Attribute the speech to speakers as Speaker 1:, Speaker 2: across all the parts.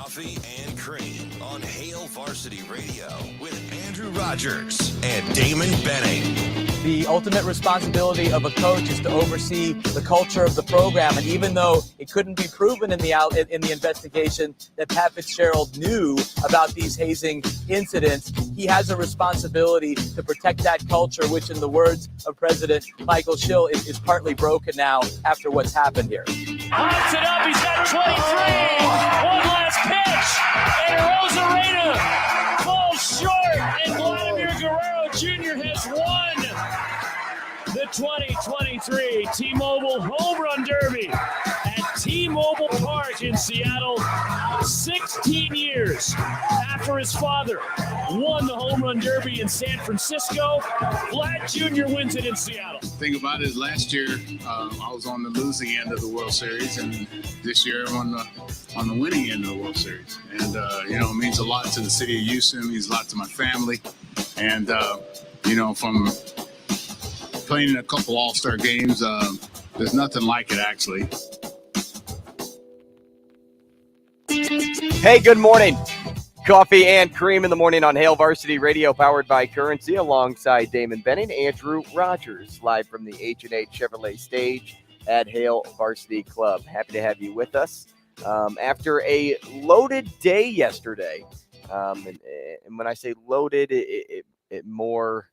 Speaker 1: Coffee and Cream on Hail Varsity Radio with Andrew Rogers and Damon Benning.
Speaker 2: The ultimate responsibility of a coach is to oversee the culture of the program, and even though it couldn't be proven in the investigation that Pat Fitzgerald knew about these hazing incidents, he has a responsibility to protect that culture, which, in the words of President Michael Schill, is partly broken now after what's happened here.
Speaker 3: Pops it up, he's got 23, one last pitch, and Rosarena falls short, and Vladimir Guerrero Jr. has won the 2023 T-Mobile Home Run Derby at T-Mobile Park in Seattle, 16 years after his father won the Home Run Derby in San Francisco. Vlad Jr. wins it in Seattle.
Speaker 4: The thing about it is last year I was on the losing end of the World Series, and this year I'm on the winning end of the World Series. And, it means a lot to the city of Houston, it means a lot to my family. And, from playing in a couple all-star games, there's nothing like it, actually.
Speaker 5: Hey, good morning. Coffee and Cream in the morning on Hail Varsity Radio, powered by Currency, alongside Damon Benning, Andrew Rogers, live from the H&H Chevrolet stage at Hail Varsity Club. Happy to have you with us. After a loaded day yesterday, and when I say loaded, it more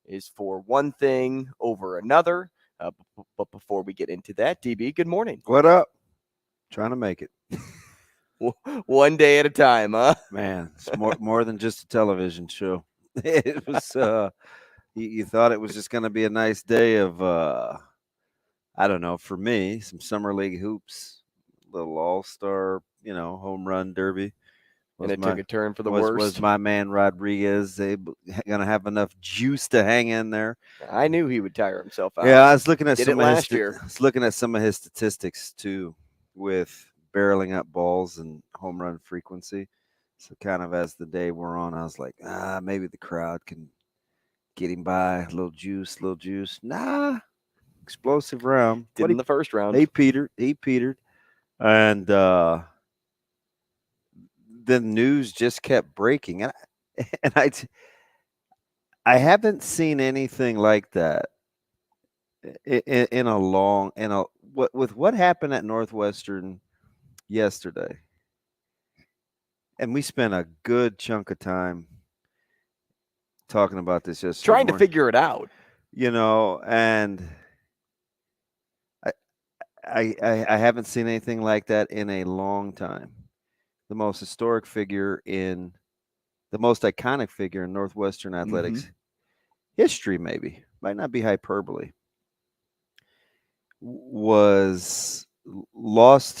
Speaker 5: is for one thing over another. But before we get into that, DB, good morning.
Speaker 6: What up? Trying to make it.
Speaker 5: One day at a time, huh?
Speaker 6: Man, it's more than just a television show. It was, you thought it was just going to be a nice day of, I don't know, for me, some summer league hoops, little all-star, home run derby.
Speaker 5: And it took a turn for the worst.
Speaker 6: Was my man Rodriguez going to have enough juice to hang in there?
Speaker 5: I knew he would tire himself out.
Speaker 6: Yeah, I was looking at
Speaker 5: last year.
Speaker 6: I was looking at some of his statistics too, with barreling up balls and home run frequency. So kind of as the day wore on, I was like, maybe the crowd can get him by. A little juice. Nah, explosive round.
Speaker 5: Did in the first round.
Speaker 6: He petered. And the news just kept breaking. And I haven't seen anything like that with what happened at Northwestern yesterday. And we spent a good chunk of time talking about this yesterday.
Speaker 5: Trying to figure it out.
Speaker 6: And I haven't seen anything like that in a long time. The most historic figure the most iconic figure in Northwestern athletics history, maybe, might not be hyperbole, lost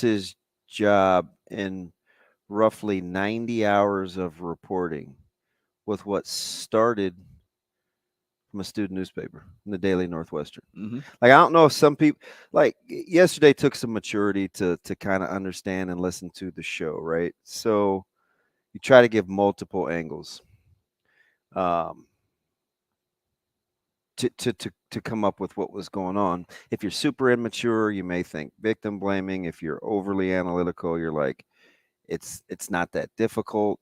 Speaker 6: his job in roughly 90 hours of reporting with what started from a student newspaper in the Daily Northwestern. Like, I don't know if some people, like, yesterday took some maturity to kind of understand and listen to the show, right? So you try to give multiple angles to come up with what was going on. If you're super immature, you may think victim blaming. If you're overly analytical, you're like, it's not that difficult.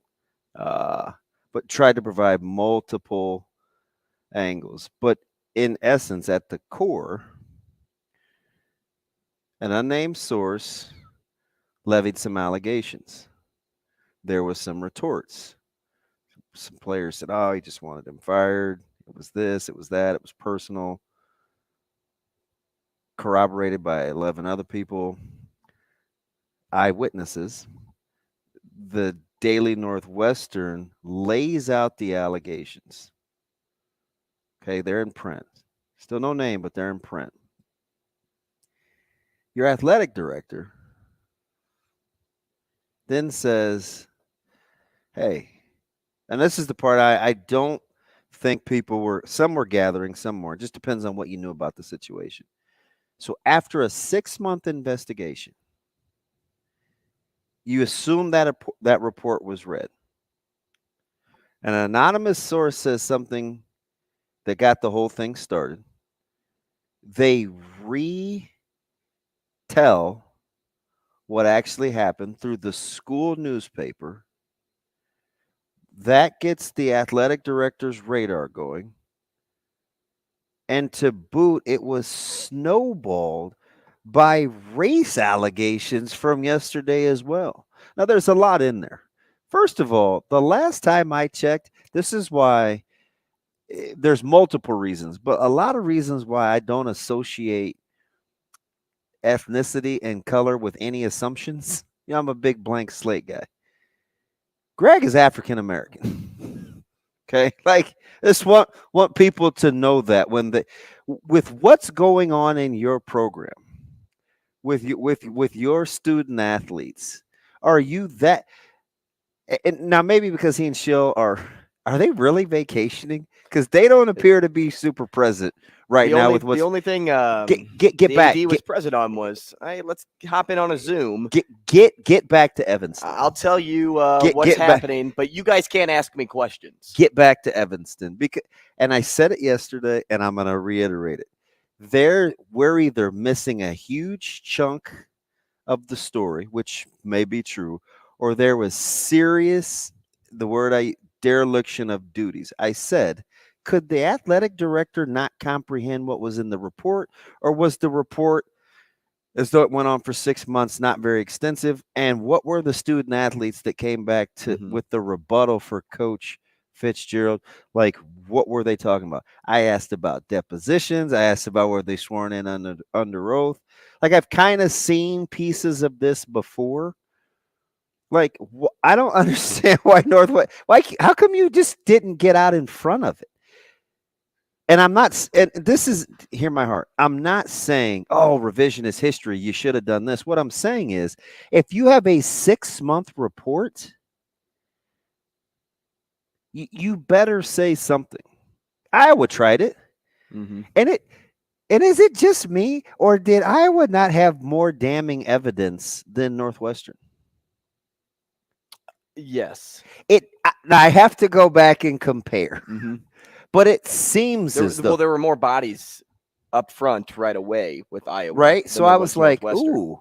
Speaker 6: But try to provide multiple angles. But in essence, at the core, an unnamed source levied some allegations. There was some retorts. Some players said, he just wanted him fired. It was this, it was that, it was personal. Corroborated by 11 other people. Eyewitnesses. The Daily Northwestern lays out the allegations. Okay, they're in print. Still no name, but they're in print. Your athletic director then says, hey, and this is the part I don't think some were gathering, some weren't. Just depends on what you knew about the situation. So after a 6-month investigation, you assume that that report was read. An anonymous source says something that got the whole thing started. They retell what actually happened through the school newspaper. That gets the athletic director's radar going. And to boot, it was snowballed by race allegations from yesterday as well. Now, there's a lot in there. First of all, the last time I checked, this is why there's multiple reasons, but a lot of reasons why I don't associate ethnicity and color with any assumptions. You know, I'm a big blank slate guy. Greg is African American. Okay, like just want people to know that with what's going on in your program, with your student athletes, are you that? And now maybe because he and Shill are they really vacationing? Because they don't appear to be super present now with what's
Speaker 5: the only thing
Speaker 6: get back.
Speaker 5: AD was present on was, hey, let's hop in on a Zoom.
Speaker 6: Get back to Evanston.
Speaker 5: I'll tell you what's happening, but you guys can't ask me questions.
Speaker 6: Get back to Evanston and I said it yesterday, and I'm going to reiterate it. We're either missing a huge chunk of the story, which may be true, or there was serious dereliction of duties. I said, could the athletic director not comprehend what was in the report, or was the report, as though it went on for 6 months, not very extensive? And what were the student athletes that came back with the rebuttal for Coach Fitzgerald? Like, what were they talking about? I asked about depositions. I asked about were they sworn in under oath. Like, I've kind of seen pieces of this before. Like, I don't understand why how come you just didn't get out in front of it? And this is, hear my heart, I'm not saying, revisionist history, you should have done this. What I'm saying is, if you have a 6-month report, you better say something. Iowa tried it. Mm-hmm. And is it just me, or did Iowa not have more damning evidence than Northwestern?
Speaker 5: Yes.
Speaker 6: I have to go back and compare. Mm-hmm. But it seems
Speaker 5: there were more bodies up front right away with Iowa.
Speaker 6: Right? So I was like, ooh,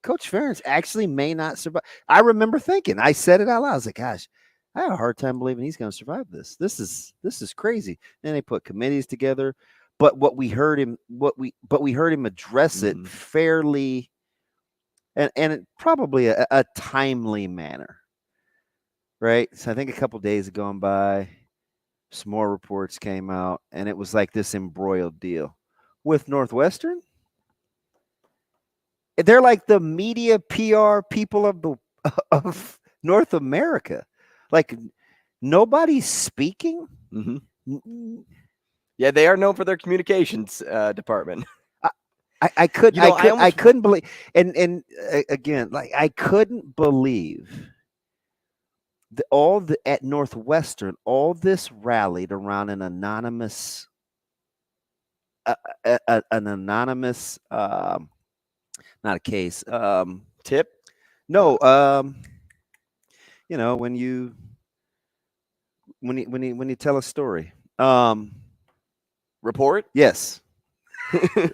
Speaker 6: Coach Ferentz actually may not survive. I remember thinking, I said it out loud. I was like, gosh, I have a hard time believing he's going to survive this. This is crazy. Then they put committees together, but we heard him address it fairly and probably a timely manner. Right? So I think a couple days had gone by. Some more reports came out, and it was like this embroiled deal with Northwestern. They're like the media PR people of North America. Like, nobody's speaking.
Speaker 5: Mm-hmm. Yeah, they are known for their communications department.
Speaker 6: I couldn't believe, and again, like, I couldn't believe. At Northwestern, all this rallied around an anonymous, not a case,
Speaker 5: tip.
Speaker 6: No, when you tell a story,
Speaker 5: report.
Speaker 6: Yes,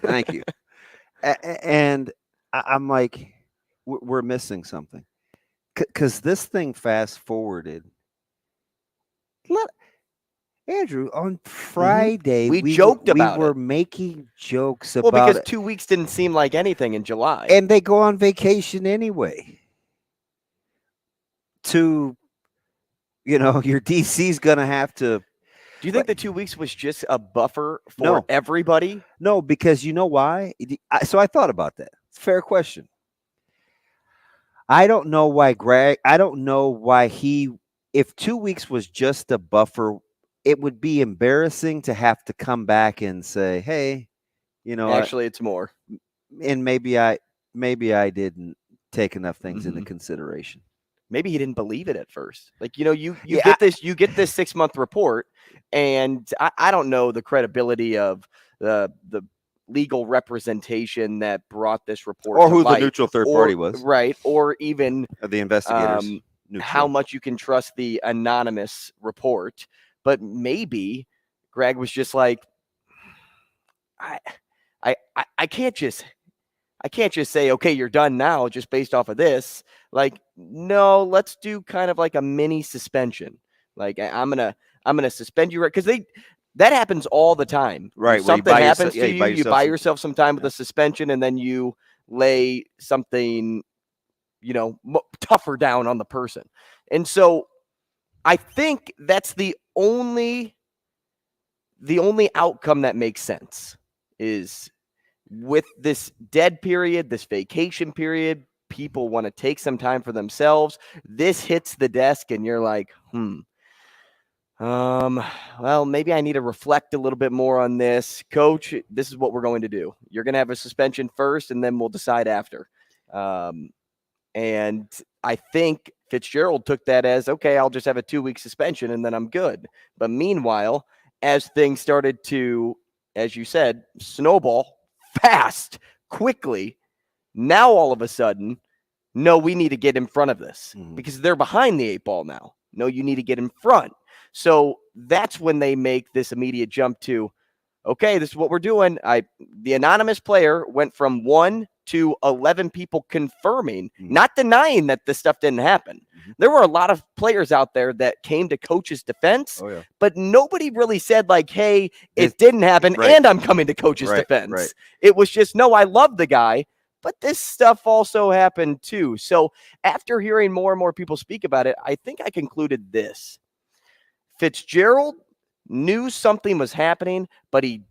Speaker 6: thank you. And I'm like, we're missing something. Because this thing fast forwarded. Andrew, on Friday,
Speaker 5: we joked about it.
Speaker 6: We were making jokes about it.
Speaker 5: Well, because 2 weeks didn't seem like anything in July.
Speaker 6: And they go on vacation anyway. Your DC's going to have to.
Speaker 5: Do you think the 2 weeks was just a buffer for everybody?
Speaker 6: No, because you know why? So I thought about that. It's a fair question. I don't know why if 2 weeks was just a buffer, it would be embarrassing to have to come back and say, hey,
Speaker 5: actually it's more.
Speaker 6: And maybe I didn't take enough things into consideration.
Speaker 5: Maybe he didn't believe it at first. Like, you get this 6-month report, and I don't know the credibility of the legal representation that brought this report
Speaker 6: or
Speaker 5: to
Speaker 6: who
Speaker 5: light,
Speaker 6: the neutral third party was,
Speaker 5: right? Or even
Speaker 6: the investigators,
Speaker 5: how much you can trust the anonymous report. But maybe Greg was just like, I can't just I can't just say, okay, you're done now just based off of this. Like, no, let's do kind of like a mini suspension. Like, I'm gonna suspend you because that happens all the time.
Speaker 6: Right,
Speaker 5: Something happens to you, you buy
Speaker 6: some-
Speaker 5: yourself some time with a suspension, and then you lay something, tougher down on the person. And so I think that's the only outcome that makes sense is with this dead period, this vacation period, people want to take some time for themselves. This hits the desk and you're like, well, maybe I need to reflect a little bit more on this. Coach, this is what we're going to do. You're going to have a suspension first, and then we'll decide after. And I think Fitzgerald took that as, okay, I'll just have a 2-week suspension, and then I'm good. But meanwhile, as things started to, as you said, snowball fast, quickly, now all of a sudden, no, we need to get in front of this because they're behind the 8 ball now. No, you need to get in front. So that's when they make this immediate jump to, okay, this is what we're doing. The anonymous player went from 1 to 11 people confirming, not denying that this stuff didn't happen. There were a lot of players out there that came to coach's defense, but nobody really said like, hey, it didn't happen and I'm coming to coach's defense.
Speaker 6: Right.
Speaker 5: It was just, no, I love the guy, but this stuff also happened too. So after hearing more and more people speak about it, I think I concluded this. Fitzgerald knew something was happening, but he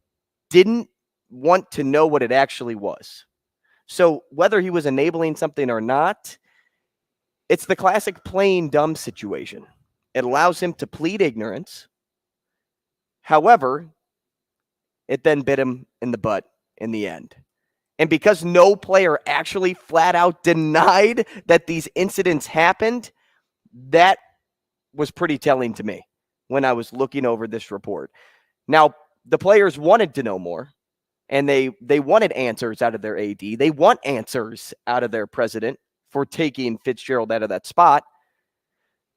Speaker 5: didn't want to know what it actually was. So whether he was enabling something or not, it's the classic plain dumb situation. It allows him to plead ignorance. However, it then bit him in the butt in the end. And because no player actually flat out denied that these incidents happened, that was pretty telling to me when I was looking over this report. Now, the players wanted to know more, and they wanted answers out of their AD. They want answers out of their president for taking Fitzgerald out of that spot.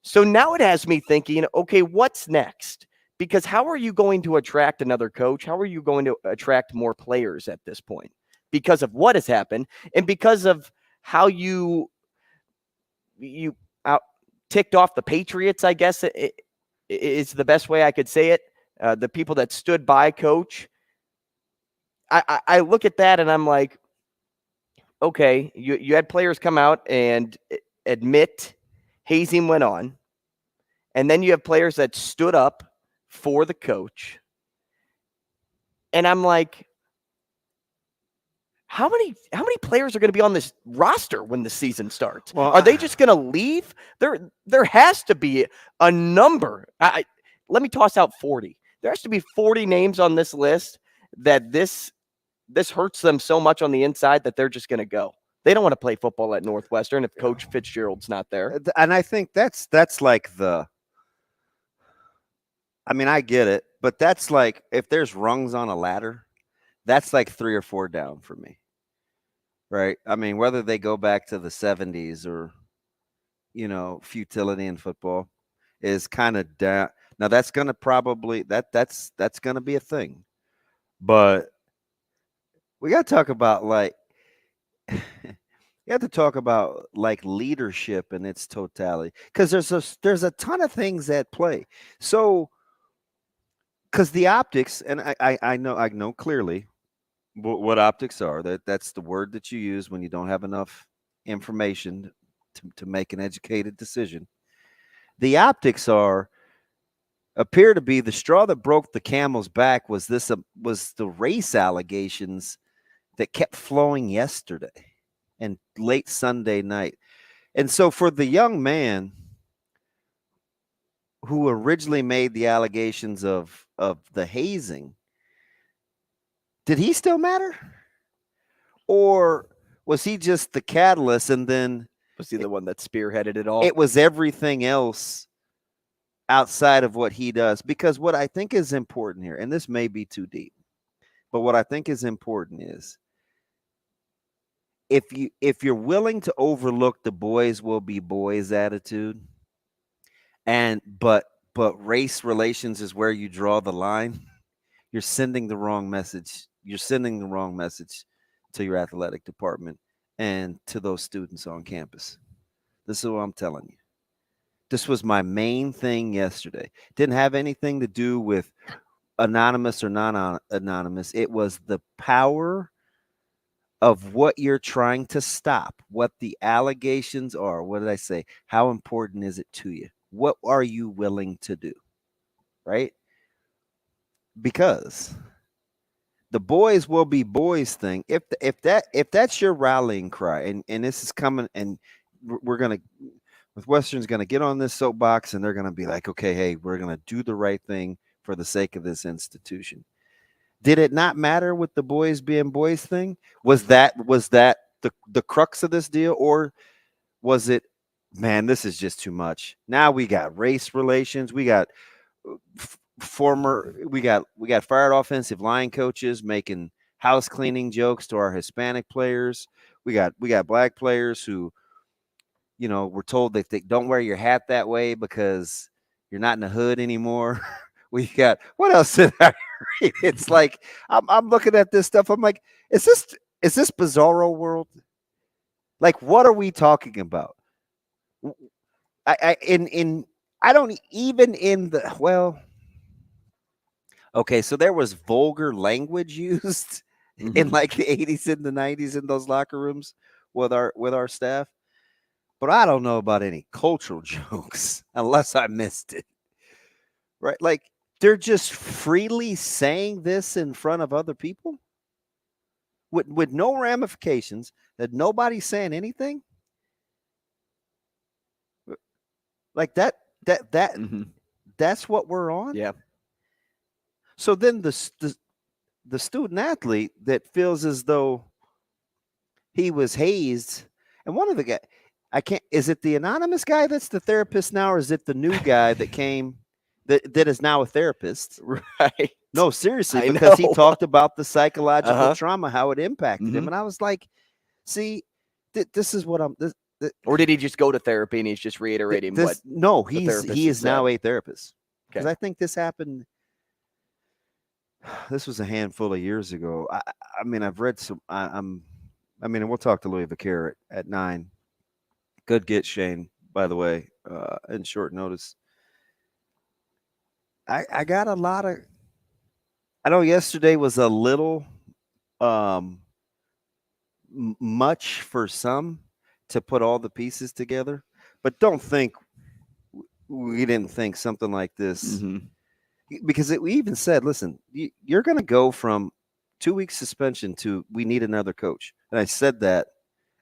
Speaker 5: So now it has me thinking, okay, what's next? Because how are you going to attract another coach? How are you going to attract more players at this point? Because of what has happened and because of how you ticked off the Patriots, I guess is the best way I could say it. The people that stood by coach. I look at that and I'm like, okay, you had players come out and admit hazing went on. And then you have players that stood up for the coach. And I'm like, how many players are going to be on this roster when the season starts?
Speaker 6: Well,
Speaker 5: are they just going to leave? There has to be a number. Let me toss out 40. There has to be 40 names on this list that this hurts them so much on the inside that they're just going to go. They don't want to play football at Northwestern if Coach Fitzgerald's not there.
Speaker 6: And I think that's like I get it, but that's like if there's rungs on a ladder, that's like 3 or 4 down for me. Right? I mean, whether they go back to the 70s or, futility in football is kind of down. Now that's going to probably that's going to be a thing. But we got to talk about you have to talk about leadership in its totality, because there's a ton of things at play. So, because the optics, and I know clearly what optics are. That's the word that you use when you don't have enough information to make an educated decision. The optics appear to be the straw that broke the camel's back. Was the race allegations that kept flowing yesterday and late Sunday night. And so for the young man who originally made the allegations of the hazing, did he still matter? Or was he just the catalyst and then
Speaker 5: Was he the one that spearheaded it all?
Speaker 6: it was everything else outside of what he does? Because what I think is important here, and this may be too deep, but what I think is important is if you're willing to overlook the boys will be boys attitude, but race relations is where you draw the line, you're sending the wrong message. You're sending the wrong message to your athletic department and to those students on campus. This is what I'm telling you. This was my main thing yesterday. Didn't have anything to do with anonymous or non-anonymous. It was the power of what you're trying to stop, what the allegations are. What did I say? How important is it to you? What are you willing to do? Right? Because the boys will be boys thing. If that's your rallying cry, and this is coming, and Northwestern's gonna get on this soapbox, and they're gonna be like, okay, hey, we're gonna do the right thing for the sake of this institution. Did it not matter with the boys being boys thing? Was that the crux of this deal, or was it, man, this is just too much? Now we got race relations, we got we got fired offensive line coaches making house cleaning jokes to our Hispanic players. We got black players who, were told that they don't wear your hat that way because you're not in the hood anymore. We got, what else did I read? It's like I'm looking at this stuff. I'm like, is this bizarro world? Like, what are we talking about? I don't even in the, well, okay, so there was vulgar language used in like the 80s and the 90s in those locker rooms with our staff. But I don't know about any cultural jokes unless I missed it. Right? Like, they're just freely saying this in front of other people with no ramifications, that nobody's saying anything. Like that's what we're on.
Speaker 5: Yeah.
Speaker 6: So then the student athlete that feels as though he was hazed, and one of the guys, is it the anonymous guy that's the therapist now, or is it the new guy that came that is now a therapist?
Speaker 5: Right.
Speaker 6: No, seriously, because he talked about the psychological trauma, how it impacted him. And I was like, see, this is what I'm.
Speaker 5: Or did he just go to therapy and he's just reiterating what?
Speaker 6: No, he is now a therapist. Because I think this happened. This was a handful of years ago. I mean, I've read some. And we'll talk to Louis Vaquer at 9. Good get, Shane, by the way, in short notice. I got a lot of. I know yesterday was a little much for some to put all the pieces together, but don't think we didn't think something like this, because we even said, listen, you're going to go from 2-week suspension to we need another coach. And I said that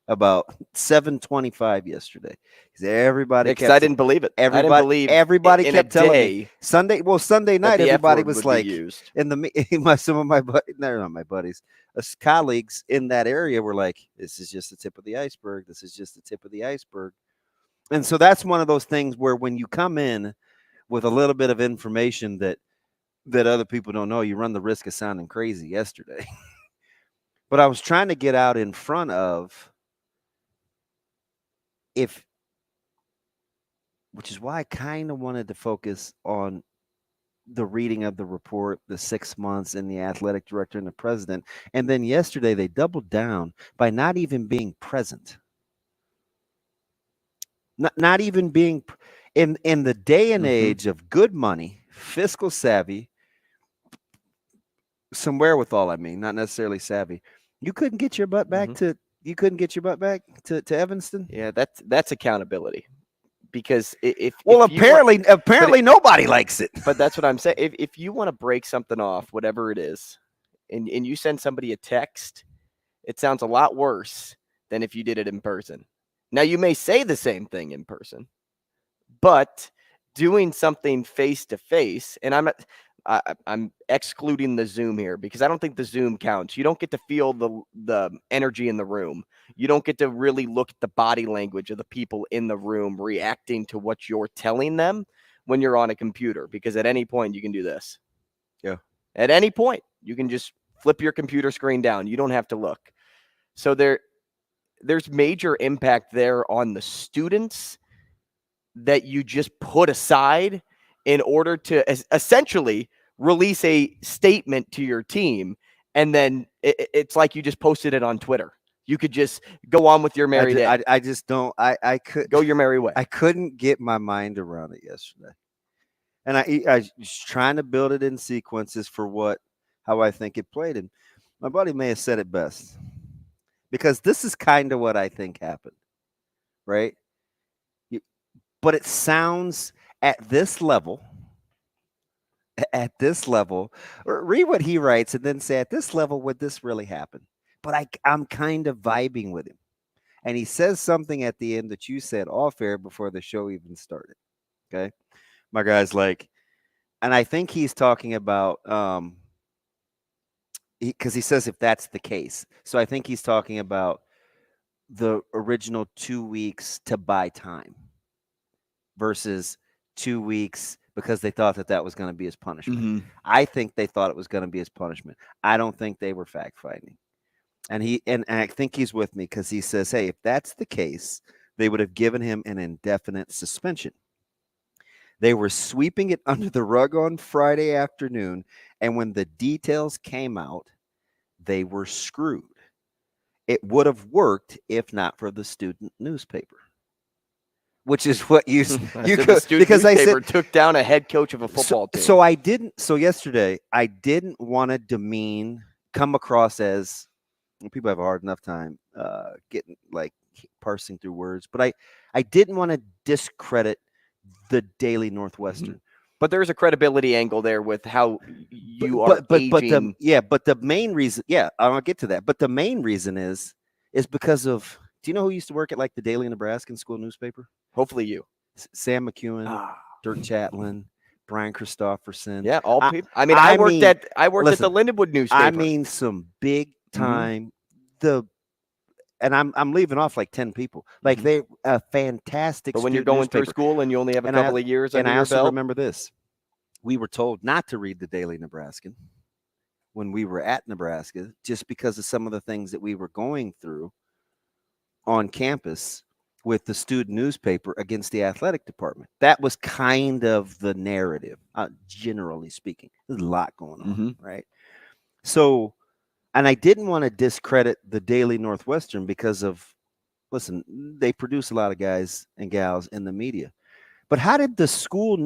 Speaker 6: about 7:25 yesterday. Everybody,
Speaker 5: because I didn't believe it.
Speaker 6: Everybody kept telling me Sunday night. Everybody was like,
Speaker 5: used.
Speaker 6: Some of my they're not my buddies, colleagues in that area were like, "This is just the tip of the iceberg. This is just the tip of the iceberg." And so that's one of those things where when you come in with a little bit of information that other people don't know, you run the risk of sounding crazy yesterday. But I was trying to get out in front of. Which is why I kind of wanted to focus on the reading of the report, the 6 months, and the athletic director and the president. And then yesterday they doubled down by not even being present. Not even being in the day and age of good money, fiscal savvy, some wherewithal. I mean, not necessarily savvy. You couldn't get your butt back to. You couldn't get your butt back to Evanston?
Speaker 5: Yeah, that's accountability. Because
Speaker 6: apparently nobody likes it.
Speaker 5: But that's what I'm saying. If you want to break something off, whatever it is, and you send somebody a text, it sounds a lot worse than if you did it in person. Now, you may say the same thing in person, but doing something face-to-face, and I'm excluding the Zoom here because I don't think the Zoom counts. You don't get to feel the energy in the room. You don't get to really look at the body language of the people in the room reacting to what you're telling them when you're on a computer, because at any point you can do this.
Speaker 6: Yeah.
Speaker 5: At any point, you can just flip your computer screen down. You don't have to look. So there's major impact there on the students that you just put aside in order to essentially release a statement to your team and then it's like you just posted it on Twitter. You could just go on with your merry day.
Speaker 6: I just don't. I could
Speaker 5: go your merry way.
Speaker 6: I couldn't get my mind around it yesterday, and I was trying to build it in sequences for how I think it played. And my buddy may have said it best, because this is kind of what I think happened, right? But it sounds at this level. Read what he writes and then say, at this level, would this really happen? But I'm kind of vibing with him. And he says something at the end that you said off air before the show even started. Okay. My guy's like, and I think he's talking about, because he says if that's the case. So I think he's talking about the original 2 weeks to buy time versus 2 weeks because they thought that was going to be his punishment.
Speaker 5: Mm-hmm.
Speaker 6: I think they thought it was going to be his punishment. I don't think they were fact-finding. And I think he's with me because he says, hey, if that's the case, they would have given him an indefinite suspension. They were sweeping it under the rug on Friday afternoon, and when the details came out, they were screwed. It would have worked if not for the student newspaper. Which is what you
Speaker 5: could, because I said took down a head coach of a football team.
Speaker 6: So yesterday I didn't want to come across as, people have a hard enough time getting parsing through words, but I didn't want to discredit the Daily Northwestern.
Speaker 5: Mm-hmm. But there's a credibility angle there with how you are aging.
Speaker 6: But the main reason, I'll get to that. But the main reason is because of, do you know who used to work at the Daily Nebraskan school newspaper?
Speaker 5: Hopefully you.
Speaker 6: Sam McEwen, Dirk Chatlin, Brian Christopherson.
Speaker 5: Yeah, all people. I mean, I worked at the Lindenwood newspaper.
Speaker 6: I mean, some big time. And I'm leaving off 10 people. They a fantastic.
Speaker 5: But when you're going through school and you only have a couple of years under your belt. And I also
Speaker 6: remember this: we were told not to read the Daily Nebraskan when we were at Nebraska, just because of some of the things that we were going through on campus with the student newspaper against the athletic department. That was kind of the narrative, generally speaking. There's a lot going on, right? So, and I didn't want to discredit the Daily Northwestern because of, listen, they produce a lot of guys and gals in the media. But how did the school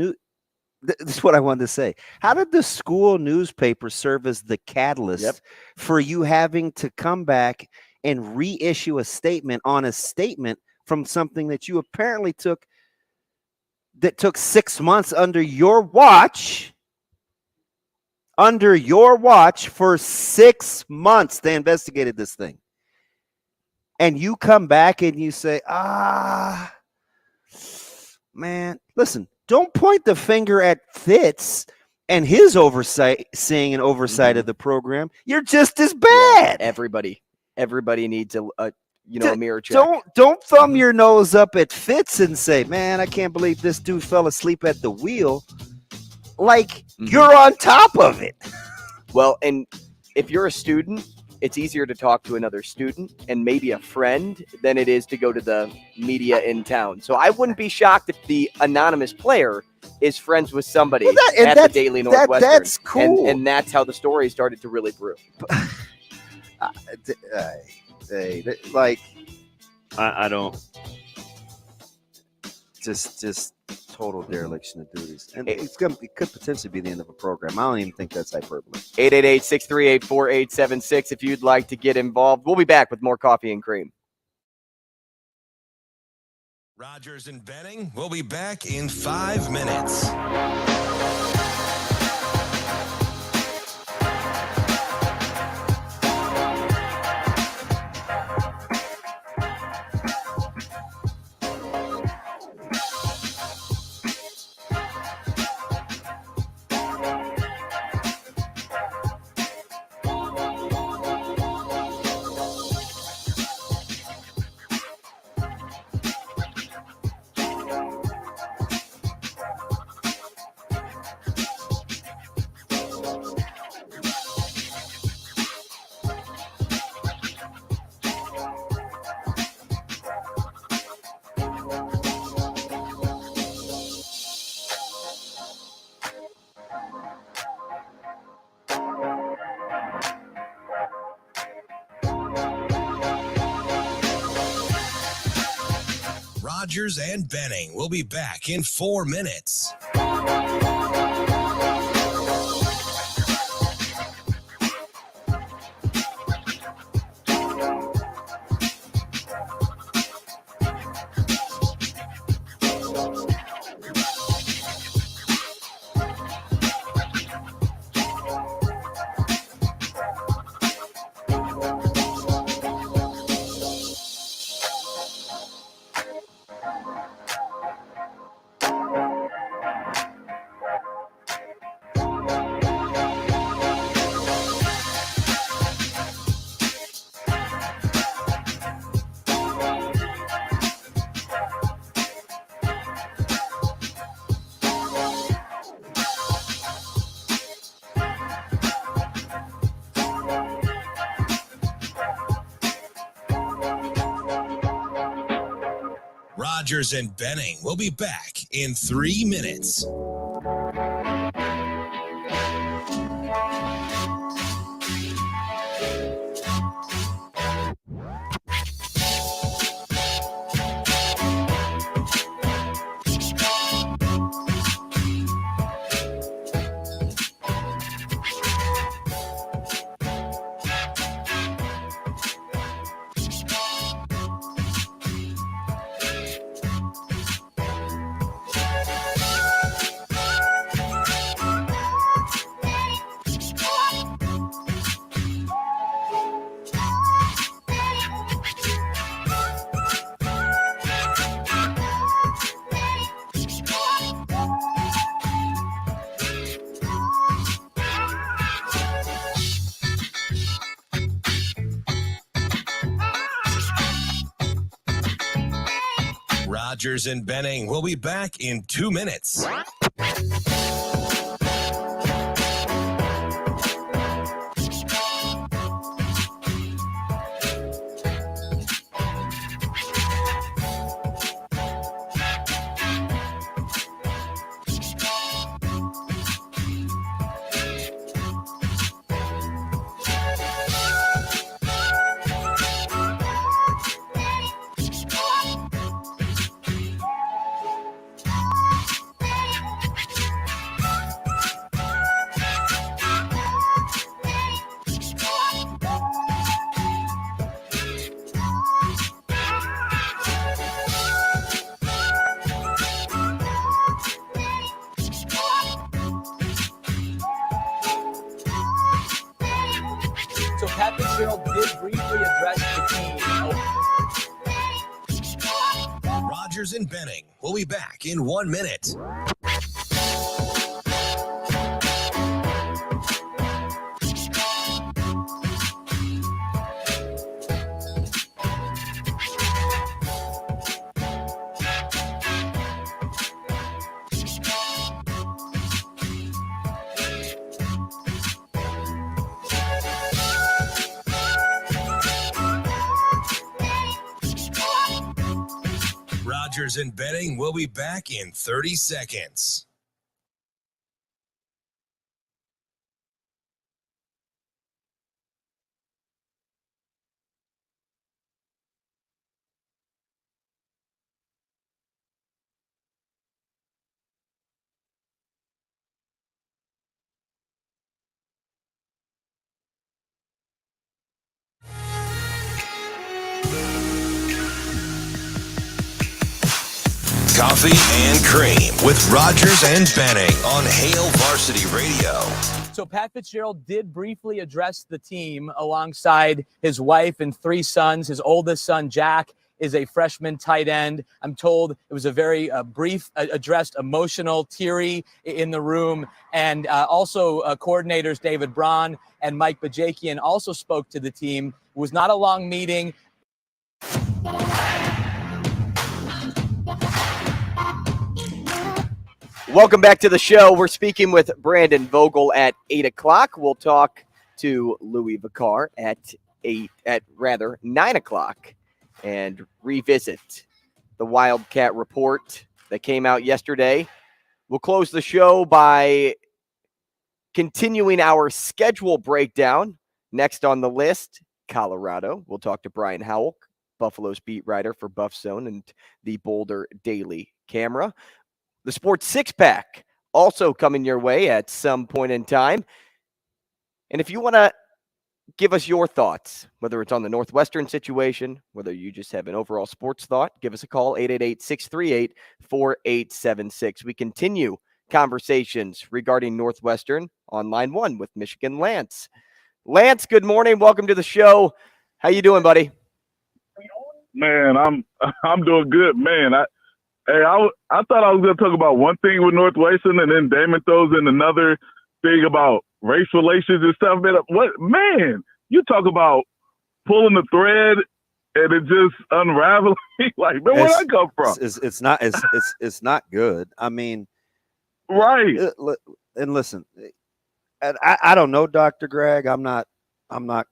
Speaker 6: this is what I wanted to say. How did the school newspaper serve as the catalyst for you having to come back and reissue a statement on a statement from something that you apparently took 6 months under your watch for 6 months? They investigated this thing. And you come back and you say, man, listen, don't point the finger at Fitz and his oversight of the program. You're just as bad.
Speaker 5: Everybody needs a mirror check.
Speaker 6: Don't thumb your nose up at Fitz and say, man, I can't believe this dude fell asleep at the wheel. You're on top of it.
Speaker 5: Well, and if you're a student, it's easier to talk to another student and maybe a friend than it is to go to the media in town. So I wouldn't be shocked if the anonymous player is friends with somebody at the Daily Northwestern.
Speaker 6: That's cool.
Speaker 5: And that's how the story started to really brew.
Speaker 6: I don't just total dereliction of duties, and it could potentially be the end of a program. I don't even think that's hyperbole.
Speaker 5: 888-638-4876 if you'd like to get involved. We'll be back with more Coffee and Cream.
Speaker 1: Rogers and Benning will be back in 5 minutes. Rogers and Benning will be back in 4 minutes. Rogers and Benning will be back in 3 minutes. Rogers and Benning will be back in 2 minutes.
Speaker 2: So Pat Fitzgerald did briefly address the team.
Speaker 1: Rogers and Benning will be back in 1 minute. Rogers and Benning will be back in 30 seconds. Coffee and Cream with Rogers and Benning on Hail Varsity Radio.
Speaker 2: So Pat Fitzgerald did briefly address the team alongside his wife and 3 sons. His oldest son, Jack, is a freshman tight end. I'm told it was a very brief, addressed, emotional, teary in the room. And also coordinators David Braun and Mike Bajakian also spoke to the team. It was not a long meeting.
Speaker 5: Welcome back to the show. We're speaking with Brandon Vogel at 8 o'clock. We'll talk to Louis Vicar at 9 o'clock and revisit the Wildcat report that came out yesterday. We'll close the show by continuing our schedule breakdown. Next on the list, Colorado. We'll talk to Brian Howell Buffaloes beat writer for Buff Zone and the Boulder Daily Camera. The Sports Six-Pack also coming your way at some point in time. And if you want to give us your thoughts, whether it's on the Northwestern situation, whether you just have an overall sports thought, give us a call, 888-638-4876. We continue conversations regarding Northwestern on line 1 with Michigan Lance. Lance, good morning. Welcome to the show. How you doing, buddy?
Speaker 7: Man, I'm doing good, man. I thought I was going to talk about one thing with Northwestern, and then Damon throws in another thing about race relations and stuff. Man, you talk about pulling the thread and it just unraveling. Like, man, where'd I come from?
Speaker 6: It's not good. I mean,
Speaker 7: right.
Speaker 6: And listen, I don't know Dr. Greg. I'm not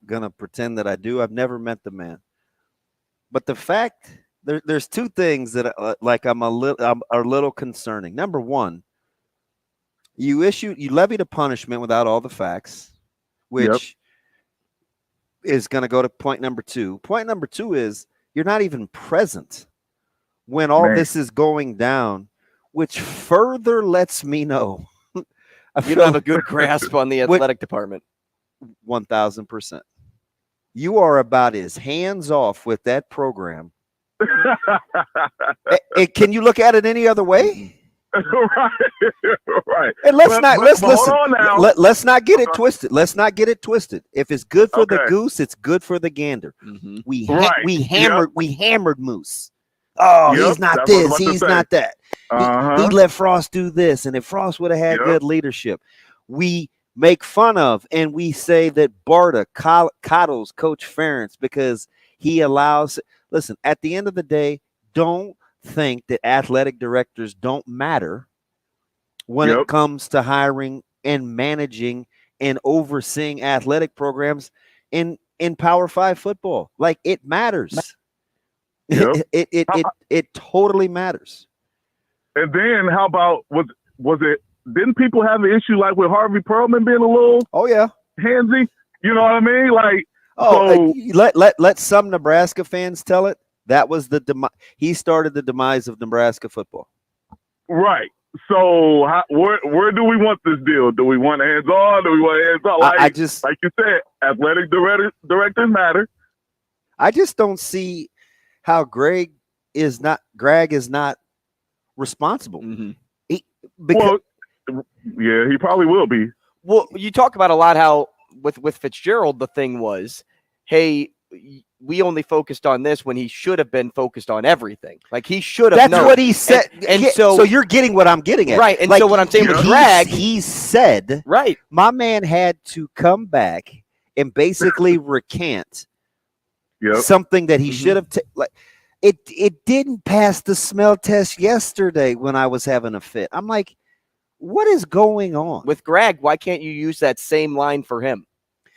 Speaker 6: gonna pretend that I do. I've never met the man. But the fact there's two things that are a little concerning. Number one, you levied a punishment without all the facts, which is going to go to point number 2. Point number 2 is you're not even present when all this is going down, which further lets me know
Speaker 5: you don't have a good grasp on the athletic department.
Speaker 6: 1,000%. You are about as hands off with that program. Can you look at it any other way?
Speaker 7: Right.
Speaker 6: And let's not get it twisted. Let's not get it twisted. If it's good for the goose, it's good for the gander.
Speaker 5: Mm-hmm.
Speaker 6: We hammered Moose. Oh, he's not this, he's not that. He let Frost do this, and if Frost would have had good leadership, we make fun of and we say that Barta coddles Coach Ferentz because he allows. Listen, at the end of the day, don't think that athletic directors don't matter when it comes to hiring and managing and overseeing athletic programs in Power 5 football. Like, it matters. It totally matters.
Speaker 7: And then how about was it? Didn't people have an issue like with Harvey Perlman being a little handsy? You know what I mean? Like,
Speaker 6: let some Nebraska fans tell it. That was he started the demise of Nebraska football. Right.
Speaker 7: So where do we want this deal? Do we want hands on? Do we want hands on? Like you said, athletic directors matter.
Speaker 6: I just don't see how Greg is not responsible.
Speaker 5: Mm-hmm.
Speaker 7: He probably will be.
Speaker 5: Well, you talk about a lot how with Fitzgerald, the thing was, hey, we only focused on this when he should have been focused on everything. Like, he should have known.
Speaker 6: That's what he said. And so you're getting what I'm getting at.
Speaker 5: Right. And so what I'm saying with Greg,
Speaker 6: he said,
Speaker 5: right,
Speaker 6: my man had to come back and basically recant something that he should have it didn't pass the smell test yesterday when I was having a fit. I'm like, what is going on?
Speaker 5: With Greg, why can't you use that same line for him?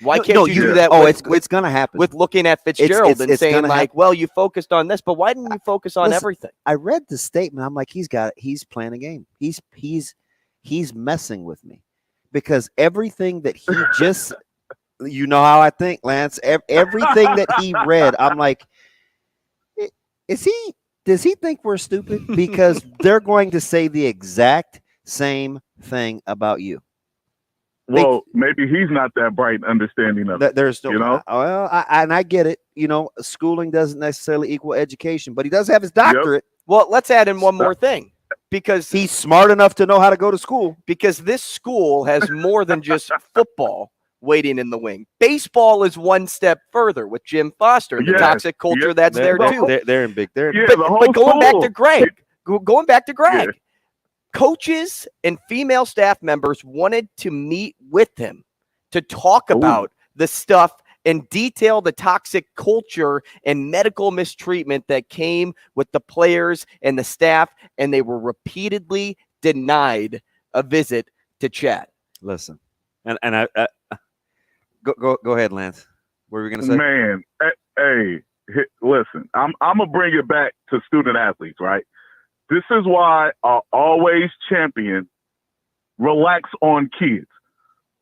Speaker 5: Why can't you do that?
Speaker 6: It's going to happen.
Speaker 5: With looking at Fitzgerald and saying, like, well, you focused on this, but why didn't you focus on everything?
Speaker 6: I read the statement. I'm like, he's playing a game. He's messing with me because everything that he just, you know how I think, Lance, everything that he read, I'm like, does he think we're stupid? Because they're going to say the exact same thing about you.
Speaker 7: Well, maybe he's not that bright and understanding of it.
Speaker 6: There's no,
Speaker 7: you know?
Speaker 6: Well, I get it. You know, schooling doesn't necessarily equal education, but he does have his doctorate.
Speaker 5: Well, let's add in one more thing, because
Speaker 6: he's smart enough to know how to go to school.
Speaker 5: Because this school has more than just football waiting in the wing. Baseball is one step further with Jim Foster and the toxic culture that's there too.
Speaker 6: They're in big. But
Speaker 5: going back to Greg. Coaches and female staff members wanted to meet with him to talk about the stuff and detail the toxic culture and medical mistreatment that came with the players and the staff, and they were repeatedly denied a visit to chat.
Speaker 6: Listen, and I go ahead, Lance. What were we going to say?
Speaker 7: Man, hey, listen, I'm gonna bring it back to student athletes, right? This is why I always champion relax on kids.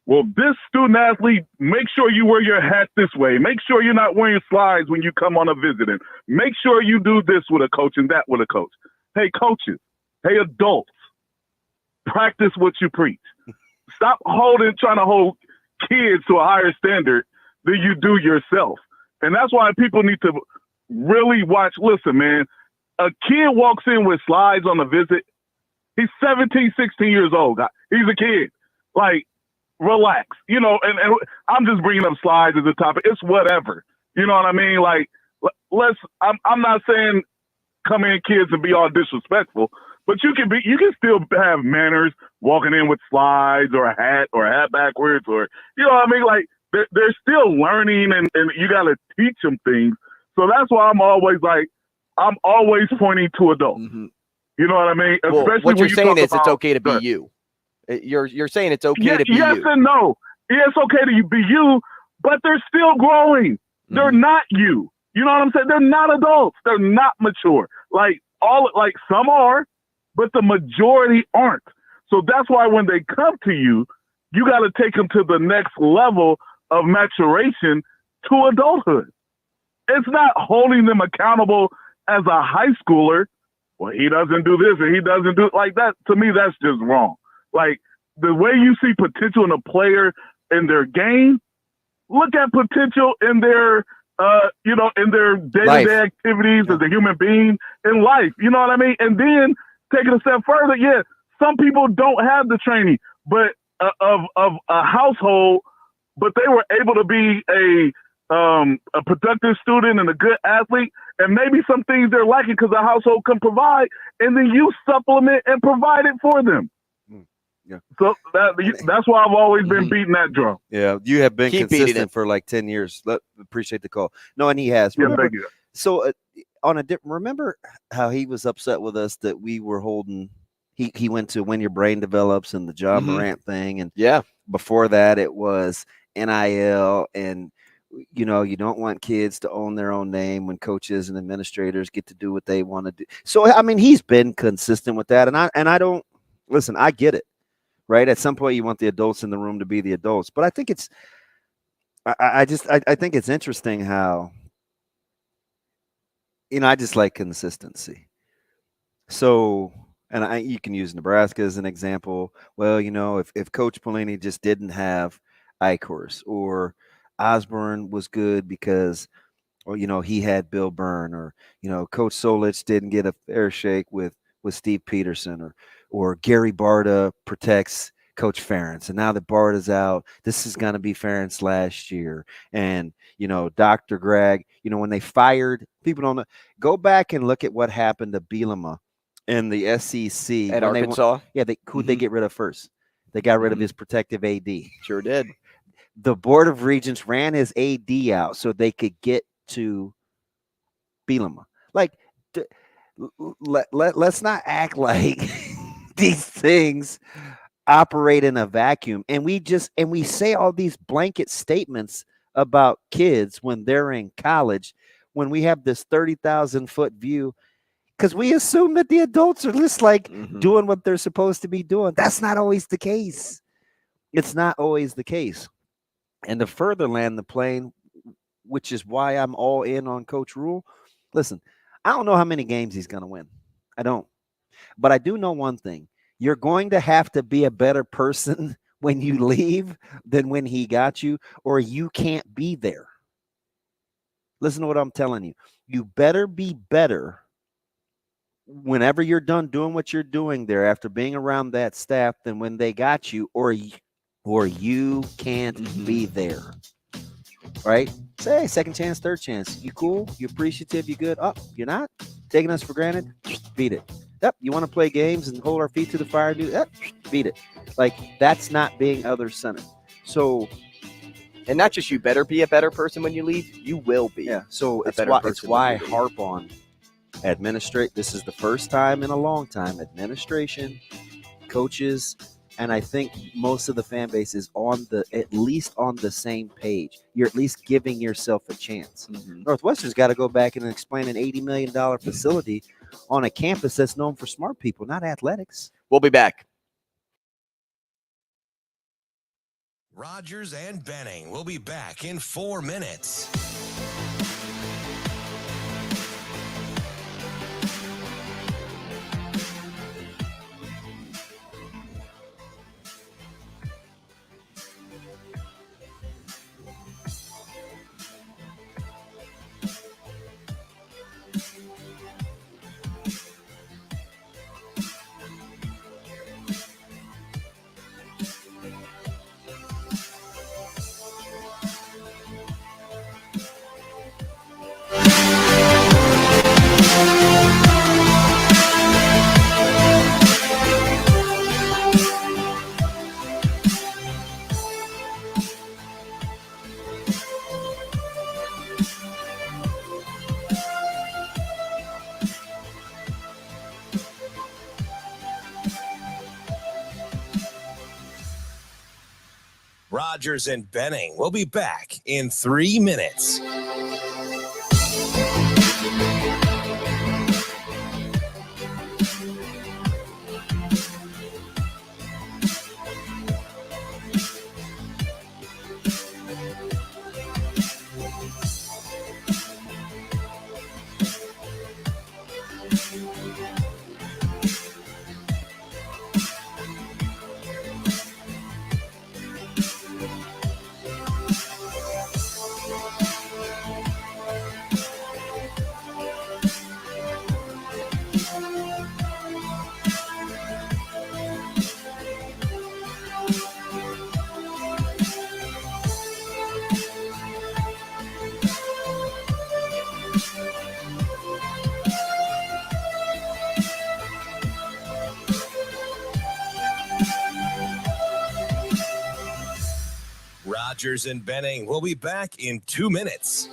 Speaker 7: well, this student athlete, make sure you wear your hat this way. Make sure you're not wearing slides when you come on a visit. And make sure you do this with a coach and that with a coach. Hey, coaches. Hey, adults. Practice what you preach. Stop trying to hold kids to a higher standard than you do yourself. And that's why people need to really watch. Listen, man, a kid walks in with slides on a visit. He's 17, 16 years old. He's a kid. Like, relax. You know, and I'm just bringing up slides as a topic. It's whatever. You know what I mean? Like, I'm not saying come in, kids, and be all disrespectful, but you can still have manners walking in with slides or a hat backwards, or, you know what I mean? Like, they're still learning, and you got to teach them things. So that's why I'm always pointing to adults.
Speaker 5: Mm-hmm.
Speaker 7: You know what I mean?
Speaker 5: Well,
Speaker 7: Especially
Speaker 5: what you're saying is
Speaker 7: about,
Speaker 5: it's okay to be you. You're saying it's okay to be
Speaker 7: yes
Speaker 5: you.
Speaker 7: And no. Yeah, it's okay to be you, but they're still growing. Mm-hmm. They're not you. You know what I'm saying? They're not adults. They're not mature. Like some are, but the majority aren't. So that's why when they come to you, you got to take them to the next level of maturation to adulthood. It's not holding them accountable as a high schooler. Well, he doesn't do this and he doesn't do like that. To me, that's just wrong. Like, the way you see potential in a player in their game, look at potential in their, in their day-to-day activities as a human being in life. You know what I mean? And then take it a step further. Yeah, some people don't have the training, but of a household, but they were able to be a productive student and a good athlete, and maybe some things they're lacking because the household can provide, and then you supplement and provide it for them.
Speaker 6: Yeah. So
Speaker 7: that's why I've always been beating that drum.
Speaker 6: Yeah, you have been consistent for like 10 years. Appreciate the call. No, and he has. Remember,
Speaker 7: thank you.
Speaker 6: So remember how he was upset with us that we were holding. He went to When Your Brain Develops and the John Morant thing, and before that it was NIL, and you don't want kids to own their own name when coaches and administrators get to do what they want to do. So I mean, he's been consistent with that, and I don't listen. I get it. Right. At some point, you want the adults in the room to be the adults. But I think I think it's interesting how, I just like consistency. So, and you can use Nebraska as an example. Well, if Coach Pelini just didn't have Eichhorst, or Osborne was good because, he had Bill Byrne, or, Coach Solich didn't get a fair shake with Steve Peterson, or Gary Barta protects Coach Ferentz. And now that Barta's out, this is going to be Ferentz last year. And, Dr. Gregg, when they fired, people don't know. Go back and look at what happened to Bielema in the SEC.
Speaker 5: At Arkansas?
Speaker 6: Who'd they get rid of first? They got rid of his protective AD.
Speaker 5: Sure did.
Speaker 6: The Board of Regents ran his AD out so they could get to Bielema. Like, let's not act like these things operate in a vacuum, and we say all these blanket statements about kids when they're in college, when we have this 30,000-foot view, because we assume that the adults are just like doing what they're supposed to be doing. That's not always the case. It's not always the case. And to further land the plane, which is why I'm all in on Coach Rule, listen, I don't know how many games he's going to win. I don't. But I do know one thing. You're going to have to be a better person when you leave than when he got you, or you can't be there. Listen to what I'm telling you. You better be better whenever you're done doing what you're doing there after being around that staff than when they got you, or you can't be there. Right? Say, second chance, third chance. You cool? You appreciative? You good? Oh, you're not? Taking us for granted? Beat it. Yep. You want to play games and hold our feet to the fire? Do that? Beat it. Like, that's not being other-centered. So,
Speaker 5: and not just you better be a better person when you leave, you will be.
Speaker 6: Yeah. So it's why I harp on administrate. This is the first time in a long time, administration, coaches, and I think most of the fan base is at least on the same page. You're at least giving yourself a chance. Northwestern's got to go back and explain an $80 million facility on a campus that's known for smart people, not athletics.
Speaker 5: We'll be back.
Speaker 1: Rogers and Benning will be back in 4 minutes. Rogers and Benning will be back in 3 minutes. Rogers and Benning will be back in 2 minutes.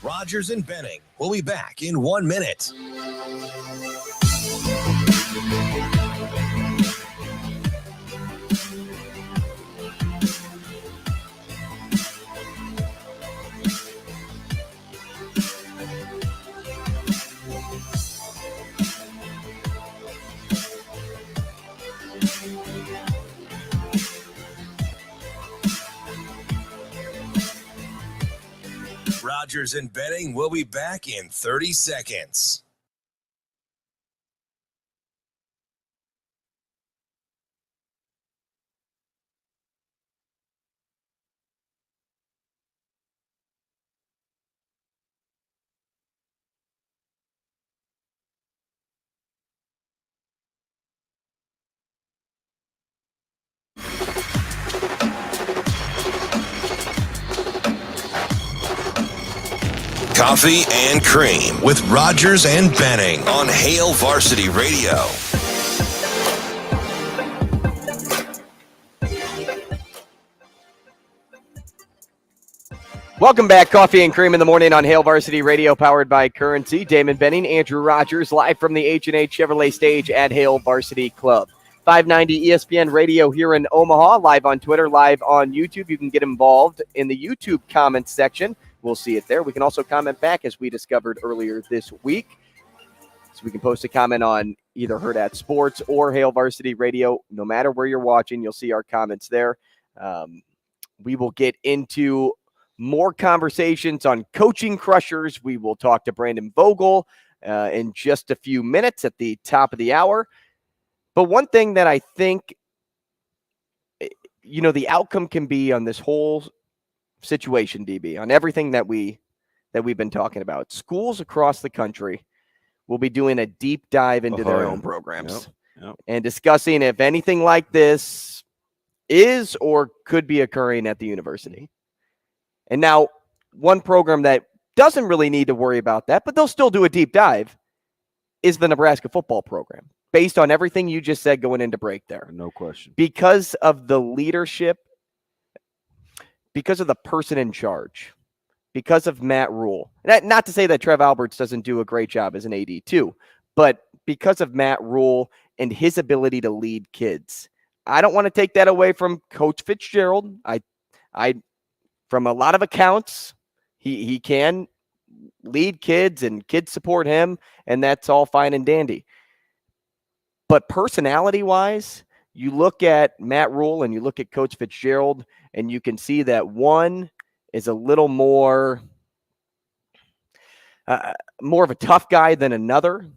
Speaker 1: Rogers and Benning will be back in 1 minute. Rogers and Benning will be back in 30 seconds. Coffee and Cream with Rogers and Benning on Hail Varsity Radio.
Speaker 5: Welcome back. Coffee and Cream in the morning on Hail Varsity Radio, powered by Currency. Damon Benning, Andrew Rogers, live from the H&H Chevrolet stage at Hail Varsity Club. 590 ESPN Radio here in Omaha, live on Twitter, live on YouTube. You can get involved in the YouTube comments section. We'll see it there. We can also comment back, as we discovered earlier this week. So we can post a comment on either Hurrdat Sports or Hail Varsity Radio. No matter where you're watching, you'll see our comments there. We will get into more conversations on coaching crushers. We will talk to Brandon Vogel in just a few minutes at the top of the hour. But one thing that I think, the outcome can be on this whole situation, DB, on everything that we that we've been talking about. Schools across the country will be doing a deep dive into their own programs and discussing if anything like this is or could be occurring at the university. And now, one program that doesn't really need to worry about that, but they'll still do a deep dive, is the Nebraska football program, based on everything you just said going into break there.
Speaker 6: No question.
Speaker 5: Because of the leadership, because of the person in charge, because of Matt Rule. Not to say that Trev Alberts doesn't do a great job as an AD too, but because of Matt Rule and his ability to lead kids. I don't want to take that away from Coach Fitzgerald. I from a lot of accounts, he can lead kids and kids support him, and that's all fine and dandy. But personality-wise, you look at Matt Rule and you look at Coach Fitzgerald, and you can see that one is a little more of a tough guy than another.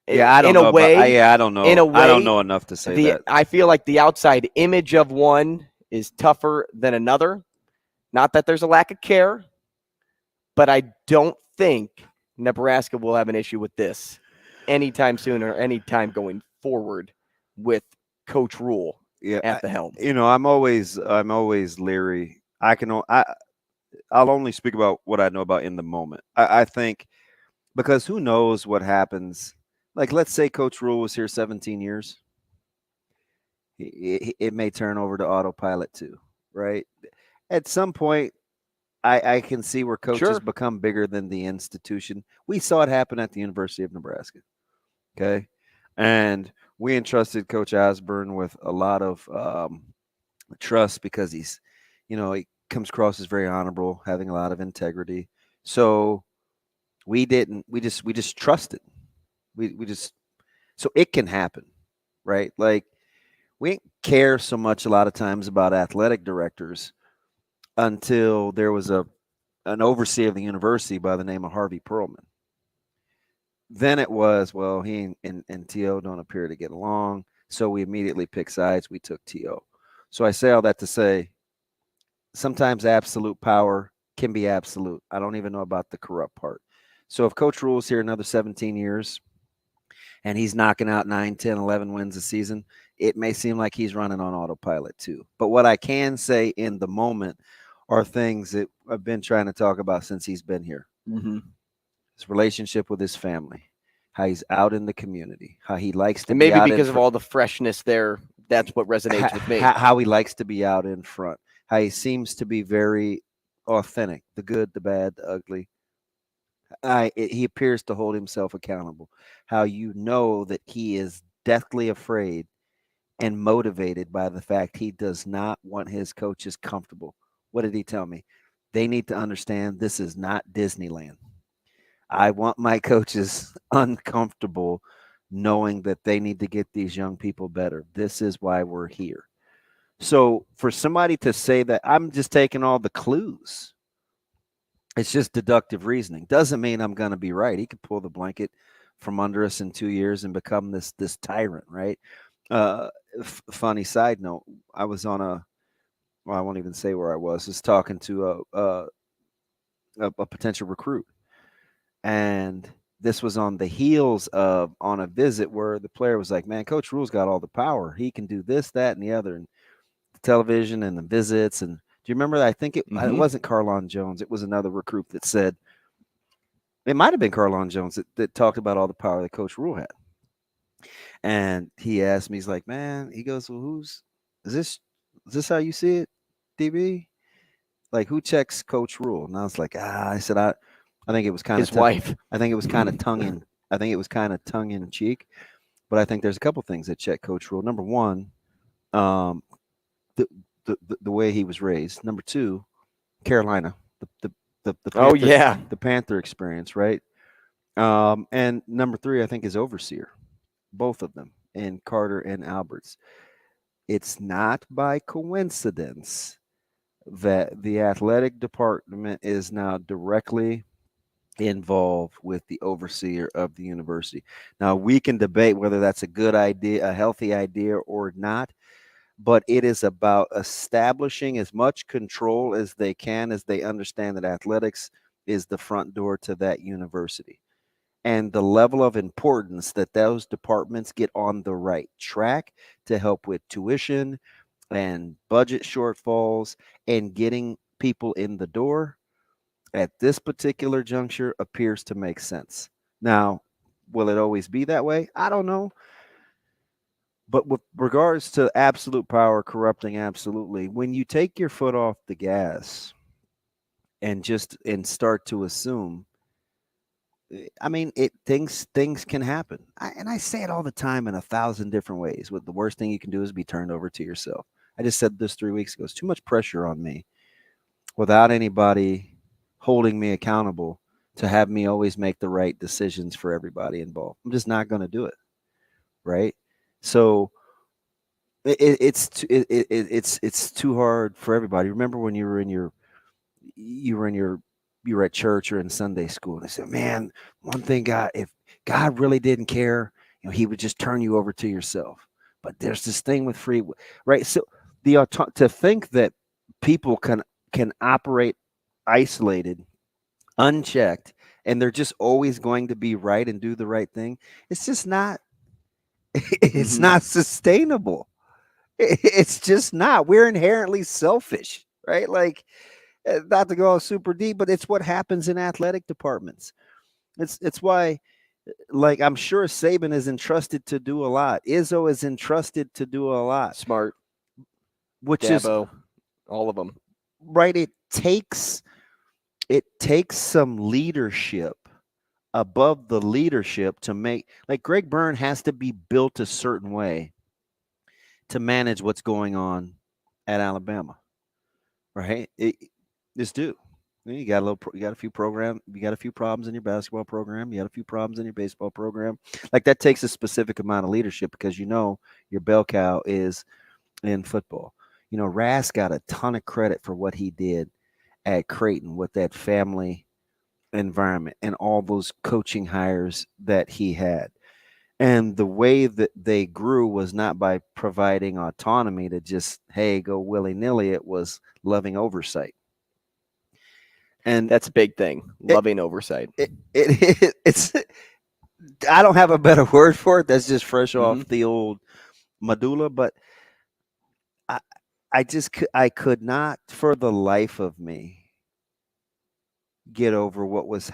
Speaker 6: Yeah, I don't know. I don't know.
Speaker 5: In a way,
Speaker 6: I don't know enough to say that.
Speaker 5: I feel like the outside image of one is tougher than another. Not that there's a lack of care, but I don't think Nebraska will have an issue with this anytime soon or anytime going forward with Coach Rule at the helm.
Speaker 6: I'm always leery. I'll only speak about what I know about in the moment. I think because who knows what happens. Like, let's say Coach Rule was here 17 years. It may turn over to autopilot too, right? At some point, I can see where coaches become bigger than the institution. We saw it happen at the University of Nebraska, okay? And we entrusted Coach Osborne with a lot of trust because he comes across as very honorable, having a lot of integrity. So we just trusted. So it can happen, right? Like, we didn't care so much a lot of times about athletic directors until there was an overseer of the university by the name of Harvey Perlman. Then it was, well, he and T.O. don't appear to get along, so we immediately picked sides. We took T.O. So I say all that to say, sometimes absolute power can be absolute. I don't even know about the corrupt part. So if Coach Rule's here another 17 years, and he's knocking out 9, 10, 11 wins a season, it may seem like he's running on autopilot too. But what I can say in the moment are things that I've been trying to talk about since he's been here.
Speaker 5: Mm-hmm.
Speaker 6: His relationship with his family, how he's out in the community, how he likes to
Speaker 5: and
Speaker 6: be out
Speaker 5: maybe because of all the freshness there, that's what resonates with me.
Speaker 6: How he likes to be out in front, how he seems to be very authentic, the good, the bad, the ugly. He appears to hold himself accountable. How you know that he is deathly afraid and motivated by the fact he does not want his coaches comfortable. What did he tell me? They need to understand this is not Disneyland. I want my coaches uncomfortable knowing that they need to get these young people better. This is why we're here. So for somebody to say that, I'm just taking all the clues. It's just deductive reasoning. Doesn't mean I'm going to be right. He could pull the blanket from under us in 2 years and become this tyrant, right? Funny side note, I was on I won't even say where I was talking to a potential recruit. And this was on the heels of on a visit where the player was like, man, Coach Rule's got all the power. He can do this, that, and the other, and the television and the visits. And do you remember that? I think it wasn't Carlon Jones. It was another recruit that said, it might have been Carlon Jones that talked about all the power that Coach Rule had. And he asked me, he's like, man, he goes, well, is this how you see it, DB? Like, who checks Coach Rule? And I was like, I said, I think it was kind of
Speaker 5: his wife.
Speaker 6: I think it was kind of tongue in cheek, but I think there's a couple things that check Coach Rule. Number one, the way he was raised. Number two, Carolina, the Panther, the Panther experience, right? And number three, I think, is overseer, both of them, and Carter and Alberts. It's not by coincidence that the athletic department is now directly involved with the overseer of the university. Now, we can debate whether that's a good idea, a healthy idea or not, but it is about establishing as much control as they can, as they understand that athletics is the front door to that university. And the level of importance that those departments get on the right track to help with tuition and budget shortfalls and getting people in the door at this particular juncture appears to make sense. Now, will it always be that way? I don't know. But with regards to absolute power corrupting absolutely, when you take your foot off the gas and start to assume, I mean, things can happen. I say it all the time in 1,000 different ways. What the worst thing you can do is be turned over to yourself. I just said this 3 weeks ago. It's too much pressure on me without anybody holding me accountable to have me always make the right decisions for everybody involved. I'm just not going to do it. Right. So it's too hard for everybody. Remember when you were at church or in Sunday school, and they said, man, one thing if God really didn't care, he would just turn you over to yourself. But there's this thing with free, right? So to think that people can operate isolated, unchecked, and they're just always going to be right and do the right thing, it's just not, it's not sustainable. It's just not. We're inherently selfish, right? Like, not to go super deep, but it's what happens in athletic departments. It's why, like, I'm sure Saban is entrusted to do a lot. Izzo is entrusted to do a lot.
Speaker 5: Smart.
Speaker 6: Which
Speaker 5: Dabo,
Speaker 6: is
Speaker 5: all of them.
Speaker 6: Right. It takes some leadership above the leadership to make, like, Greg Byrne has to be built a certain way to manage what's going on at Alabama. Right. Just do. You got a few problems in your basketball program. You got a few problems in your baseball program. Like, that takes a specific amount of leadership because your bell cow is in football. Rass got a ton of credit for what he did at Creighton with that family environment and all those coaching hires that he had. And the way that they grew was not by providing autonomy to just, hey, go willy-nilly. It was loving oversight. And
Speaker 5: that's a big thing. Loving oversight.
Speaker 6: It's I don't have a better word for it. That's just fresh off the old medulla. But I could not for the life of me get over what was.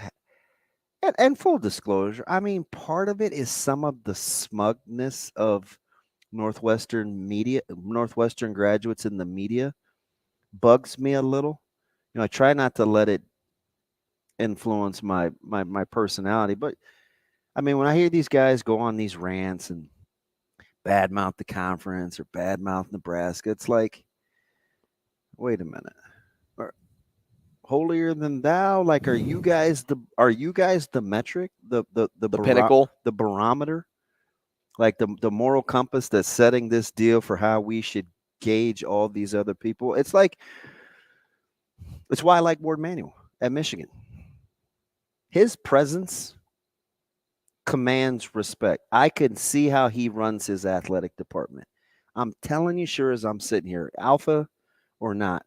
Speaker 6: And full disclosure, I mean, part of it is some of the smugness of Northwestern graduates in the media bugs me a little. I try not to let it influence my personality, but I mean, when I hear these guys go on these rants and badmouth the conference or badmouth Nebraska, it's like, wait a minute. Holier than thou? Like, are you guys the metric, the
Speaker 5: pinnacle,
Speaker 6: the barometer, like the moral compass that's setting this deal for how we should gauge all these other people? It's why I like Ward Manuel at Michigan. His presence commands respect. I can see how he runs his athletic department. I'm telling you, sure as I'm sitting here, alpha or not,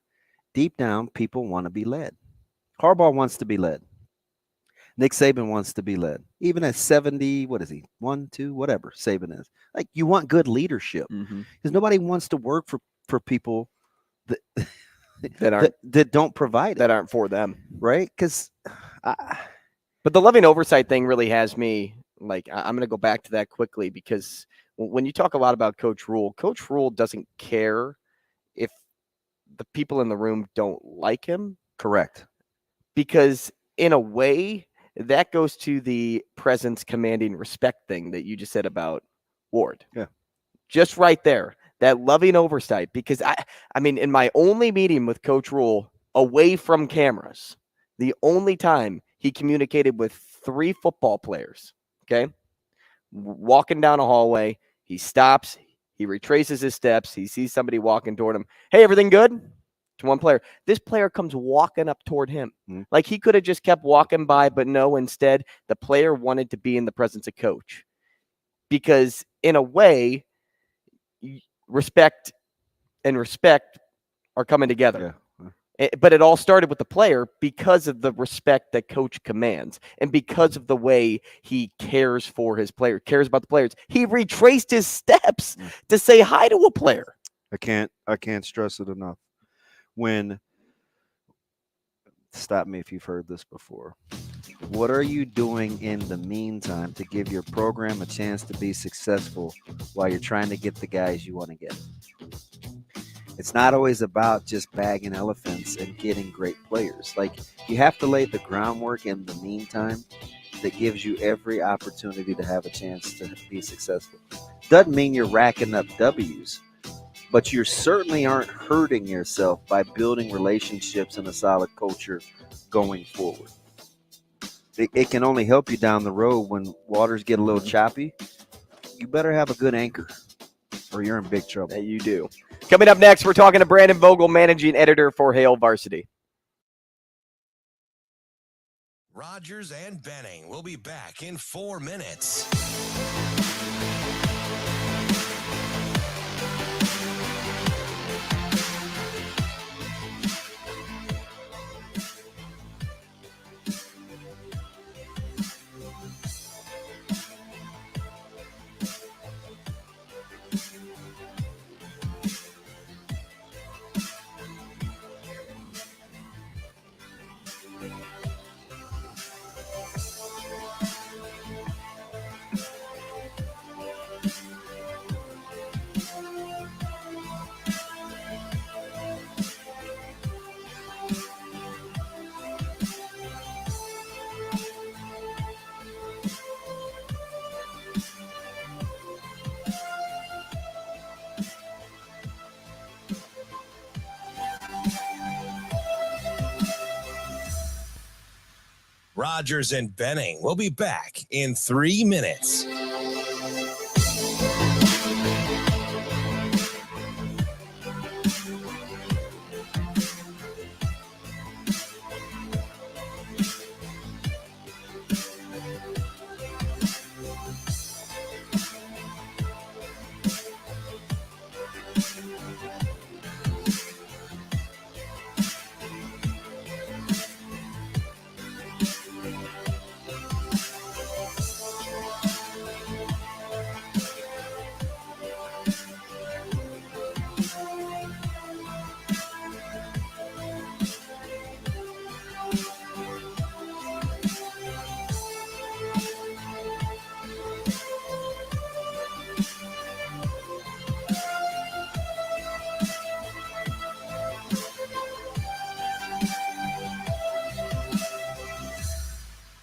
Speaker 6: deep down, people want to be led. Harbaugh wants to be led. Nick Saban wants to be led. Even at 70, what is he? 1, 2, whatever Saban is. Like, you want good leadership. Because nobody wants to work for people that don't provide it.
Speaker 5: That aren't for them.
Speaker 6: Right? Because
Speaker 5: but the loving oversight thing really has me, like, I'm going to go back to that quickly, because when you talk a lot about Coach Rule doesn't care if the people in the room don't like him.
Speaker 6: Correct.
Speaker 5: Because in a way, that goes to the presence commanding respect thing that you just said about Ward.
Speaker 6: Yeah.
Speaker 5: Just right there, that loving oversight. Because I mean, in my only meeting with Coach Rule away from cameras, the only time he communicated with 3 football players, okay, walking down a hallway, he stops, he retraces his steps, he sees somebody walking toward him. Hey, everything good? To one player. This player comes walking up toward him. Like, he could have just kept walking by, but no, instead, the player wanted to be in the presence of Coach. Because in a way, respect and respect are coming together.
Speaker 6: Yeah.
Speaker 5: But it all started with the player because of the respect that coach commands and because of the way he cares for his player, cares about the players. He retraced his steps to say hi to a player.
Speaker 6: I can't stress it enough. Stop me if you've heard this before. What are you doing in the meantime to give your program a chance to be successful while you're trying to get the guys you want to get? It's not always about just bagging elephants and getting great players. Like, you have to lay the groundwork in the meantime that gives you every opportunity to have a chance to be successful. Doesn't mean you're racking up W's, but you certainly aren't hurting yourself by building relationships and a solid culture going forward. It can only help you down the road when waters get a little choppy. You better have a good anchor or you're in big trouble.
Speaker 5: That you do. Coming up next, we're talking to Brandon Vogel, managing editor for Hail Varsity.
Speaker 1: Rogers and Benning will be back in 4 minutes. Rogers and Benning will be back in 3 minutes.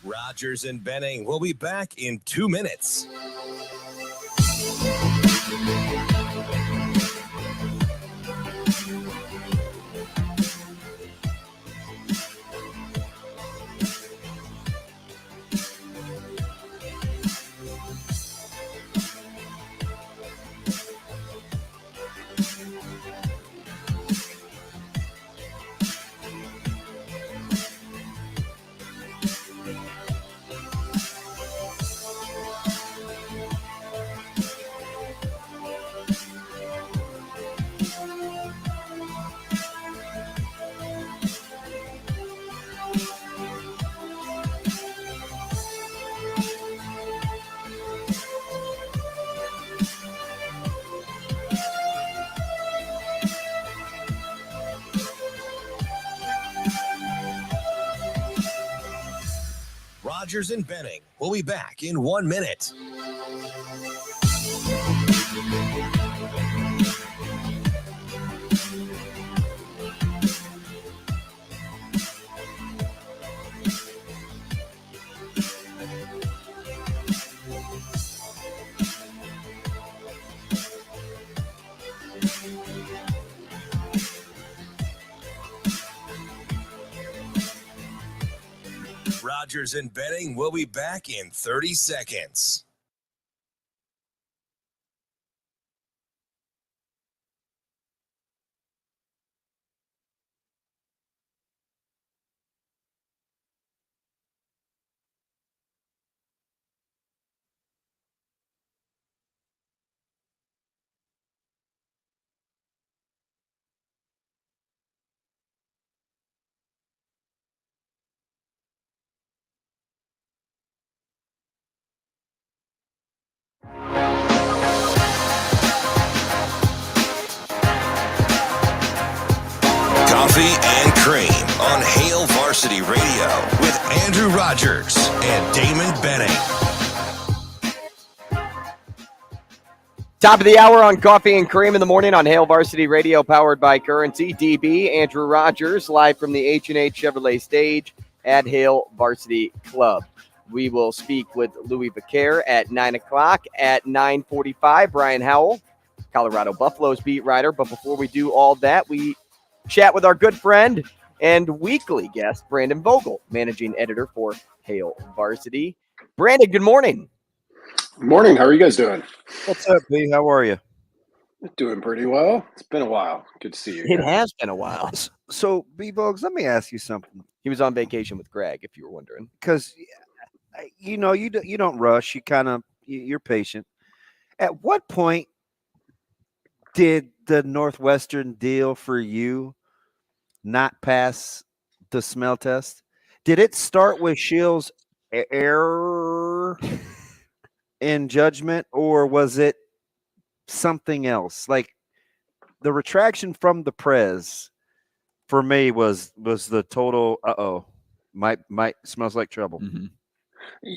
Speaker 1: Rogers and Benning will be back in 2 minutes. Rogers and Benning will be back in 1 minute. Rogers and Benning will be back in 30 seconds. Coffee and Cream on Hail Varsity Radio with Andrew Rogers and Damon Benning.
Speaker 5: Top of the hour on Coffee and Cream in the morning on Hail Varsity Radio, powered by Currency. DB, Andrew Rogers, live from the H&H Chevrolet stage at Hail Varsity Club. We will speak with Louis Vaquer at 9 o'clock. At 9:45, Brian Howell, Colorado Buffaloes beat writer. But before we do all that, we chat with our good friend and weekly guest, Brandon Vogel, managing editor for Hail Varsity. Brandon, good morning.
Speaker 8: Good morning. How are you guys doing?
Speaker 6: What's up, B? How are you?
Speaker 8: Doing pretty well. It's been a while. Good to see you.
Speaker 5: It
Speaker 8: guys.
Speaker 5: has been a while.
Speaker 6: So, B. Vogues, let me ask you something.
Speaker 5: He was on vacation with Greg, if you were wondering.
Speaker 6: Because, you don't rush. You're patient. At what point did the Northwestern deal for you not pass the smell test? Did it start with Shield's error in judgment, or was it something else? Like the retraction from the Prez for me was the total might smells like trouble.
Speaker 5: Mm-hmm.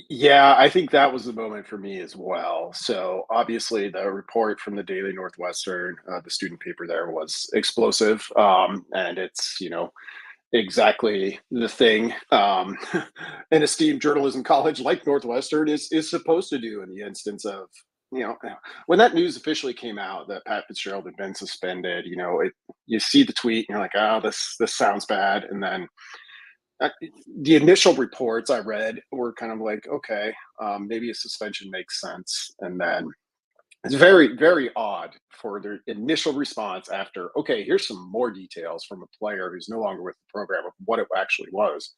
Speaker 8: Yeah, I think that was the moment for me as well. So obviously the report from the Daily Northwestern, the student paper there, was explosive. And it's, exactly the thing an esteemed journalism college like Northwestern is supposed to do in the instance of, when that news officially came out that Pat Fitzgerald had been suspended, you see the tweet and you're like, oh, this sounds bad. And then the initial reports I read were kind of like, okay, maybe a suspension makes sense. And then it's very, very odd for their initial response after, okay, here's some more details from a player who's no longer with the program of what it actually was.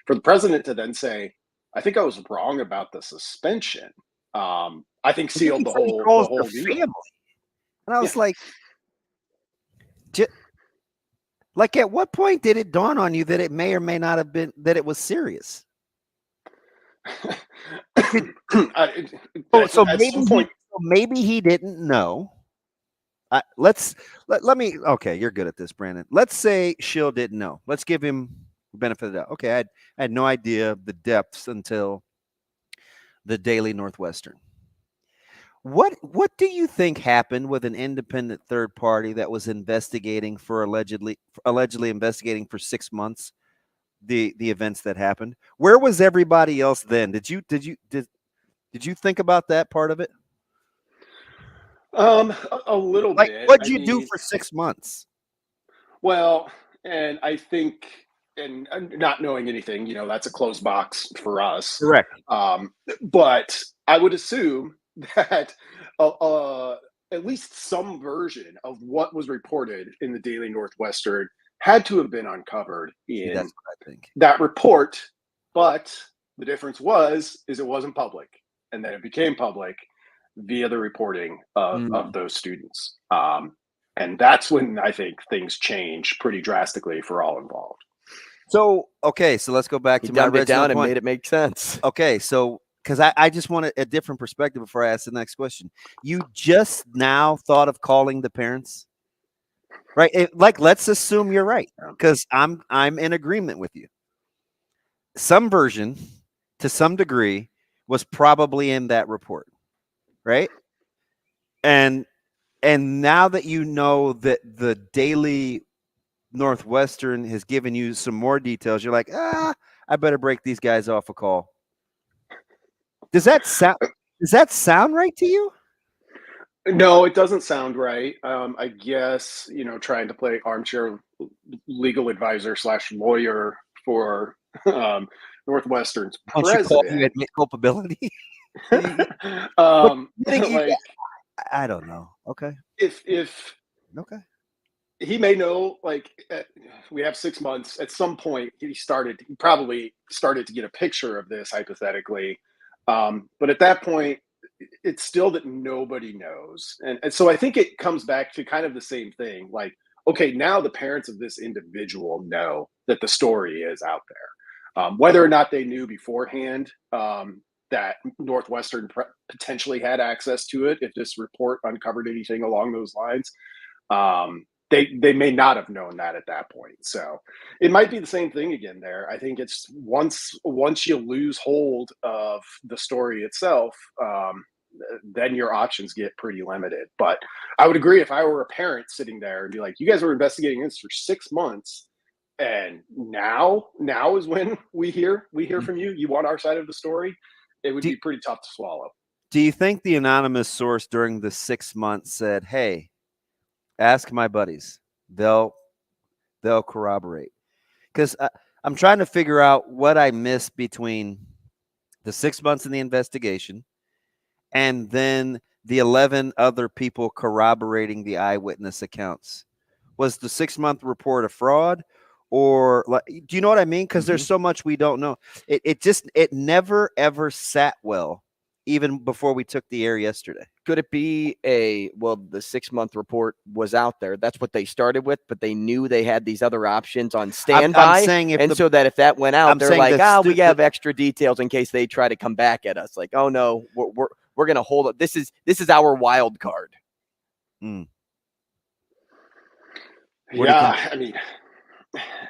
Speaker 8: For the president to then say, I think I was wrong about the suspension, I think sealed the whole deal.
Speaker 6: Family. And I was like, at what point did it dawn on you that it may or may not have been, that it was serious? So maybe he didn't know. Let me. Okay, you're good at this, Brandon. Let's say Schill didn't know. Let's give him the benefit of the doubt. Okay, I had no idea of the depths until the Daily Northwestern. What do you think happened with an independent third party that was investigating for allegedly investigating for 6 months the events that happened? Where was everybody else then? Did you think about that part of it?
Speaker 8: A little bit.
Speaker 6: What'd you do for 6 months?
Speaker 8: Well, and I think, and not knowing anything, that's a closed box for us.
Speaker 6: Correct.
Speaker 8: But I would assume that at least some version of what was reported in the Daily Northwestern had to have been uncovered in
Speaker 6: That's what I think.
Speaker 8: that report. But the difference is it wasn't public, and then it became public via the reporting of those students. And that's when I think things change pretty drastically for all involved.
Speaker 6: So let's go back to my
Speaker 5: dumbed it down
Speaker 6: point.
Speaker 5: and made it make sense.
Speaker 6: Okay, so because I just wanted a different perspective before I ask the next question. You just now thought of calling the parents, right? Let's assume you're right, because I'm in agreement with you. Some version, to some degree, was probably in that report, right? And now that you know that the Daily Northwestern has given you some more details, you're like, I better break these guys off a call. Does that sound right to you?
Speaker 8: No, it doesn't sound right. I guess, trying to play armchair legal advisor / lawyer for Northwestern's president.
Speaker 6: Call you admit culpability? I don't know. Okay.
Speaker 8: If
Speaker 6: okay.
Speaker 8: He may know, we have 6 months. At some point, he probably started to get a picture of this hypothetically. But at that point, it's still that nobody knows. And so I think it comes back to kind of the same thing. Like, okay, now the parents of this individual know that the story is out there. Whether or not they knew beforehand that Northwestern potentially had access to it, if this report uncovered anything along those lines, they may not have known that at that point. So it might be the same thing again there. I think it's once you lose hold of the story itself, then your options get pretty limited. But I would agree if I were a parent sitting there and be like, you guys were investigating this for 6 months, and now is when we hear from you. You want our side of the story. It would be pretty tough to swallow.
Speaker 6: Do you think the anonymous source during the 6 months said, hey, ask my buddies, they'll corroborate? Because I'm trying to figure out what I missed between the 6 months in the investigation and then the 11 other people corroborating the eyewitness accounts. Was the 6 month report a fraud? Or do you know what I mean? Because there's so much we don't know. It never ever sat well, even before we took the air yesterday.
Speaker 5: Could it be the 6 month report was out there? That's what they started with, but they knew they had these other options on standby.
Speaker 6: I'm saying
Speaker 5: so that if that went out, they're like, we have extra details in case they try to come back at us. Like, oh no, we're going to hold it. This is our wild card.
Speaker 6: Mm.
Speaker 8: Yeah, I mean,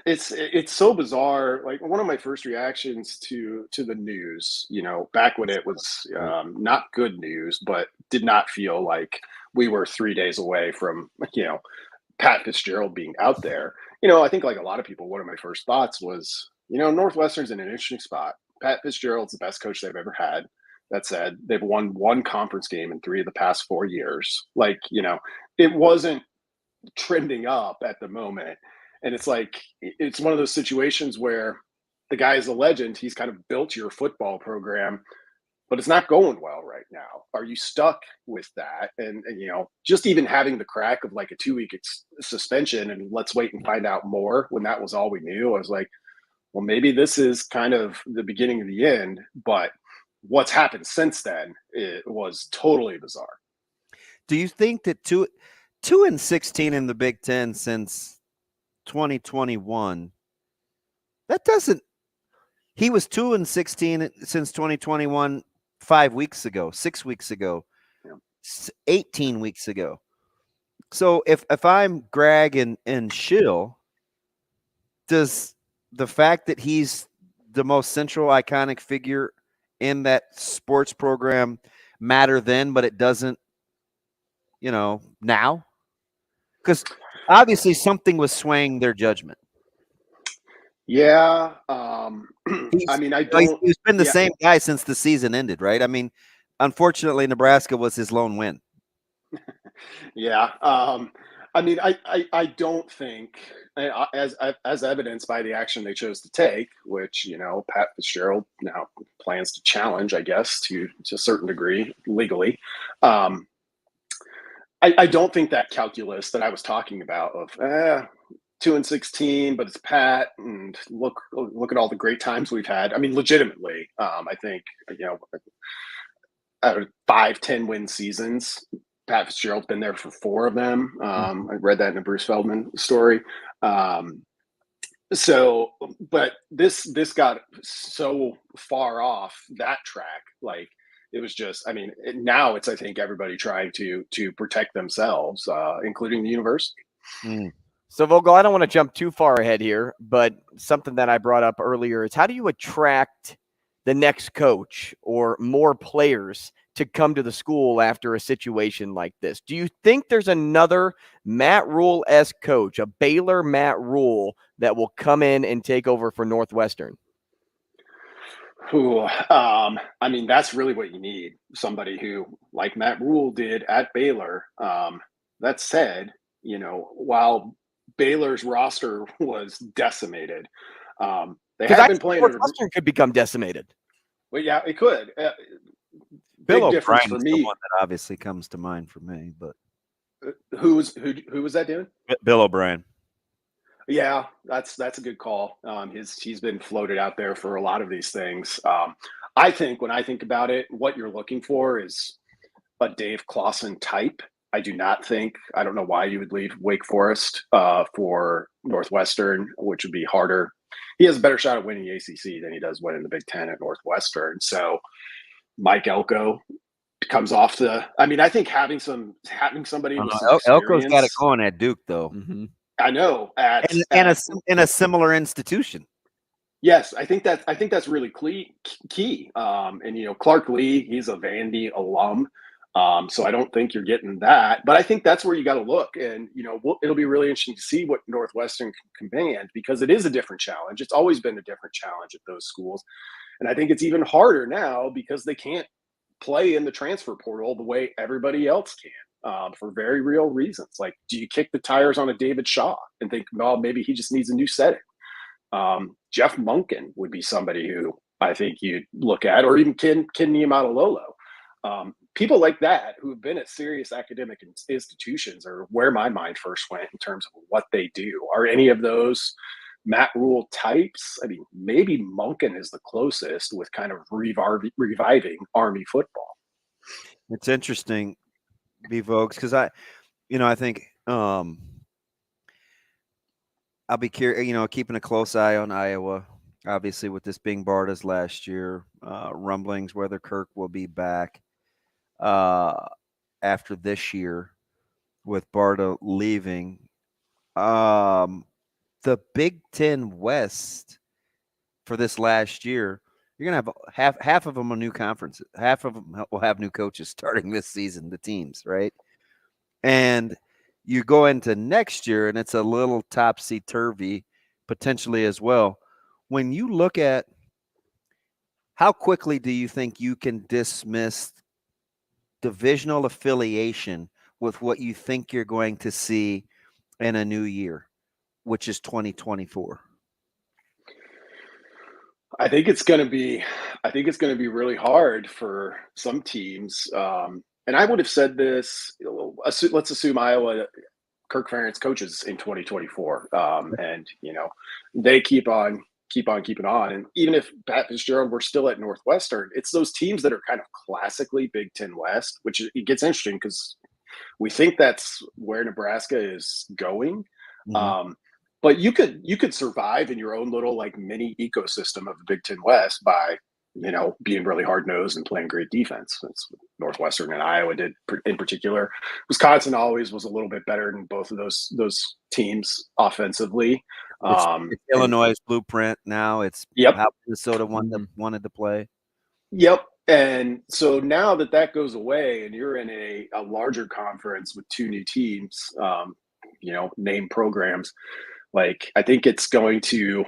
Speaker 8: it's so bizarre. Like, one of my first reactions to the news, back when it was not good news, but did not feel like we were 3 days away from, Pat Fitzgerald being out there. I think like a lot of people, one of my first thoughts was, Northwestern's in an interesting spot. Pat Fitzgerald's the best coach they've ever had. That said, they've won one conference game in 3 of the past 4 years. Like, it wasn't trending up at the moment. And it's like, it's one of those situations where the guy is a legend. He's kind of built your football program, but it's not going well right now. Are you stuck with that? And just even having the crack of like a 2-week suspension and let's wait and find out more when that was all we knew. I was like, well, maybe this is kind of the beginning of the end. But what's happened since then, it was totally bizarre.
Speaker 6: Do you think that 2-16 in the Big Ten since 2021, that doesn't, he was 2-16 since 2021 5 weeks ago, 6 weeks ago, 18 weeks ago. So if I'm Greg and Schill, does the fact that he's the most central iconic figure in that sports program matter then, but it doesn't, now? Because obviously something was swaying their judgment.
Speaker 8: Yeah. He's
Speaker 6: been the same guy since the season ended, right? I mean, unfortunately, Nebraska was his lone win.
Speaker 8: Yeah. I don't think, as evidenced by the action they chose to take, which, Pat Fitzgerald now plans to challenge, I guess, to a certain degree legally. I don't think that calculus that I was talking about of 2-16, but it's Pat, and look at all the great times we've had. I mean, legitimately, I think, out of 5-10 win seasons, Pat Fitzgerald's been there for 4 of them. I read that in a Bruce Feldman story. But this got so far off that track, like, it was just, now it's, I think, everybody trying to protect themselves, including the university.
Speaker 6: Mm.
Speaker 5: So, Vogel, I don't want to jump too far ahead here, but something that I brought up earlier is, how do you attract the next coach or more players to come to the school after a situation like this? Do you think there's another Matt Rhule-esque coach, a Baylor Matt Rhule, that will come in and take over for Northwestern?
Speaker 8: That's really what you need. Somebody who, like Matt Rhule did at Baylor. That said, while Baylor's roster was decimated, they have been playing.
Speaker 5: Northwestern could become decimated.
Speaker 8: Well, yeah, it could.
Speaker 6: Bill
Speaker 8: Big difference
Speaker 6: O'Brien
Speaker 8: for
Speaker 6: is
Speaker 8: me.
Speaker 6: the one that obviously comes to mind for me, but
Speaker 8: who was that doing?
Speaker 6: Bill O'Brien.
Speaker 8: Yeah, that's a good call. He's been floated out there for a lot of these things. I think when I think about it, what you're looking for is a Dave Clawson type. I don't know why you would leave Wake Forest for Northwestern, which would be harder. He has a better shot at winning the ACC than he does winning the Big Ten at Northwestern. So Mike Elko, comes off the. I mean, I think having somebody with some
Speaker 6: Elko's got it
Speaker 8: experience.
Speaker 6: going at Duke, though,
Speaker 8: I know
Speaker 6: in a similar institution.
Speaker 8: Yes, I think that's really key. And Clark Lee, he's a Vandy alum, so I don't think you're getting that. But I think that's where you got to look, and it'll be really interesting to see what Northwestern can command, because it is a different challenge. It's always been a different challenge at those schools, and I think it's even harder now because they can't play in the transfer portal the way everybody else can, for very real reasons. Like, do you kick the tires on a David Shaw and think, well, maybe he just needs a new setting? Jeff Monken would be somebody who I think you'd look at, or even Ken Niumatalolo. People like that who have been at serious academic institutions are where my mind first went in terms of what they do. Are any of those Matt Rule types? I mean, maybe Monken is the closest with kind of reviving Army football.
Speaker 6: It's interesting, B-Vogues, because I think I'll be curious, keeping a close eye on Iowa, obviously with this being Barta's last year, rumblings whether Kirk will be back after this year with Barta leaving. The Big Ten West for this last year, you're going to have half of them a new conference. Half of them will have new coaches starting this season, the teams, right? And you go into next year, and it's a little topsy-turvy potentially as well. When you look at how quickly do you think you can dismiss divisional affiliation with what you think you're going to see in a new year, which is 2024?
Speaker 8: I think it's going to be really hard for some teams. And I would have said this. Let's assume Iowa, Kirk Ferentz coaches in 2024, and they keep on keeping on. And even if Pat Fitzgerald were still at Northwestern, it's those teams that are kind of classically Big Ten West, which it gets interesting because we think that's where Nebraska is going. Mm-hmm. But you could survive in your own little like mini ecosystem of the Big Ten West by being really hard nosed and playing great defense. That's what Northwestern and Iowa did in particular. Wisconsin always was a little bit better than both of those teams offensively.
Speaker 6: It's Illinois' blueprint now. It's how Minnesota wanted to play.
Speaker 8: Yep. And so now that goes away, and you're in a larger conference with two new teams, name programs. Like, I think it's going to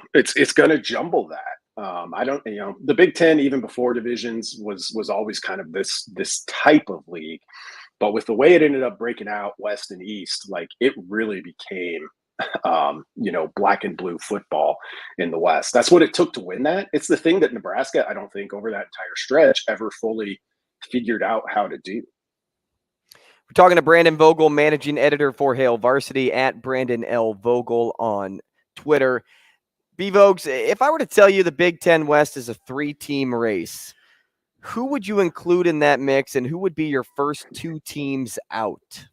Speaker 8: jumble that. The Big Ten, even before divisions, was always kind of this type of league, but with the way it ended up breaking out West and East, like it really became, black and blue football in the West. That's what it took to win that. It's the thing that Nebraska, I don't think over that entire stretch ever fully figured out how to do.
Speaker 5: We're talking to Brandon Vogel, managing editor for Hail Varsity, at Brandon L. Vogel on Twitter. B-Vogues, if I were to tell you the Big Ten West is a 3-team race, who would you include in that mix, and who would be your first 2 teams out?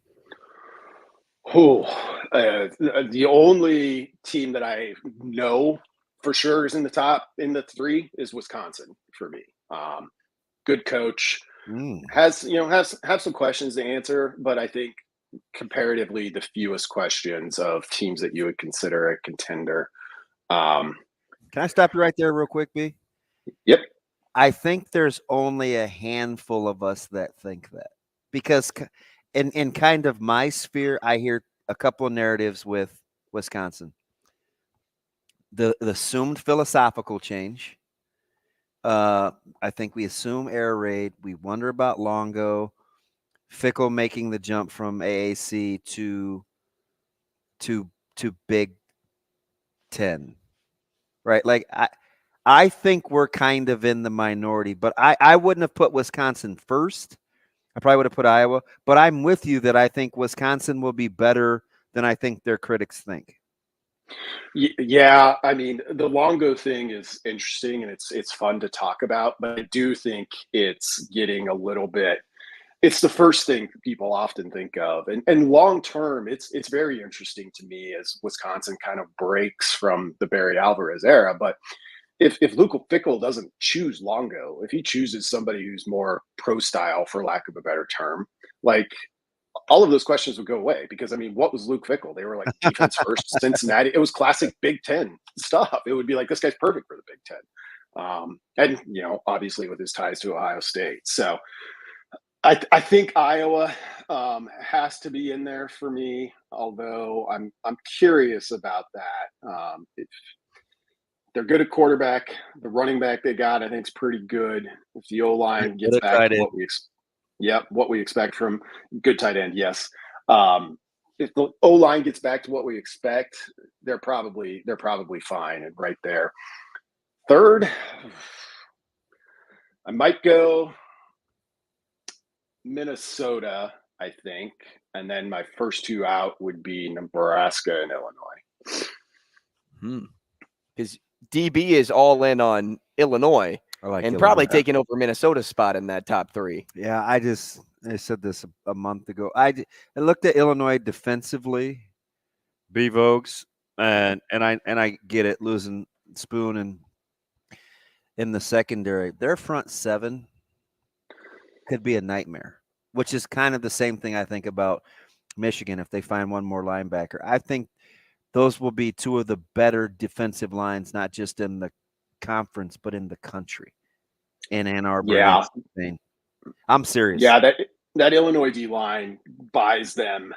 Speaker 8: The only team that I know for sure is in the 3 is Wisconsin for me. Good coach. Has some questions to answer, but I think comparatively the fewest questions of teams that you would consider a contender.
Speaker 6: Can I stop you right there real quick, B?
Speaker 8: Yep.
Speaker 6: I think there's only a handful of us that think that, because in kind of my sphere, I hear a couple of narratives with Wisconsin. The assumed philosophical change. I think we assume air raid. We wonder about Longo, Fickle making the jump from AAC to Big Ten, right? Like I think we're kind of in the minority, but I wouldn't have put Wisconsin first. I probably would have put Iowa, but I'm with you that I think Wisconsin will be better than I think their critics think.
Speaker 8: Yeah, I mean, the Longo thing is interesting and it's fun to talk about, but I do think it's getting a little bit. It's the first thing people often think of, and long term, it's very interesting to me as Wisconsin kind of breaks from the Barry Alvarez era. But if Luke Fickell doesn't choose Longo, if he chooses somebody who's more pro style, for lack of a better term, like all of those questions would go away because, I mean, what was Luke Fickell? They were like defense first, Cincinnati. It was classic Big Ten stuff. It would be like, this guy's perfect for the Big Ten. And, you know, obviously with his ties to Ohio State. So I think Iowa has to be in there for me, although I'm curious about that. If they're good at quarterback, the running back they got, I think, is pretty good. If the O-line gets back to what we expect from good tight end, yes. If the O-line gets back to what we expect, they're probably fine and right there. Third, I might go Minnesota, I think, and then my first two out would be Nebraska and Illinois.
Speaker 5: Because DB is all in on Illinois and
Speaker 6: Illinois.
Speaker 5: probably taking over Minnesota's spot in that top three.
Speaker 6: Yeah, I said this a month ago. I looked at Illinois defensively, Vogues, and I get it, losing Spoon and in the secondary. Their front seven could be a nightmare, which is kind of the same thing I think about Michigan if they find one more linebacker. I think those will be two of the better defensive lines, not just in the conference, but in the country. In Ann Arbor.
Speaker 8: Yeah.
Speaker 6: I'm serious.
Speaker 8: Yeah, that Illinois D-line buys them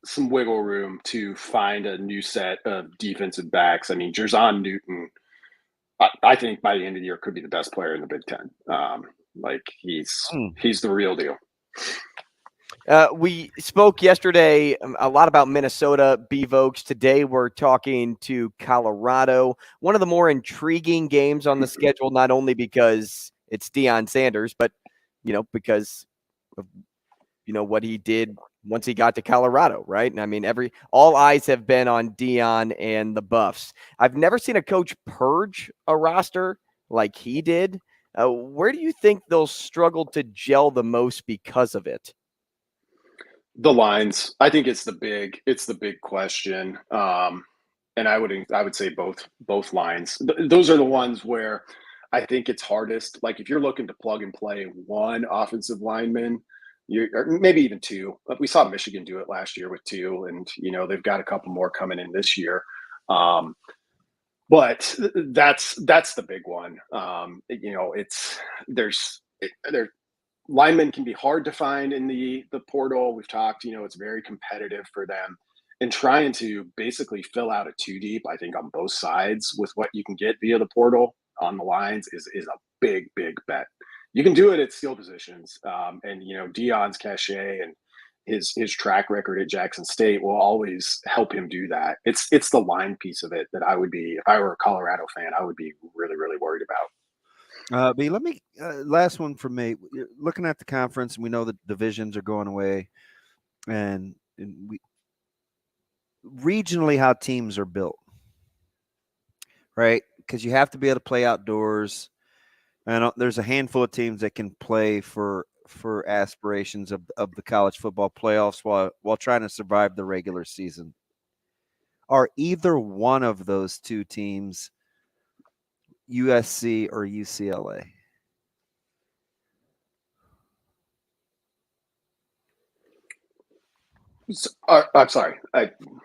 Speaker 8: some wiggle room to find a new set of defensive backs. I mean, Jerzon Newton, I think by the end of the year could be the best player in the Big Ten. He's the real deal.
Speaker 5: We spoke yesterday a lot about Minnesota, Vogels. Today we're talking to Colorado. One of the more intriguing games on the schedule, not only because it's Deion Sanders, but, because of, what he did once he got to Colorado, right? And I mean, all eyes have been on Deion and the Buffs. I've never seen a coach purge a roster like he did. Where do you think they'll struggle to gel the most because of it?
Speaker 8: The lines. I think it's the big question. And I would say both lines. Those are the ones where I think it's hardest. Like if you're looking to plug and play one offensive lineman, or maybe even two. We saw Michigan do it last year with two, and they've got a couple more coming in this year. But that's the big one. Linemen can be hard to find in the portal. We've talked, it's very competitive for them. And trying to basically fill out a two deep, I think on both sides with what you can get via the portal on the lines is a big, big bet. You can do it at skill positions. And Deion's cachet and his track record at Jackson State will always help him do that. It's the line piece of it that I would be, if I were a Colorado fan, I would be really, really worried about.
Speaker 6: Let me last one from me. Looking at the conference, and we know the divisions are going away, and we regionally how teams are built, right? Because you have to be able to play outdoors, and there's a handful of teams that can play for aspirations of the college football playoffs while trying to survive the regular season. Are either one of those two teams USC or UCLA?
Speaker 8: I'm sorry.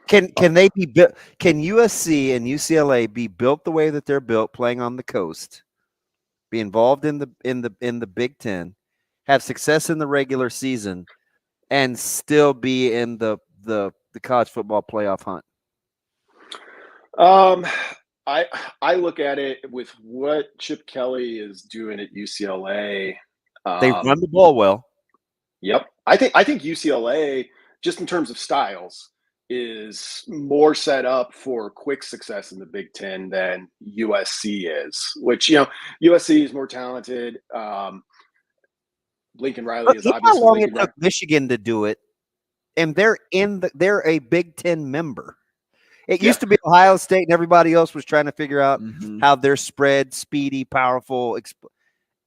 Speaker 6: Can they be built? Can USC and UCLA be built the way that they're built, playing on the coast, be involved in the Big Ten, have success in the regular season, and still be in the college football playoff hunt?
Speaker 8: I look at it with what Chip Kelly is doing at UCLA.
Speaker 6: They run the ball well.
Speaker 8: Yep. I think UCLA, just in terms of styles, is more set up for quick success in the Big Ten than USC is, which, USC is more talented. Lincoln Riley is obviously.
Speaker 6: How long it took Michigan to do it, and they're a Big Ten member. It used to be Ohio State, and everybody else was trying to figure out how they're spread, speedy, powerful.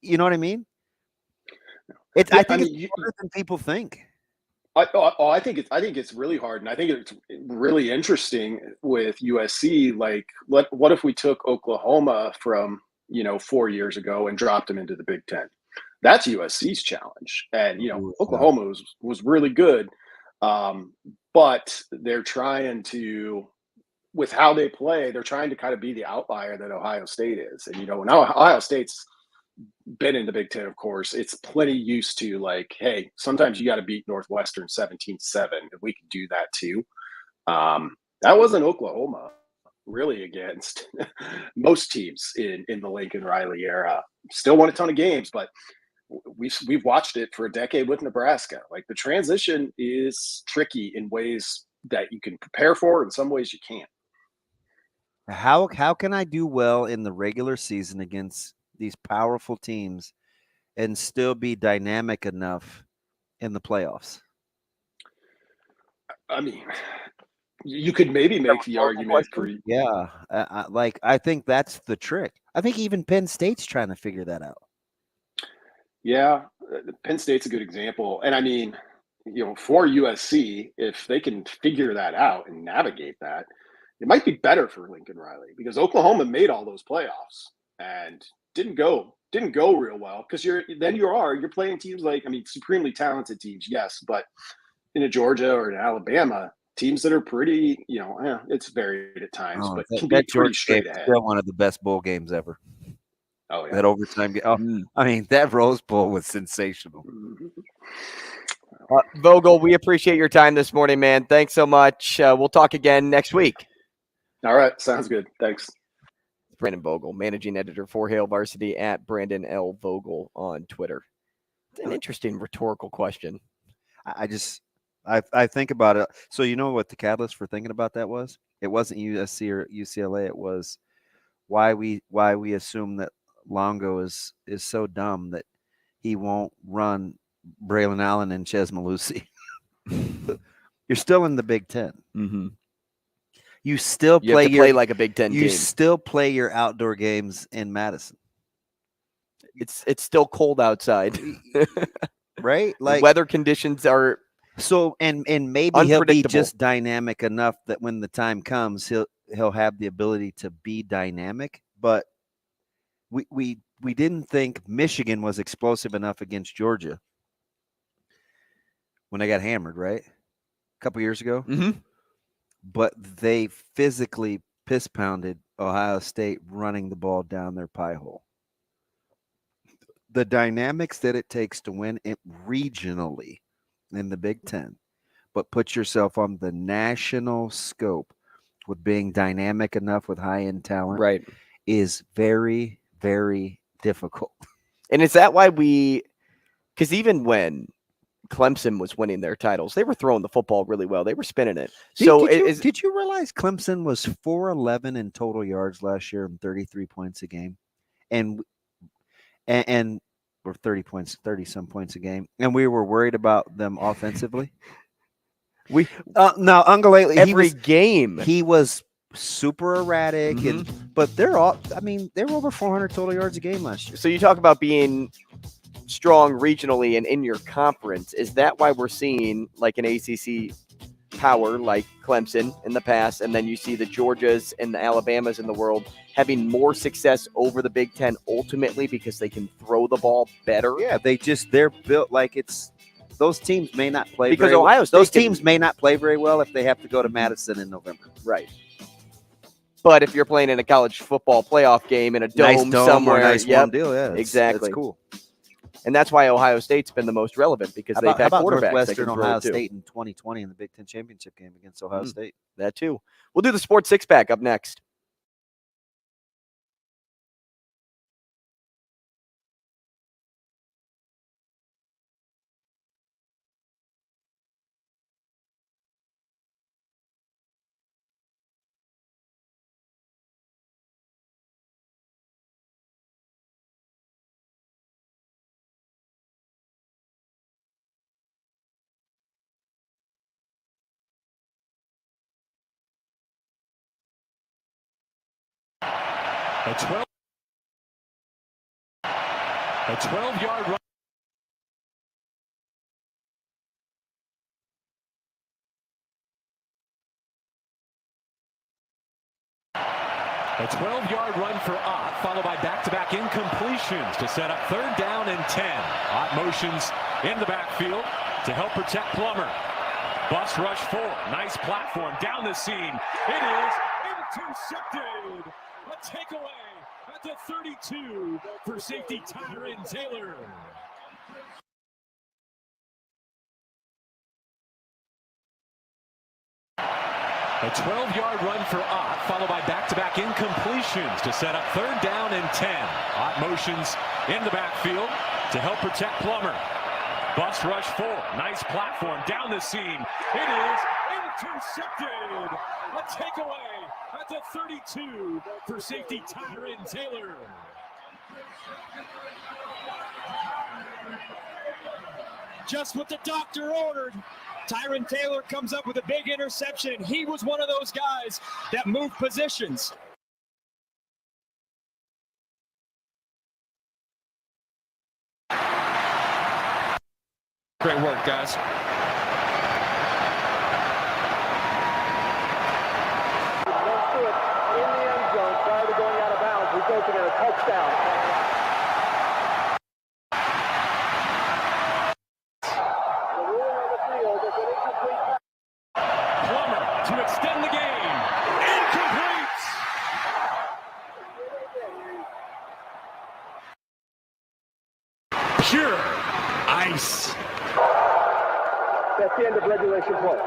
Speaker 6: You know what I mean? I think it's harder than people think.
Speaker 8: I think it's really hard, and I think it's really interesting with USC. Like, what if we took Oklahoma from 4 years ago and dropped them into the Big Ten. That's USC's challenge. And, Oklahoma was really good. But they're trying to, with how they play, they're trying to kind of be the outlier that Ohio State is. And, when Ohio State's been in the Big Ten, of course, it's plenty used to like, hey, sometimes you got to beat Northwestern 17-7, and we can do that too. That wasn't Oklahoma really against most teams in the Lincoln Riley era. Still won a ton of games, but we've watched it for a decade with Nebraska. Like, the transition is tricky in ways that you can prepare for, in some ways you can't.
Speaker 6: How can I do well in the regular season against these powerful teams and still be dynamic enough in the playoffs?
Speaker 8: I mean, you could maybe make the argument for –
Speaker 6: yeah, I think that's the trick. I think even Penn State's trying to figure that out.
Speaker 8: Yeah, Penn State's a good example. And I mean, for USC, if they can figure that out and navigate that, it might be better for Lincoln Riley, because Oklahoma made all those playoffs and didn't go real well, because you're playing teams like, supremely talented teams, yes, but in a Georgia or an Alabama, teams that are pretty, it's varied at times, but can be pretty straight ahead.
Speaker 6: Still one of the best bowl games ever.
Speaker 8: Oh, yeah.
Speaker 6: That overtime game. That Rose Bowl was sensational.
Speaker 5: Vogel, we appreciate your time this morning, man. Thanks so much. We'll talk again next week.
Speaker 8: All right. Sounds good. Thanks.
Speaker 5: Brandon Vogel, managing editor for Hail Varsity, at Brandon L. Vogel on Twitter. It's an interesting rhetorical question.
Speaker 6: I think about it. So you know what the catalyst for thinking about that was? It wasn't USC or UCLA. It was why we assume that Longo is so dumb that he won't run Braylon Allen and Ches Malusi. You're still in the Big Ten.
Speaker 5: Mm-hmm.
Speaker 6: You still
Speaker 5: play like a Big Ten team.
Speaker 6: You still play your outdoor games in Madison.
Speaker 5: It's still cold outside,
Speaker 6: right?
Speaker 5: Like, weather conditions are
Speaker 6: so, and maybe he'll be just dynamic enough that when the time comes, he'll have the ability to be dynamic. But we didn't think Michigan was explosive enough against Georgia when they got hammered, right? A couple years ago.
Speaker 5: Mm-hmm.
Speaker 6: But they physically piss-pounded Ohio State running the ball down their pie hole. The dynamics that it takes to win it regionally in the Big Ten, but put yourself on the national scope with being dynamic enough with high-end talent,
Speaker 5: right,
Speaker 6: is very, very difficult.
Speaker 5: And is that why because even when Clemson was winning their titles, they were throwing the football really well. They were spinning it.
Speaker 6: Did you realize Clemson was 411 in total yards last year and 33 points a game, and or 30 some points a game, and we were worried about them offensively? We now Ungulate
Speaker 5: every game
Speaker 6: he was super erratic, but they were over 400 total yards a game last year.
Speaker 5: So you talk about being strong regionally and in your conference. Is that why we're seeing like an ACC power like Clemson in the past, and then you see the Georgias and the Alabamas in the world having more success over the Big Ten ultimately because they can throw the ball better?
Speaker 6: Yeah, they're built like it's. Those teams may not play
Speaker 5: because
Speaker 6: very
Speaker 5: Ohio
Speaker 6: well.
Speaker 5: State
Speaker 6: Those teams may not play very well if they have to go to Madison in November.
Speaker 5: Right. But if you're playing in a college football playoff game in a dome somewhere,
Speaker 6: nice warm deal, yeah,
Speaker 5: exactly,
Speaker 6: that's cool.
Speaker 5: And that's why Ohio State's been the most relevant, because they've had quarterbacks.
Speaker 6: Northwestern Ohio State in 2020 in the Big Ten championship game against Ohio State.
Speaker 5: That too. We'll do the Sports Six Pack up next.
Speaker 3: A 12-yard run. A
Speaker 9: A 12-yard run for Ott, followed by back-to-back incompletions to set up 3rd down and 10. Ott motions in the backfield to help protect Plummer. Bus rush 4. Nice platform down the seam. It is intercepted. A takeaway at the 32 for safety Tyron Taylor. A 12-yard run for Ott, followed by back-to-back incompletions to set up 3rd down and 10. Ott motions in the backfield to help protect Plummer. Bus rush 4. Nice platform down the seam. It is intercepted. A takeaway at the 32 for safety Tyron Taylor.
Speaker 10: Just what the doctor ordered. Tyron Taylor comes up with a big interception. He was one of those guys that moved positions.
Speaker 9: Great work, guys.
Speaker 11: In the end zone, prior to going out of bounds, resulting in a touchdown. The ruling on the field is an incomplete pass.
Speaker 9: Plummer to extend the game. Incomplete. Pure ice.
Speaker 11: That's the end of regulation play.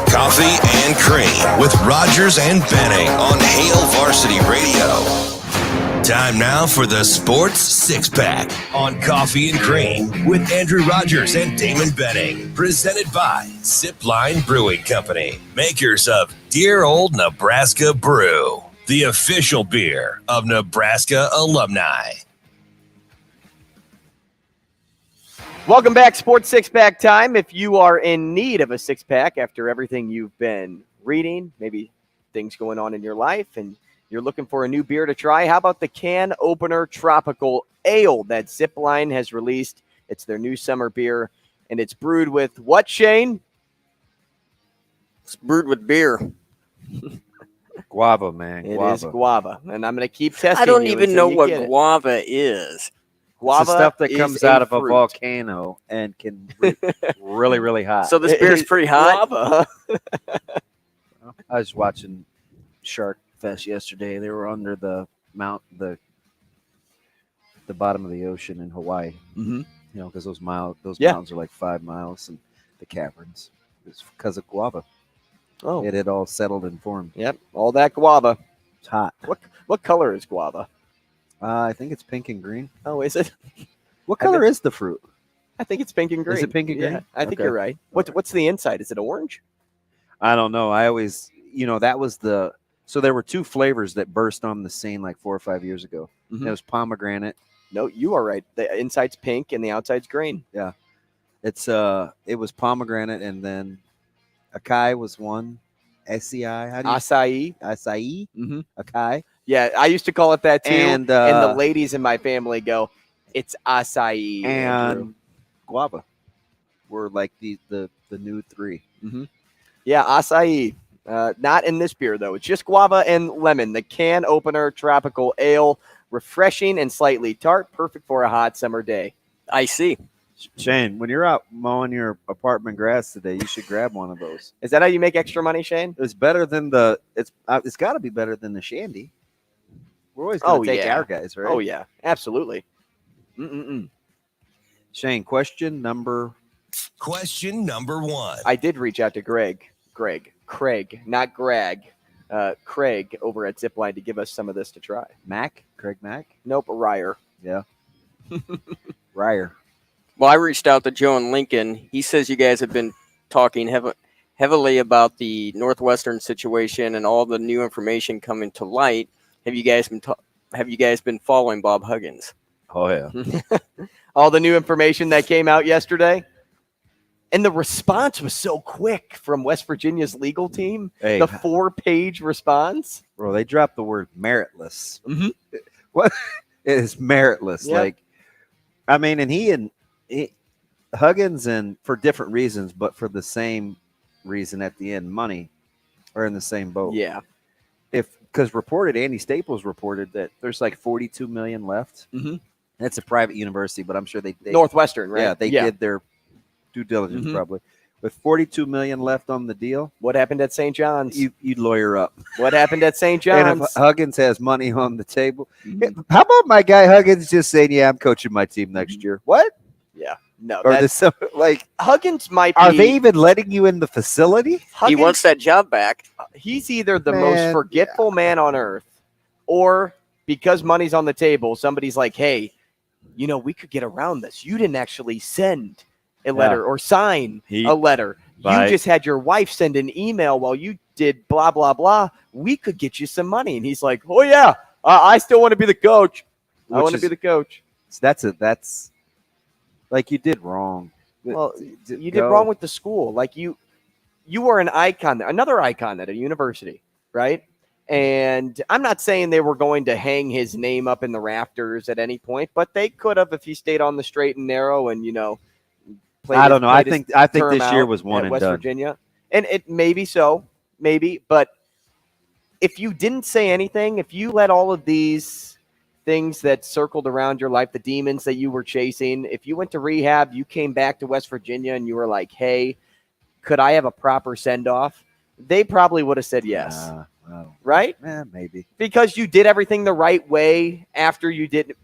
Speaker 1: Coffee and Cream with Rogers and Benning on Hail Varsity Radio. Time now for the Sports Six-Pack on Coffee and Cream with Andrew Rogers and Damon Benning. Presented by Zipline Brewing Company, makers of Dear Old Nebraska Brew, the official beer of Nebraska alumni.
Speaker 5: Welcome back, Sports Six-Pack time. If you are in need of a six-pack after everything you've been reading, maybe things going on in your life, and you're looking for a new beer to try, how about the Can Opener Tropical Ale that Zipline has released? It's their new summer beer, and it's brewed with what, Shane?
Speaker 12: It's brewed with beer.
Speaker 6: Guava, man.
Speaker 5: It is guava, and I'm going to keep testing.
Speaker 12: I don't
Speaker 5: you
Speaker 12: even
Speaker 5: until
Speaker 12: know
Speaker 5: you
Speaker 12: what
Speaker 5: get it.
Speaker 12: guava is.
Speaker 5: Guava
Speaker 6: it's the stuff that
Speaker 5: is
Speaker 6: comes out of a
Speaker 5: fruit.
Speaker 6: volcano and can be really, really hot.
Speaker 12: So this beer's pretty hot.
Speaker 5: Guava.
Speaker 6: I was watching Shark Fest yesterday. They were under the bottom of the ocean in Hawaii.
Speaker 5: Mm-hmm.
Speaker 6: You know, because those mountains are like 5 miles, and the caverns. It's because of guava.
Speaker 5: Oh,
Speaker 6: It had all settled and formed.
Speaker 5: yep, all that guava.
Speaker 6: It's hot.
Speaker 5: What color is guava?
Speaker 6: I think it's pink and green.
Speaker 5: Oh, is it?
Speaker 6: What color is the fruit?
Speaker 5: I think it's pink and green.
Speaker 6: Is it pink and green?
Speaker 5: Yeah, I think
Speaker 6: Okay.
Speaker 5: you're right. What's the inside? Is it orange?
Speaker 6: I don't know. I always, that was so there were 2 flavors that burst on the scene like 4 or 5 years ago.
Speaker 5: Mhm.
Speaker 6: It was pomegranate.
Speaker 5: No, you are right. The inside's pink and the outside's green.
Speaker 6: Yeah. It was pomegranate, and then acai was one. SCI. How do you
Speaker 5: Acai.
Speaker 6: acai?
Speaker 5: Mm-hmm.
Speaker 6: Acai.
Speaker 5: Yeah, I used to call it that too.
Speaker 6: And,
Speaker 5: the ladies in my family go, "It's acai." Andrew.
Speaker 6: And guava were like the new 3.
Speaker 5: Mm-hmm. Yeah, acai. Not in this beer, though. It's just guava and lemon. The Can Opener Tropical Ale. Refreshing and slightly tart. Perfect for a hot summer day.
Speaker 12: I see.
Speaker 6: Shane, when you're out mowing your apartment grass today, you should grab one of those.
Speaker 5: Is that how you make extra money, Shane?
Speaker 6: It's better than it's got to be better than the shandy. We're always going to take our guys, right?
Speaker 5: Oh, yeah. Absolutely. Mm-mm-mm.
Speaker 6: Shane, question number
Speaker 1: 1.
Speaker 5: I did reach out to Craig, not Greg. Craig over at Zipline to give us some of this to try.
Speaker 6: Craig Mack?
Speaker 5: Nope, Ryer.
Speaker 6: Yeah. Ryer.
Speaker 12: Well, I reached out to Joe in Lincoln. He says you guys have been talking heavily about the Northwestern situation and all the new information coming to light. Have you guys been following Bob Huggins?
Speaker 6: Oh, yeah.
Speaker 5: All the new information that came out yesterday. And the response was so quick from West Virginia's legal team.
Speaker 6: Hey.
Speaker 5: The 4-page response.
Speaker 6: Bro, they dropped the word meritless.
Speaker 5: Mm-hmm.
Speaker 6: What? It is meritless.
Speaker 5: Yep.
Speaker 6: Like, I mean, and he Huggins, and for different reasons, but for the same reason at the end, money, are in the same boat.
Speaker 5: Yeah.
Speaker 6: Because Andy Staples reported that there's like $42 million left.
Speaker 5: Mm-hmm.
Speaker 6: That's a private university, but I'm sure they
Speaker 5: Northwestern, right?
Speaker 6: Yeah, they did their due diligence probably. With $42 million left on the deal,
Speaker 5: what happened at St. John's?
Speaker 6: You'd lawyer up.
Speaker 5: What happened at St.
Speaker 6: And
Speaker 5: John's?
Speaker 6: if Huggins has money on the table, how about my guy Huggins just saying, "Yeah, I'm coaching my team next year"? What?
Speaker 5: Yeah, no.
Speaker 6: Or this, like,
Speaker 5: Huggins might be.
Speaker 6: are they even letting you in the facility?
Speaker 5: Huggins,
Speaker 12: He wants that job back.
Speaker 5: He's either the most forgetful man on earth, or because money's on the table, somebody's like, "Hey, we could get around this. You didn't actually send a letter or sign a letter. You just had your wife send an email while you did blah, blah, blah. We could get you some money." And he's like, "Oh, yeah, I still want to be the coach. I want to be the coach."
Speaker 6: That's like, you did wrong.
Speaker 5: Well, you did wrong with the school. Like, you were an icon, another icon at a university, right? And I'm not saying they were going to hang his name up in the rafters at any point, but they could have if he stayed on the straight and narrow and,
Speaker 6: I don't know. I think this year was one and
Speaker 5: West
Speaker 6: done.
Speaker 5: Virginia. And it maybe so, maybe. But if you didn't say anything, if you let all of these things that circled around your life, the demons that you were chasing, if you went to rehab, you came back to West Virginia and you were like, "Hey, could I have a proper send-off?" They probably would have said yes. Right?
Speaker 6: Maybe.
Speaker 5: Because you did everything the right way after you did,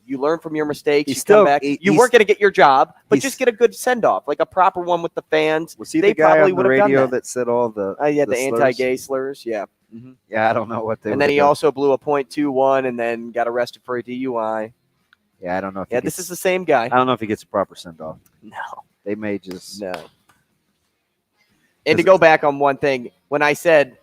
Speaker 5: you learn from your mistakes. Come back. You weren't going to get your job, but just get a good send-off, like a proper one with the fans.
Speaker 6: Was he the guy on the radio that said all the
Speaker 5: the
Speaker 6: slurs?
Speaker 5: anti-gay slurs? Yeah. Mm-hmm.
Speaker 6: Yeah, I don't know what they
Speaker 5: And then he also blew a .21 and then got arrested for a DUI.
Speaker 6: Yeah, I don't know.
Speaker 5: If this is the same guy.
Speaker 6: I don't know if he gets a proper send-off.
Speaker 5: No.
Speaker 6: They may just.
Speaker 5: No. And to go back on one thing, when I said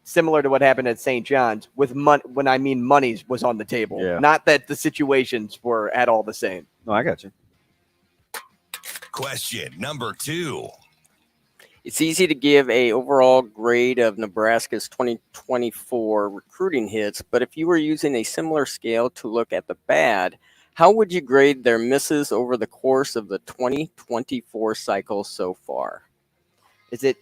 Speaker 5: similar to what happened at St. John's, with when I mean money was on the table, not that the situations were at all the same.
Speaker 6: No, I got you.
Speaker 1: Question number 2.
Speaker 12: It's easy to give a overall grade of Nebraska's 2024 recruiting hits, but if you were using a similar scale to look at the bad, how would you grade their misses over the course of the 2024 cycle so far?
Speaker 5: Is it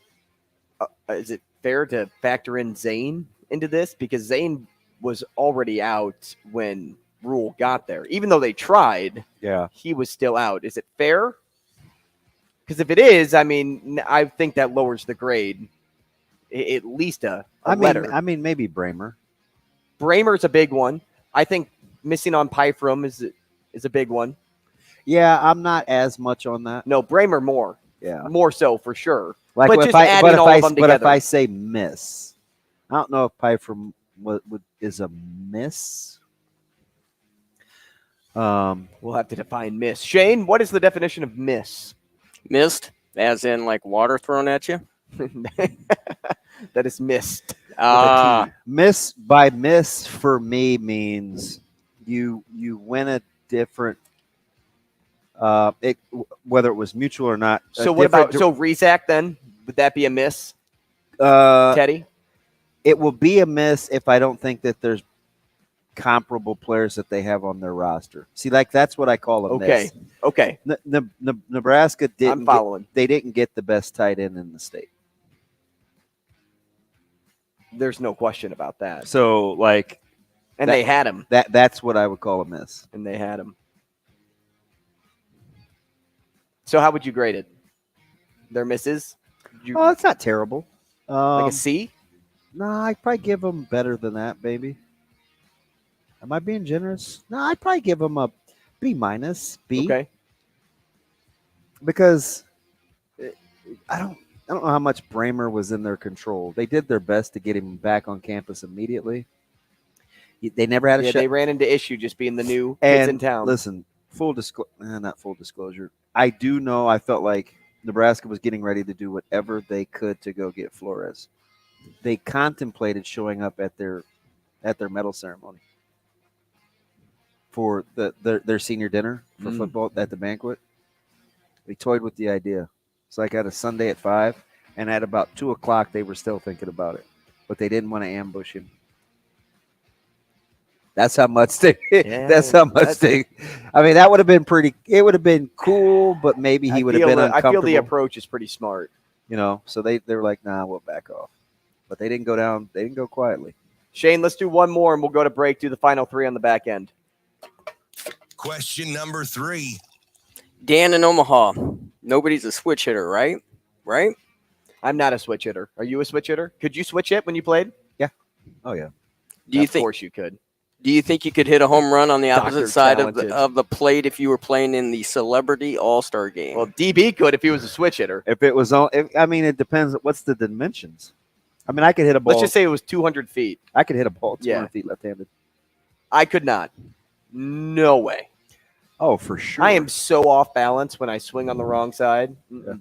Speaker 5: fair to factor in Zane into this? Because Zane was already out when Rule got there. Even though they tried, he was still out. Is it fair? Because if it is, I mean, I think that lowers the grade. At least a letter.
Speaker 6: I mean, maybe Bramer.
Speaker 5: Bramer's a big one. I think missing on Pyfrom is a big one.
Speaker 6: Yeah, I'm not as much on that.
Speaker 5: No, Bramer more.
Speaker 6: Yeah.
Speaker 5: More so for sure.
Speaker 6: Like
Speaker 5: but
Speaker 6: if
Speaker 5: just
Speaker 6: I,
Speaker 5: adding
Speaker 6: but if
Speaker 5: all
Speaker 6: I,
Speaker 5: of them
Speaker 6: but if
Speaker 5: together.
Speaker 6: I say miss, I don't know if Pyfrom is a miss.
Speaker 5: We'll have to define miss. Shane, what is the definition of miss?
Speaker 12: Missed, as in like water thrown at you?
Speaker 5: That is missed.
Speaker 6: Miss for me means you win a different whether it was mutual or not.
Speaker 5: So what about Rezac then? Would that be a miss? Teddy?
Speaker 6: It will be a miss if I don't think that there's comparable players that they have on their roster. See, like that's what I call a miss.
Speaker 5: Okay.
Speaker 6: Nebraska didn't.
Speaker 5: I'm following.
Speaker 6: They didn't get the best tight end in the state.
Speaker 5: There's no question about that.
Speaker 6: So, like,
Speaker 5: and they had him.
Speaker 6: That's what I would call a miss.
Speaker 5: And they had him. So, how would you grade it? Their misses?
Speaker 6: It's not terrible.
Speaker 5: Like a C?
Speaker 6: No, I'd probably give them better than that, baby. Am I being generous? No, I'd probably give them a B minus, B.
Speaker 5: Okay.
Speaker 6: Because I don't know how much Bramer was in their control. They did their best to get him back on campus immediately. They never had a shot.
Speaker 5: They ran into issue just being the new kids in town.
Speaker 6: Listen, not full disclosure. I do know I felt like Nebraska was getting ready to do whatever they could to go get Flores. They contemplated showing up at their medal ceremony for their senior dinner for football at the banquet. They toyed with the idea. It's like at a Sunday at 5, and at about 2 o'clock they were still thinking about it, but they didn't want to ambush him. That's how much they. That's how much they. I mean, that would have been pretty. It would have been cool, but maybe he would have been uncomfortable.
Speaker 5: I feel the approach is pretty smart.
Speaker 6: You know, so they were like, "Nah, we'll back off." But they didn't go down. They didn't go quietly.
Speaker 5: Shane, let's do one more, and we'll go to break. Do the final 3 on the back end.
Speaker 1: Question number 3.
Speaker 12: Dan in Omaha. Nobody's a switch hitter, right? Right?
Speaker 5: I'm not a switch hitter. Are you a switch hitter? Could you switch hit when you played?
Speaker 6: Yeah. Oh yeah.
Speaker 5: Of course you could.
Speaker 12: Do you think you could hit a home run on the opposite side of the plate if you were playing in the Celebrity All-Star Game?
Speaker 5: Well, DB could if he was a switch hitter.
Speaker 6: If it was on, it depends. What's the dimensions? I mean, I could hit a ball.
Speaker 5: Let's just say it was 200 feet.
Speaker 6: I could hit a ball 200 feet left-handed.
Speaker 5: I could not. No way.
Speaker 6: Oh, for sure.
Speaker 5: I am so off balance when I swing on the wrong side. Yeah.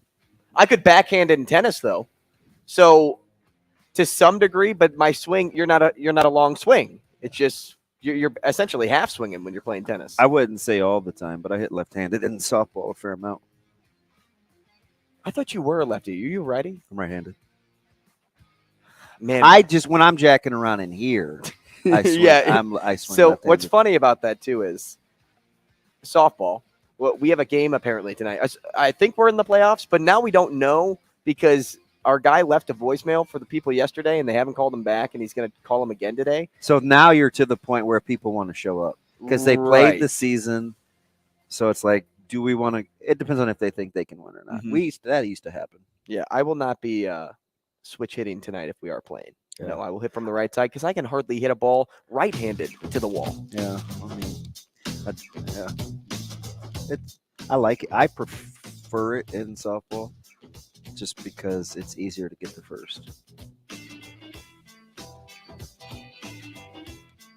Speaker 5: I could backhand it in tennis though, so to some degree. But my swing, you're not a long swing. It's just you're essentially half swinging when you're playing tennis.
Speaker 6: I wouldn't say all the time, but I hit left-handed in softball a fair amount.
Speaker 5: I thought you were a lefty. Are you righty?
Speaker 6: I'm right-handed.
Speaker 5: Man,
Speaker 6: when I'm jacking around in here, I swing. I swing.
Speaker 5: So what's funny about that too is softball. Well, we have a game apparently tonight. I think we're in the playoffs, but now we don't know because our guy left a voicemail for the people yesterday, and they haven't called him back, and he's going to call him again today.
Speaker 6: So now you're to the point where people want to show up because they played the season. So it's like, do we want to? It depends on if they think they can win or not.
Speaker 5: Mm-hmm.
Speaker 6: That used to happen.
Speaker 5: Yeah, I will not be switch hitting tonight if we are playing. Yeah. No, I will hit from the right side because I can hardly hit a ball right-handed to the wall.
Speaker 6: Yeah, I like it. I prefer it in softball just because it's easier to get the first.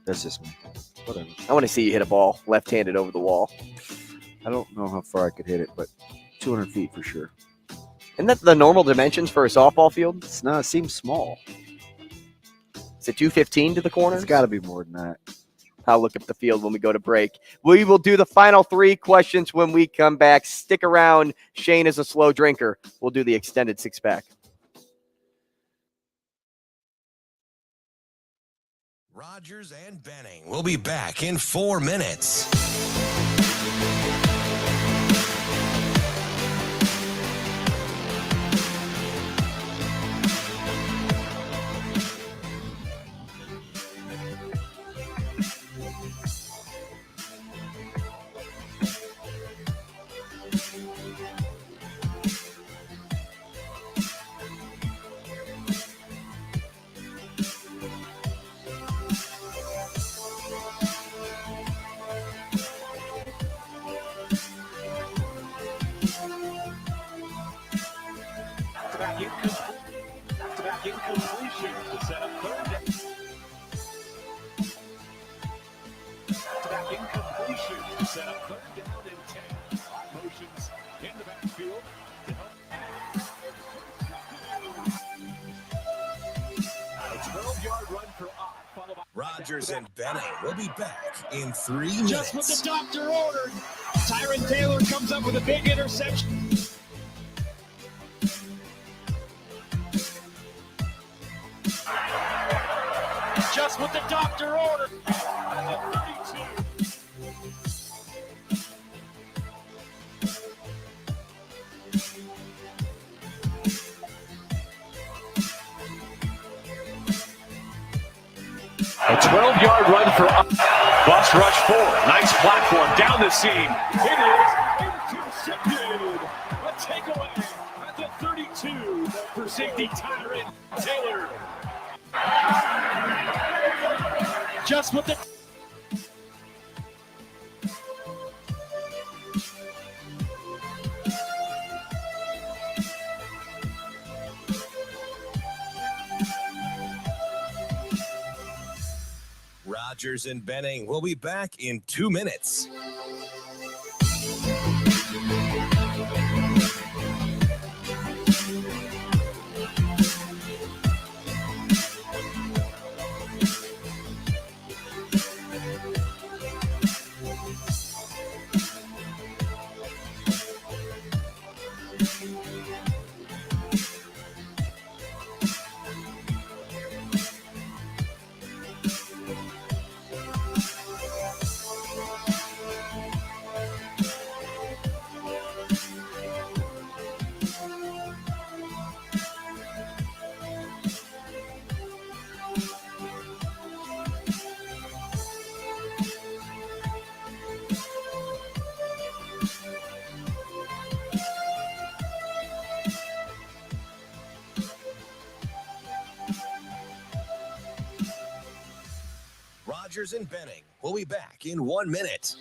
Speaker 6: That's just me. Whatever.
Speaker 5: I want to see you hit a ball left-handed over the wall.
Speaker 6: I don't know how far I could hit it, but 200 feet for sure.
Speaker 5: Isn't that the normal dimensions for a softball field?
Speaker 6: It seems small.
Speaker 5: Is it 215 to the corner?
Speaker 6: It's got to be more than that.
Speaker 5: I'll look up the field when we go to break. We will do the final 3 questions when we come back. Stick around. Shane is a slow drinker. We'll do the extended 6-pack.
Speaker 1: Rogers and Benning will be back in 4 minutes.
Speaker 9: Back incompletion to set up third down. Back incompletion to set up third down and 10. Motions in the backfield to help. A 12-yard run for Ott, followed by
Speaker 1: Rogers and Benning will be back in 3 minutes.
Speaker 10: Just what the doctor ordered. Tyron Taylor comes up with a big interception. Just what the doctor ordered.
Speaker 9: a 12-yard run for Ott. Bus rush 4. Nice platform down the seam. It is intercepted. A takeaway at the 32 for safety Tyron Taylor.
Speaker 10: Just what the
Speaker 1: Rogers and Benning will be back in 2 minutes. Rogers and Benning will be back in 1 minute.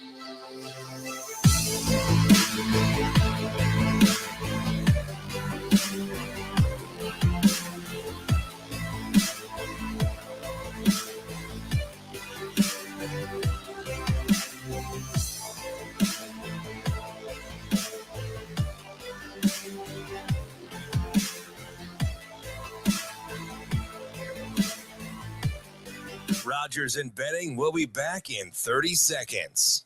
Speaker 1: Rogers and Benning will be back in 30 seconds.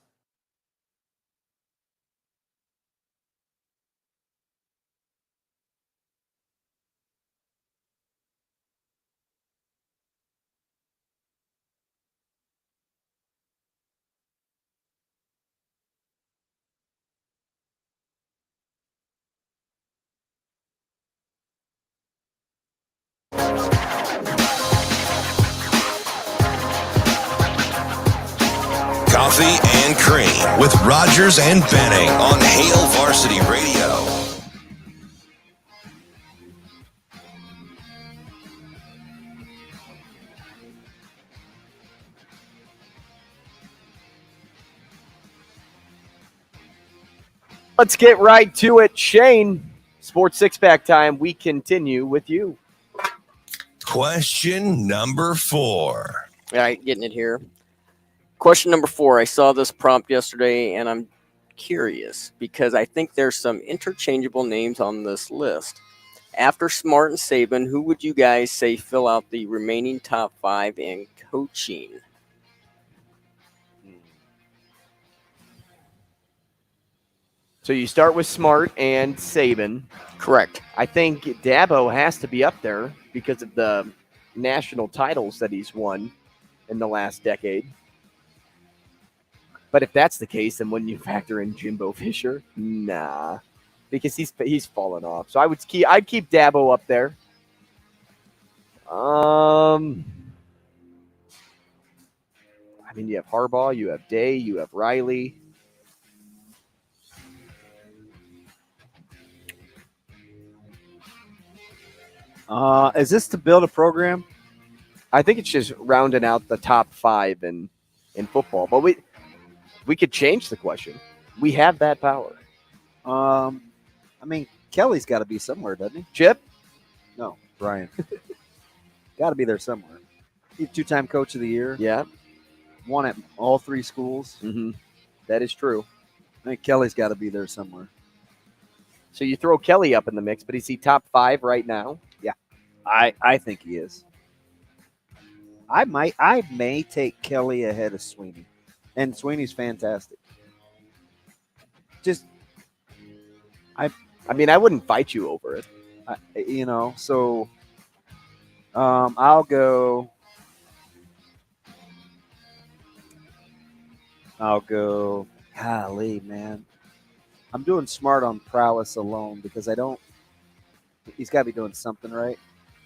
Speaker 1: Coffee and Cream with Rogers and Benning on Hail Varsity Radio.
Speaker 5: Let's get right to it. Shane, Sports Six-Pack time. We continue with you.
Speaker 1: Question number 4.
Speaker 12: All right, getting it here. Question number 4. I saw this prompt yesterday, and I'm curious because I think there's some interchangeable names on this list. After Smart and Saban, who would you guys say fill out the remaining top 5 in coaching?
Speaker 5: So you start with Smart and Saban.
Speaker 12: Correct.
Speaker 5: I think Dabo has to be up there because of the national titles that he's won. in the last decade. But if that's the case, then wouldn't you factor in Jimbo Fisher? Nah, because he's fallen off. So I'd keep Dabo up there. I mean, you have Harbaugh, you have Day, you have Riley.
Speaker 6: Is this to build a program?
Speaker 5: I think it's just rounding out the top 5 in football. But we could change the question. We have that power.
Speaker 6: I mean, Kelly's got to be somewhere, doesn't he?
Speaker 5: Chip?
Speaker 6: No, Brian. Got to be there somewhere. He's 2-time coach of the year.
Speaker 5: Yeah.
Speaker 6: Won at all 3 schools.
Speaker 5: Mm-hmm. That is true.
Speaker 6: I think Kelly's got to be there somewhere.
Speaker 5: So you throw Kelly up in the mix, but is he top 5 right now?
Speaker 6: Yeah, I think he is. I may take Kelly ahead of Sweeney, and Sweeney's fantastic.
Speaker 5: I mean, I wouldn't fight you over it.
Speaker 6: So I'll go. Golly, man. I'm doing smart on prowess alone because he's got to be doing something right.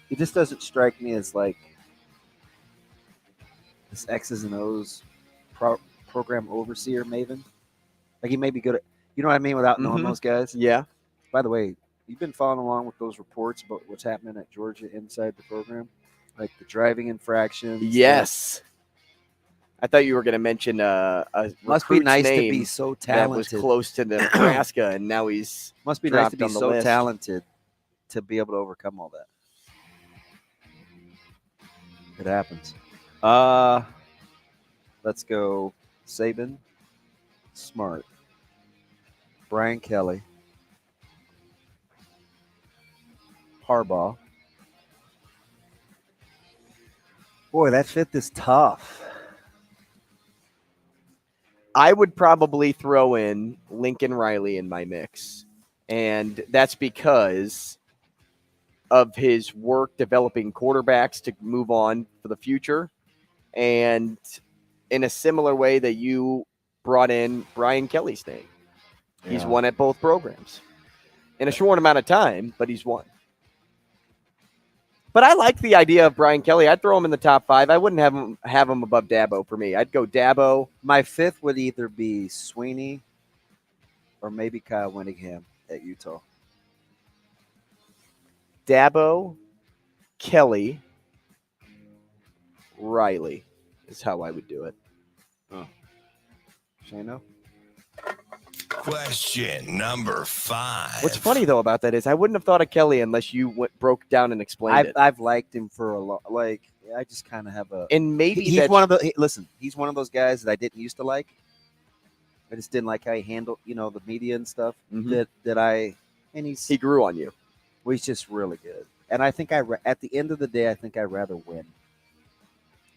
Speaker 6: He just doesn't strike me as like this X's and O's program overseer maven. Like he may be good at, you know what I mean, without knowing those guys.
Speaker 5: Yeah.
Speaker 6: By the way, you've been following along with those reports about what's happening at Georgia inside the program, like the driving infractions.
Speaker 5: Yes. I thought you were going to mention a
Speaker 6: must be nice
Speaker 5: name
Speaker 6: to be so
Speaker 5: that
Speaker 6: talented.
Speaker 5: was close to Nebraska, and now he's
Speaker 6: must be nice to
Speaker 5: dropped
Speaker 6: be
Speaker 5: on the
Speaker 6: so
Speaker 5: list.
Speaker 6: talented to be able to overcome all that. It happens. Let's go Saban, Smart, Brian Kelly, Harbaugh. Boy, that fifth is tough.
Speaker 5: I would probably throw in Lincoln Riley in my mix, and that's because of his work developing quarterbacks to move on for the future, and in a similar way that you brought in Brian Kelly's name. Yeah. He's won at both programs in a short amount of time, but he's won. But I like the idea of Brian Kelly. I'd throw him in the top 5. I wouldn't have him above Dabo for me. I'd go Dabo.
Speaker 6: My 5th would either be Sweeney or maybe Kyle Winningham at Utah.
Speaker 5: Dabo, Kelly, Riley is how I would do it.
Speaker 6: Oh. Shano?
Speaker 1: Question number 5.
Speaker 5: What's funny though about that is I wouldn't have thought of Kelly unless you broke down and explained it.
Speaker 6: I've liked him for a lot. Like I just kind of have a.
Speaker 5: And maybe
Speaker 6: he's one of the. Listen, he's one of those guys that I didn't used to like. I just didn't like how he handled, the media and stuff. And he
Speaker 5: grew on you.
Speaker 6: Well, he's just really good. And I think at the end of the day, I think I'd rather win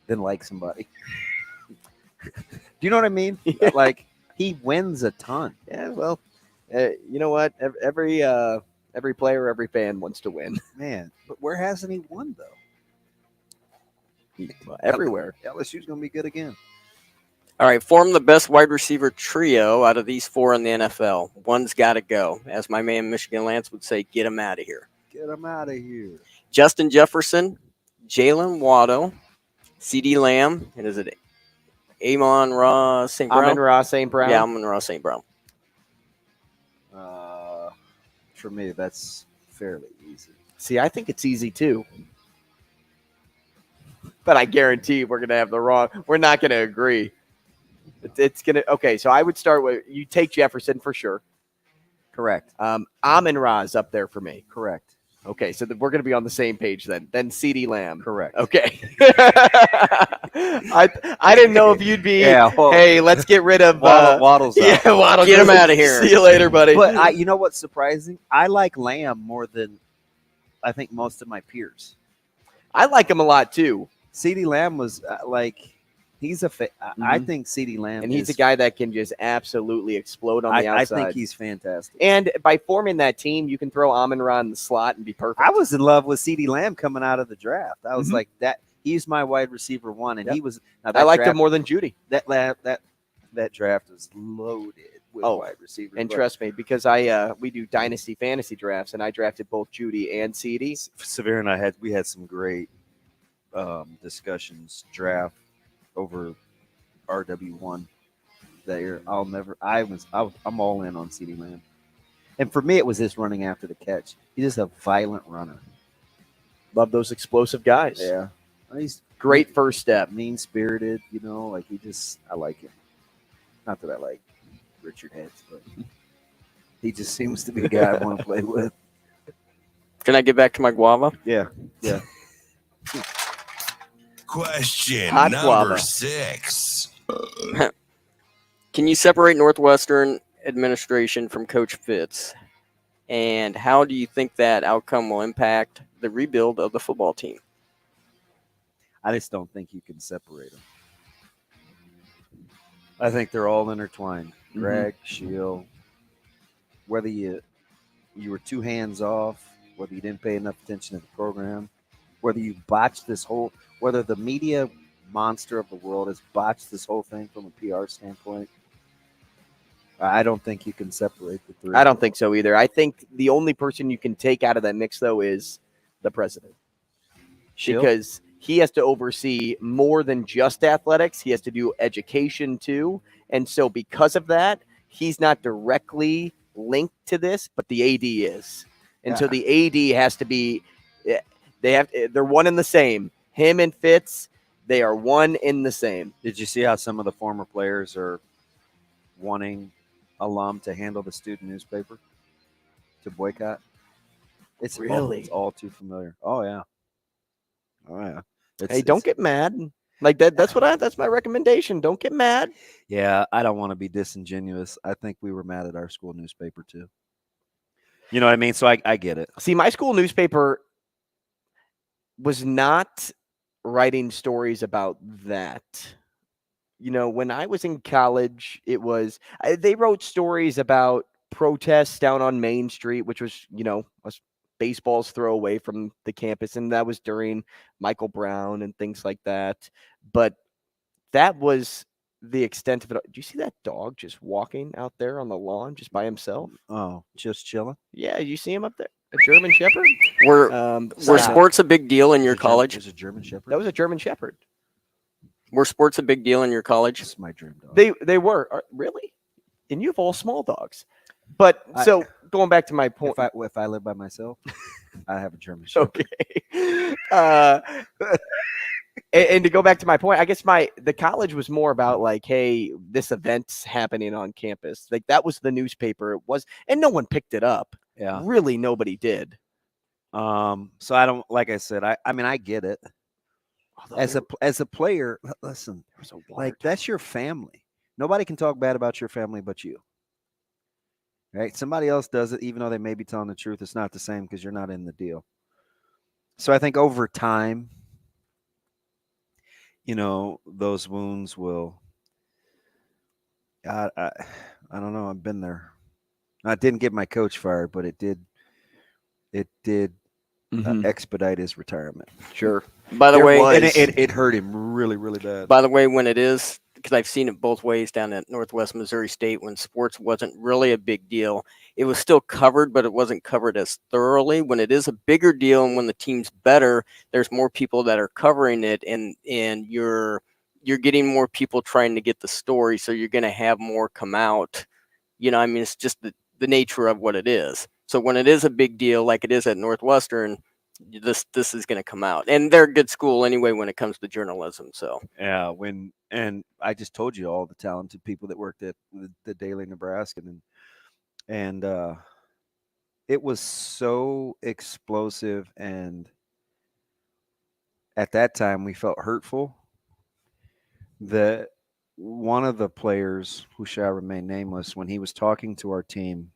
Speaker 6: than like somebody. Do you know what I mean? Yeah. Like. He wins a ton.
Speaker 5: Yeah, well, you know what? Every player, every fan wants to win.
Speaker 6: Man, but where hasn't he won, though?
Speaker 5: Well, everywhere.
Speaker 6: LSU's going to be good again.
Speaker 12: All right, form the best wide receiver trio out of these 4 in the NFL. One's got to go. As my man Michigan Lance would say, get him out of here.
Speaker 6: Get him out of here.
Speaker 12: Justin Jefferson, Jalen Waddle, CeeDee Lamb, and is it Amon-Ra St. Brown?
Speaker 5: Amon-Ra St. Brown?
Speaker 12: Yeah, Amon-Ra St. Brown.
Speaker 6: For me, that's fairly easy.
Speaker 5: See, I think it's easy too. But I guarantee we're going to have we're not going to agree. It's going to, okay, so I would start with, you take Jefferson for sure.
Speaker 6: Correct.
Speaker 5: Amon-Ra is up there for me.
Speaker 6: Correct.
Speaker 5: Okay, so we're going to be on the same page then. Then CeeDee Lamb.
Speaker 6: Correct.
Speaker 5: Okay. I didn't know if you'd be, hey, let's get rid of
Speaker 6: Waddle's
Speaker 5: yeah, Waddle.
Speaker 12: Get him out of here.
Speaker 5: See you later, buddy.
Speaker 6: But you know what's surprising? I like Lamb more than I think most of my peers.
Speaker 5: I like him a lot too.
Speaker 6: CeeDee Lamb was he's a I think CeeDee Lamb,
Speaker 5: and he's a guy that can just absolutely explode on the outside.
Speaker 6: I think he's fantastic.
Speaker 5: And by forming that team, you can throw Amon-Ra in the slot and be perfect.
Speaker 6: I was in love with CeeDee Lamb coming out of the draft. I was like that. He's my wide receiver 1, and
Speaker 5: Yep.
Speaker 6: he was.
Speaker 5: I liked him more than Judy.
Speaker 6: That draft was loaded with wide receivers.
Speaker 5: And
Speaker 6: but
Speaker 5: trust me, because we do dynasty fantasy drafts, and I drafted both Judy and CD.
Speaker 6: Severe and I had some great discussions draft over RW1 that year. I'm all in on CD Lamb. And for me, it was his running after the catch. He's just a violent runner.
Speaker 5: Love those explosive guys.
Speaker 6: Yeah. He's
Speaker 5: Great first step.
Speaker 6: mean-spirited, like I like him. Not that I like Richard Heads, but he just seems to be a guy I want to play with.
Speaker 12: Can I get back to my guava?
Speaker 6: Yeah.
Speaker 1: Question
Speaker 5: Hot
Speaker 1: number
Speaker 5: guava.
Speaker 1: 6.
Speaker 12: Can you separate Northwestern administration from Coach Fitz? And how do you think that outcome will impact the rebuild of the football team?
Speaker 6: I just don't think you can separate them. I think they're all intertwined. Greg, Shield, whether you were too hands off, whether you didn't pay enough attention to the program, whether you botched whether the media monster of the world has botched this whole thing from a PR standpoint, I don't think you can separate the three.
Speaker 5: I don't think so either. I think the only person you can take out of that mix, though, is the president.
Speaker 6: Shield?
Speaker 5: Because he has to oversee more than just athletics. He has to do education, too. And so because of that, he's not directly linked to this, but the AD is. And so the AD has to be – they're one and the same. Him and Fitz, they are one in the same.
Speaker 6: Did you see how some of the former players are wanting alum to handle the student newspaper, to boycott? It's all too familiar. Oh yeah.
Speaker 5: Don't get mad. Like that's my recommendation. Don't get mad.
Speaker 6: Yeah, I don't want to be disingenuous. I think we were mad at our school newspaper too. You know what I mean? So I get it.
Speaker 5: See, my school newspaper was not writing stories about that. When I was in college, they wrote stories about protests down on Main Street, which was, a baseball's throw away from the campus. And that was during Michael Brown and things like that. But that was the extent of it. Do you see that dog just walking out there on the lawn just by himself?
Speaker 6: Oh, just chilling?
Speaker 5: Yeah, you see him up there? A German Shepherd?
Speaker 12: Were sports a big deal in your college?
Speaker 6: It was a German Shepherd?
Speaker 5: That was a German Shepherd.
Speaker 12: Were sports a big deal in your college?
Speaker 6: It's my dream dog.
Speaker 5: They were. Really? And you have all small dogs. But going back to my point.
Speaker 6: If I live by myself, I have a German Shepherd.
Speaker 5: Okay. And to go back to my point, I guess the college was more about like, hey, this event's happening on campus. Like that was the newspaper. It was, and no one picked it up.
Speaker 6: Yeah.
Speaker 5: Really, nobody did.
Speaker 6: So I don't, like I said, I mean, I get it. As a player, listen, that's your family. Nobody can talk bad about your family but you. Right? Somebody else does it, even though they may be telling the truth. It's not the same because you're not in the deal. So I think over time, those wounds will. I don't know. I've been there. I didn't get my coach fired, but it did expedite his retirement.
Speaker 5: Sure.
Speaker 12: By the way,
Speaker 6: it hurt him really, really bad.
Speaker 12: By the way, when it is, because I've seen it both ways down at Northwest Missouri State, when sports wasn't really a big deal, it was still covered, but it wasn't covered as thoroughly. When it is a bigger deal and when the team's better, there's more people that are covering it, and you're getting more people trying to get the story, so you're going to have more come out. It's just the nature of what it is. So when it is a big deal, like it is at Northwestern, this is going to come out, and they're a good school anyway when it comes to journalism. So
Speaker 6: yeah, and I just told you all the talented people that worked at the Daily Nebraska, and it was so explosive, and at that time we felt hurtful that one of the players, who shall remain nameless, when he was talking to our team,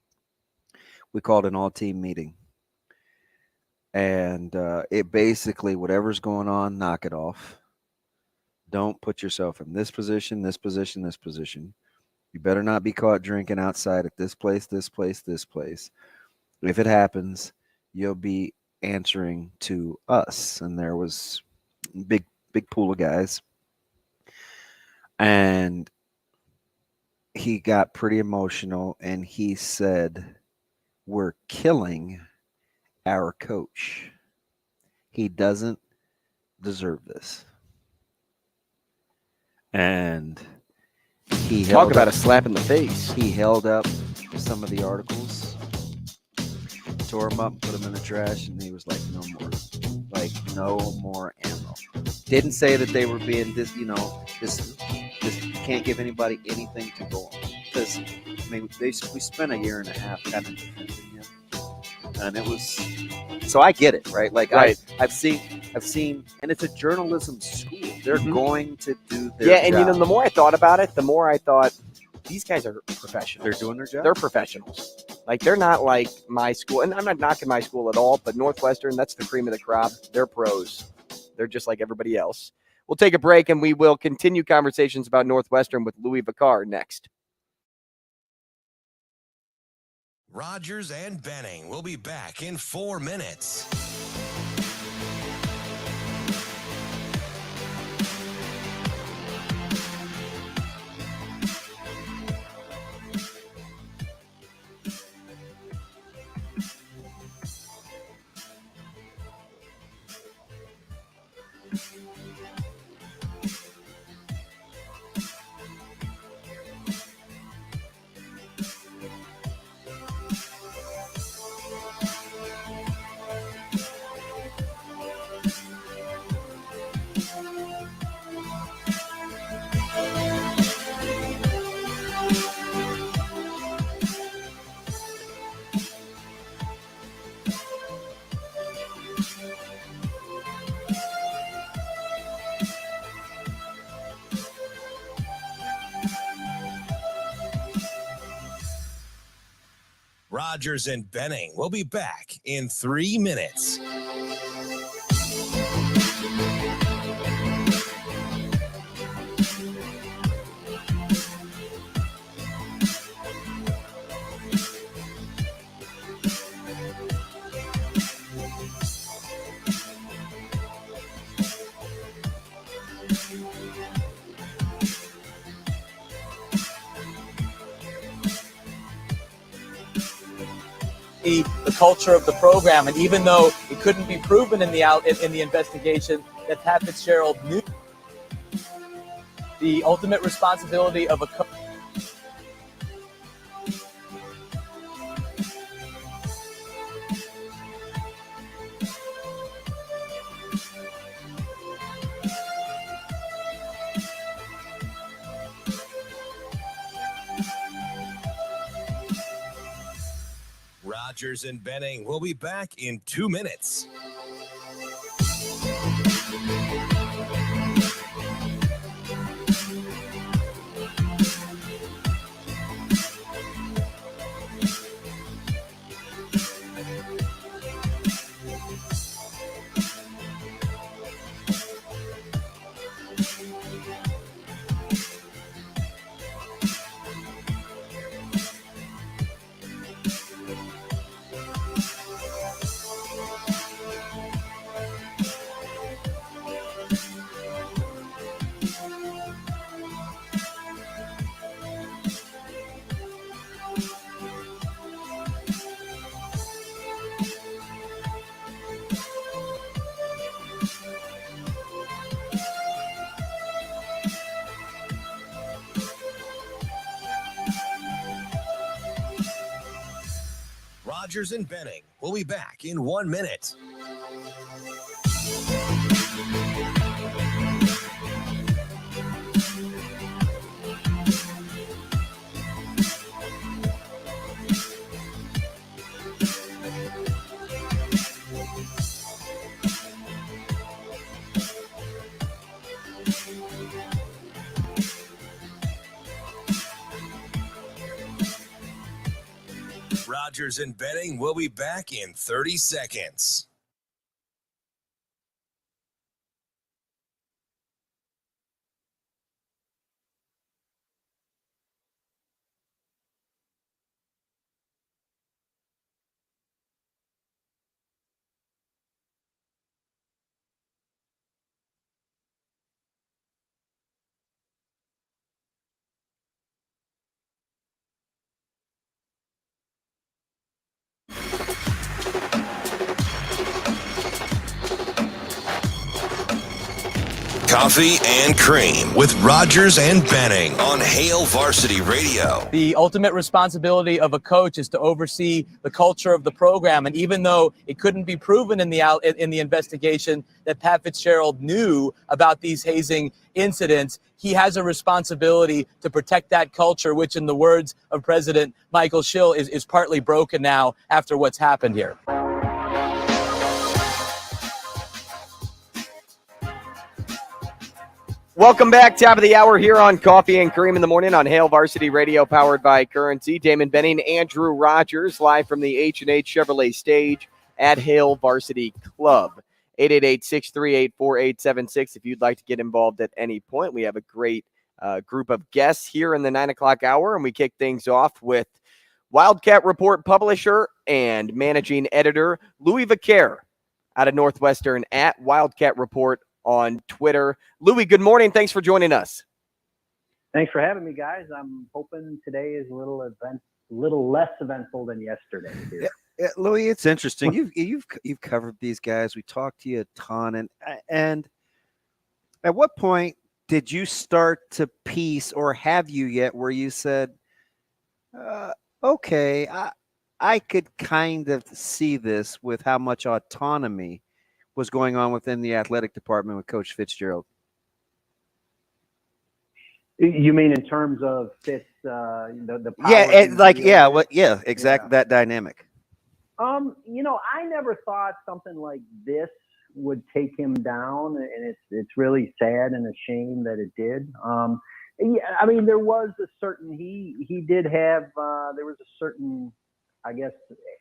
Speaker 6: we called an all-team meeting. And it basically, whatever's going on, knock it off. Don't put yourself in this position, this position, this position. You better not be caught drinking outside at this place, this place, this place. If it happens, you'll be answering to us. And there was big big pool of guys. And he got pretty emotional, and he said, "We're killing our coach. He doesn't deserve this." And he
Speaker 5: Talk about a slap in the face.
Speaker 6: He held up some of the articles, tore them up, put them in the trash, and he was like, "No more, no more ammo." Didn't say that they were being this can't give anybody anything to go on, because I mean we spent a year and a half kind of defending him, and it was, so I get it, right? Like
Speaker 5: right.
Speaker 6: I've seen, and it's a journalism school. They're going to do their
Speaker 5: and
Speaker 6: job.
Speaker 5: the more I thought about it, the more I thought these guys are professionals.
Speaker 6: They're doing their job.
Speaker 5: They're professionals. Like, they're not like my school, and I'm not knocking my school at all, but Northwestern, that's the cream of the crop. They're pros. They're just like everybody else. We'll take a break, and we will continue conversations about Northwestern with Louis Vicar next.
Speaker 1: Rogers and Benning will be back in 4 minutes. Rogers and Benning will be back in 3 minutes.
Speaker 2: The culture of the program, and even though it couldn't be proven in the investigation that Pat Fitzgerald knew, the ultimate responsibility of a coach.
Speaker 1: Rogers and Benning will be back in 2 minutes. Rogers and Benning will be back in 1 minute. Rogers and Benning will be back in 30 seconds. Coffee and Cream with Rogers and Benning on Hail Varsity Radio.
Speaker 2: The ultimate responsibility of a coach is to oversee the culture of the program. And even though it couldn't be proven in the investigation that Pat Fitzgerald knew about these hazing incidents, he has a responsibility to protect that culture, which, in the words of President Michael Schill, is partly broken now after what's happened here.
Speaker 5: Welcome back. Top of the hour here on Coffee and Cream in the morning on Hail Varsity Radio, powered by Currency. Damon Benning, Andrew Rogers, live from the H&H Chevrolet stage at Hail Varsity Club. 888-638-4876 if you'd like to get involved at any point. We have a great group of guests here in the 9 o'clock hour, and we kick things off with Wildcat Report publisher and managing editor Louis Vaquer out of Northwestern at Wildcat Report on Twitter. Louis, good morning. Thanks for joining us.
Speaker 13: Thanks for having me, guys. I'm hoping today is a little less eventful than yesterday.
Speaker 6: Yeah, Louis, it's interesting. You've covered these guys. We talked to you a ton, and at what point did you start to piece, or have you yet, where you said, okay, I could kind of see this with how much autonomy was going on within the athletic department with Coach Fitzgerald?
Speaker 13: You mean in terms of Fitz, the power?
Speaker 6: Yeah, exactly. That dynamic.
Speaker 13: I never thought something like this would take him down, and it's really sad and a shame that it did. There was a certain he did have there was a certain, I guess,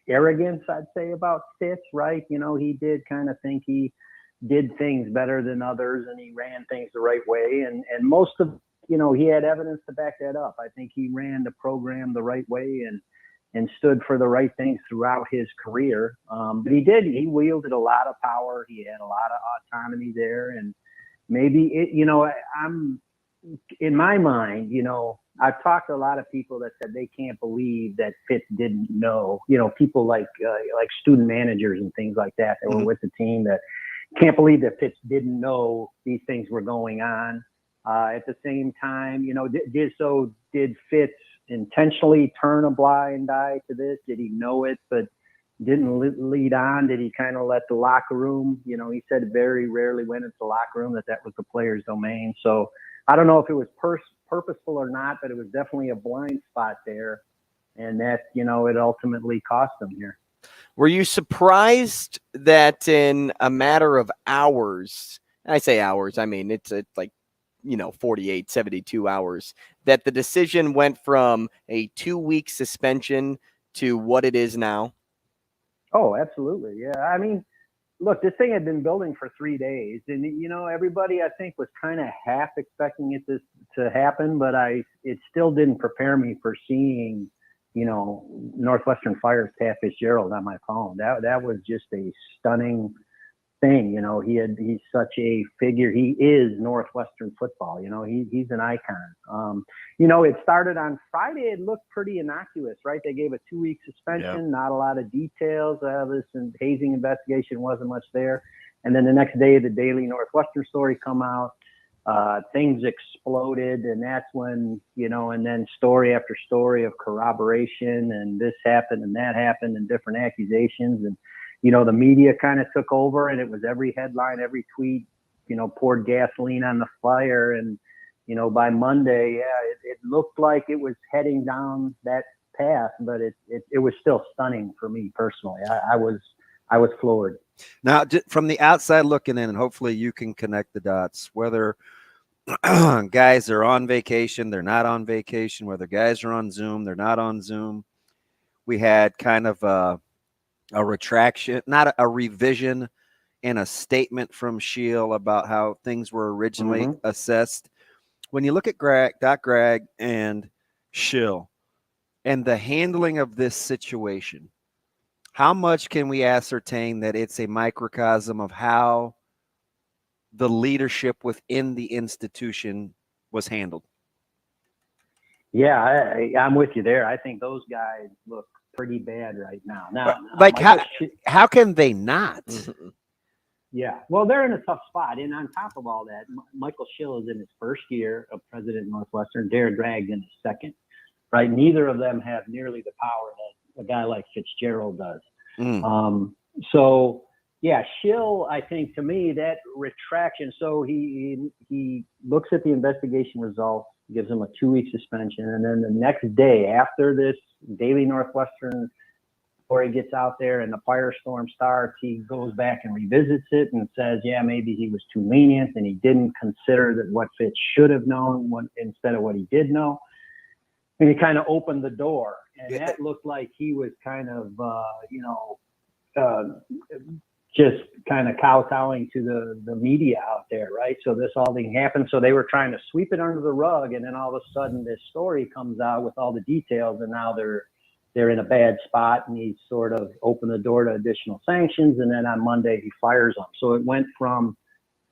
Speaker 13: arrogance, I'd say, about Fitz, right? He did kind of think he did things better than others, and he ran things the right way. And most of, he had evidence to back that up. I think he ran the program the right way and stood for the right things throughout his career. But he wielded a lot of power. He had a lot of autonomy there. And maybe, I'm, in my mind, I've talked to a lot of people that said they can't believe that Fitz didn't know, people like student managers and things like that were with the team that can't believe that Fitz didn't know these things were going on. At the same time, did Fitz intentionally turn a blind eye to this? Did he know it, but didn't lead on? Did he kind of let the locker room, he said very rarely went into the locker room, that was the player's domain. So I don't know if it was purposeful or not, but it was definitely a blind spot there. And that, it ultimately cost them here.
Speaker 5: Were you surprised that in a matter of hours, and I say hours, I mean, it's like, 48, 72 hours, that the decision went from a 2-week suspension to what it is now?
Speaker 13: Oh, absolutely. Yeah. Look, this thing had been building for 3 days, and everybody I think was kind of half expecting it to happen, but it still didn't prepare me for seeing, Northwestern fires Pat Fitzgerald on my phone. That was just a stunning thing. He's such a figure. He is Northwestern football. He's an icon. It started on Friday. It looked pretty innocuous, right? They gave a 2-week suspension, not a lot of details. This hazing investigation wasn't much there. And then the next day, the Daily Northwestern story come out. Things exploded, and that's when, and then story after story of corroboration, and this happened and that happened, and different accusations. And the media kind of took over, and it was every headline, every tweet, poured gasoline on the fire. And, by Monday, it looked like it was heading down that path, but it was still stunning for me personally. I was floored.
Speaker 6: Now, from the outside looking in, and hopefully you can connect the dots, whether guys are on vacation, they're not on vacation, whether guys are on Zoom, they're not on Zoom. We had kind of a retraction, not a revision, and a statement from Shield about how things were originally assessed. When you look at Doc Greg and Shill and the handling of this situation, how much can we ascertain that it's a microcosm of how the leadership within the institution was handled?
Speaker 13: Yeah, I'm with you there. I think those guys look pretty bad right now.
Speaker 6: How can they not?
Speaker 13: Yeah. Well, they're in a tough spot. And on top of all that, Michael Schill is in his first year of president of Northwestern. Derek Gragg's in his second, right? Neither of them have nearly the power that a guy like Fitzgerald does. So, yeah, Schill, I think, to me, that retraction. So he looks at the investigation results, gives him a 2-week suspension. And then the next day after this Daily Northwestern story gets out there and the firestorm starts, he goes back and revisits it and says, yeah, maybe he was too lenient and he didn't consider that what Fitz should have known instead of what he did know. And he kind of opened the door. And that looked like he was kind of, just kind of kowtowing to the media out there, right? So this all thing happened. So they were trying to sweep it under the rug. And then all of a sudden this story comes out with all the details. And now they're in a bad spot, and he sort of opened the door to additional sanctions. And then on Monday, he fires them. So it went from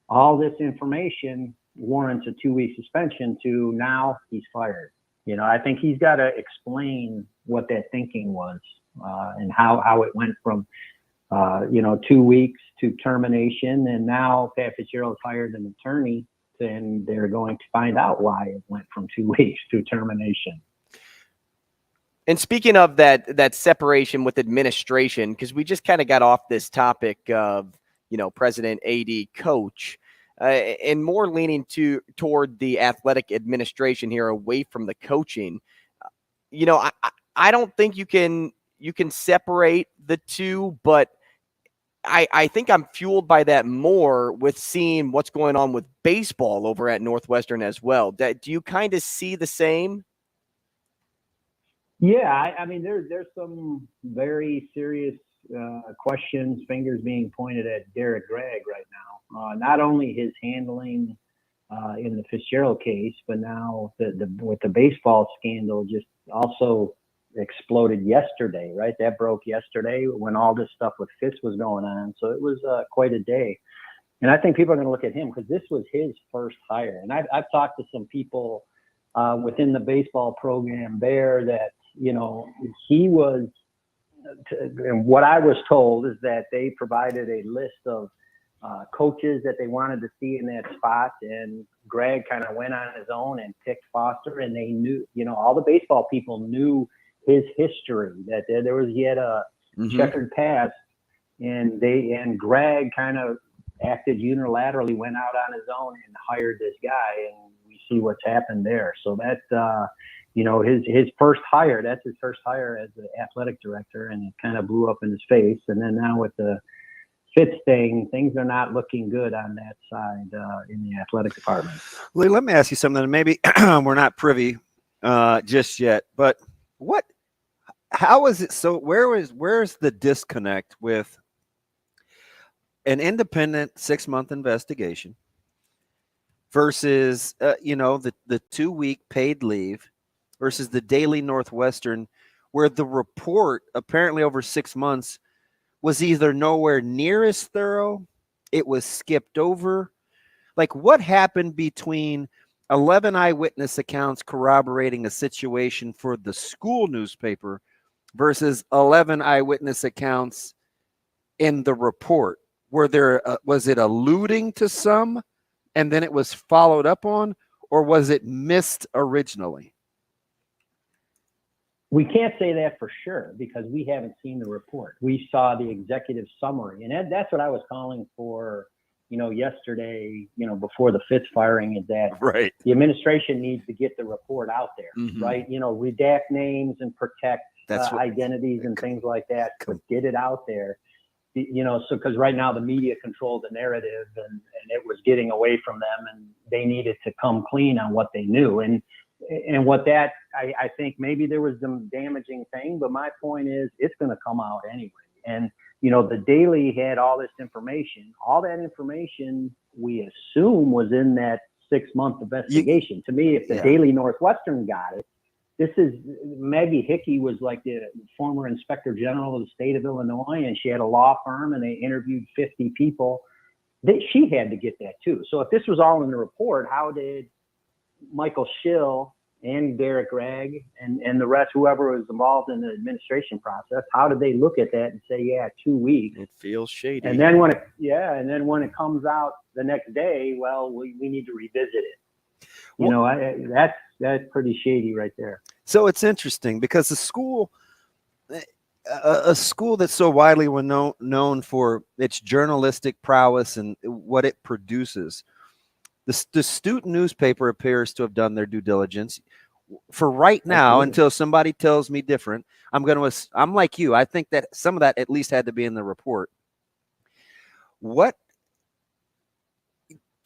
Speaker 13: all this information warrants a 2-week suspension to now he's fired. I think he's got to explain what that thinking was and how it went from, 2 weeks to termination. And now Pat Fitzgerald hired an attorney, and they're going to find out why it went from 2 weeks to termination.
Speaker 5: And speaking of that separation with administration, because we just kind of got off this topic of, president, AD, coach, and more leaning toward the athletic administration here away from the coaching. I don't think you can separate the two, but I think I'm fueled by that more with seeing what's going on with baseball over at Northwestern as well. Do you kind of see the same?
Speaker 13: Yeah, I mean, there's some very serious questions, fingers being pointed at Derek Gregg right now. Not only his handling in the Fitzgerald case, but now with the baseball scandal just also exploded yesterday, right? That broke yesterday when all this stuff with Fitz was going on. So it was quite a day. And I think people are going to look at him because this was his first hire. And I've talked to some people within the baseball program there that, he was, and what I was told is that they provided a list of coaches that they wanted to see in that spot. And Greg kind of went on his own and picked Foster, and they knew, all the baseball people knew his history, that he had a checkered past, and Greg kind of acted unilaterally, went out on his own and hired this guy, and we see what's happened there. So that, his first hire, that's his first hire as the athletic director, and it kind of blew up in his face. And then now with the Fitz thing, things are not looking good on that side in the athletic department.
Speaker 6: Lee, let me ask you something. Maybe we're not privy just yet, but how is it? So where's the disconnect with an independent 6-month investigation versus, the 2-week paid leave versus the Daily Northwestern, where the report apparently over 6 months was either nowhere near as thorough, it was skipped over. Like, what happened between 11 eyewitness accounts corroborating a situation for the school newspaper versus 11 eyewitness accounts in the report? Was it alluding to some and then it was followed up on, or was it missed originally?
Speaker 13: We can't say that for sure because we haven't seen the report. We saw the executive summary, and that's what I was calling for, yesterday, before the Fitz firing, is that
Speaker 6: right.
Speaker 13: The administration needs to get the report out there, right? Redact names and protect identities and things like that, but get it out there. So because right now the media controlled the narrative and it was getting away from them, and they needed to come clean on what they knew. And what that, I think maybe there was some damaging thing, but my point is it's going to come out anyway. And, the Daily had all this information. All that information we assume was in that 6-month investigation. To me, if the Daily Northwestern got it, this is Maggie Hickey was like the former inspector general of the state of Illinois, and she had a law firm, and they interviewed 50 people. She had to get that too. So if this was all in the report, how did Michael Schill and Derek Ragg and the rest, whoever was involved in the administration process, how did they look at that and say, yeah, 2 weeks?
Speaker 5: It feels shady.
Speaker 13: And then when it comes out the next day, well, we need to revisit it. That's pretty shady right there.
Speaker 6: So it's interesting because the school, a school that's so widely known for its journalistic prowess and what it produces, the student newspaper appears to have done their due diligence. For right now, until somebody tells me different, I'm like you. I think that some of that at least had to be in the report. What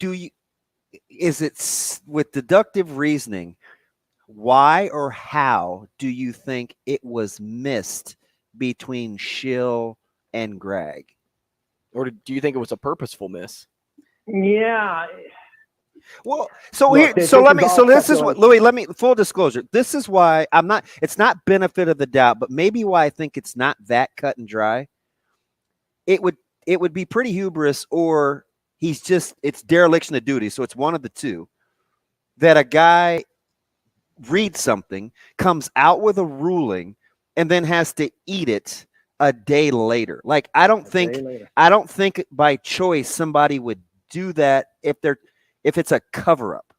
Speaker 6: is it with deductive reasoning? Why or how do you think it was missed between Schill and Gregg?
Speaker 5: Or do you think it was a purposeful miss?
Speaker 13: Yeah.
Speaker 6: Well, this is what, Louis, full disclosure. This is why it's not benefit of the doubt, but maybe why I think it's not that cut and dry. It would be pretty hubris, or it's dereliction of duty. So it's one of the two, that a guy reads something, comes out with a ruling, and then has to eat it a day later. Like, I don't think by choice somebody would do that if it's a cover up.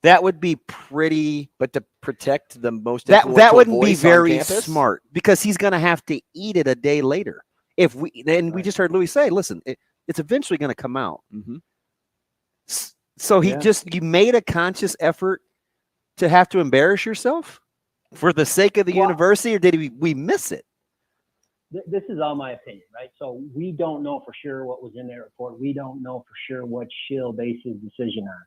Speaker 6: That would be pretty,
Speaker 5: but to protect the most
Speaker 6: that wouldn't be very smart, because he's going to have to eat it a day later. We just heard Louis say, listen, it's eventually going to come out.
Speaker 5: Mm-hmm.
Speaker 6: So you made a conscious effort to have to embarrass yourself for the sake of the university, or did we miss it?
Speaker 13: This is all my opinion, right? So we don't know for sure what was in that report. We don't know for sure what Schill based his decision on.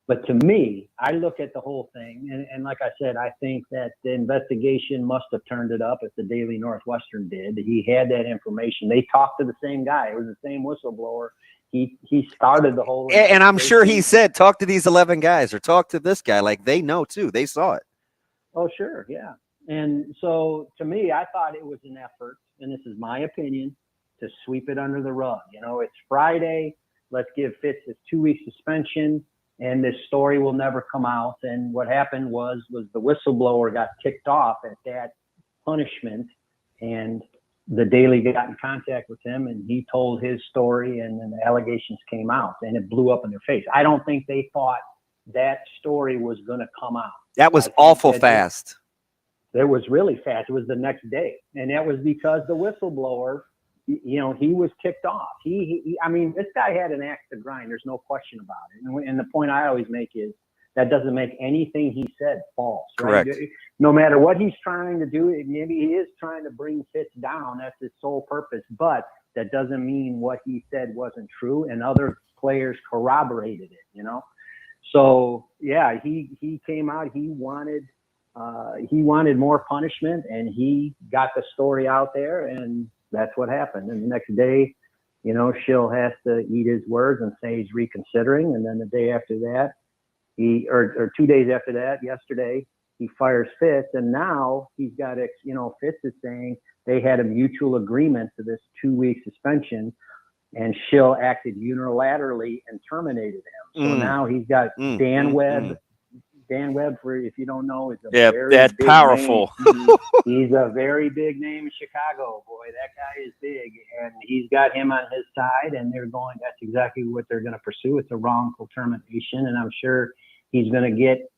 Speaker 13: But to me, I look at the whole thing, and like I said, I think that the investigation must have turned it up if the Daily Northwestern did. He had that information. They talked to the same guy. It was the same whistleblower. He started the whole.
Speaker 6: And I'm sure he said, talk to these 11 guys or talk to this guy. Like, they know too. They saw it.
Speaker 13: Oh, sure. Yeah. And so to me, I thought it was an effort, and this is my opinion, to sweep it under the rug. It's Friday. Let's give Fitz his 2-week suspension, and this story will never come out. And what happened was the whistleblower got ticked off at that punishment, and the Daily got in contact with him, and he told his story, and then the allegations came out, and it blew up in their face. I don't think they thought that story was going to come out.
Speaker 6: That was awful fast.
Speaker 13: It was really fast. It was the next day. And that was because the whistleblower, he was ticked off. I mean, this guy had an axe to grind. There's no question about it. And the point I always make is that doesn't make anything he said false. Right?
Speaker 6: Correct.
Speaker 13: No matter what he's trying to do, maybe he is trying to bring Fitz down. That's his sole purpose. But that doesn't mean what he said wasn't true. And other players corroborated it, So, yeah, he came out. He wanted more punishment, and he got the story out there, and that's what happened. And the next day, Schill has to eat his words and say he's reconsidering. And then the day after that, or 2 days after that, yesterday, he fires Fitz, and now he's got Fitz is saying they had a mutual agreement to this 2-week suspension, and Schill acted unilaterally and terminated him. So now he's got Dan Webb. Dan Webb, for if you don't know, is a very
Speaker 5: that's
Speaker 13: big
Speaker 5: powerful.
Speaker 13: Name. He's a very big name in Chicago. Boy, that guy is big, and he's got him on his side, and they're going. That's exactly what they're going to pursue. It's a wrongful termination, and I'm sure he's going to get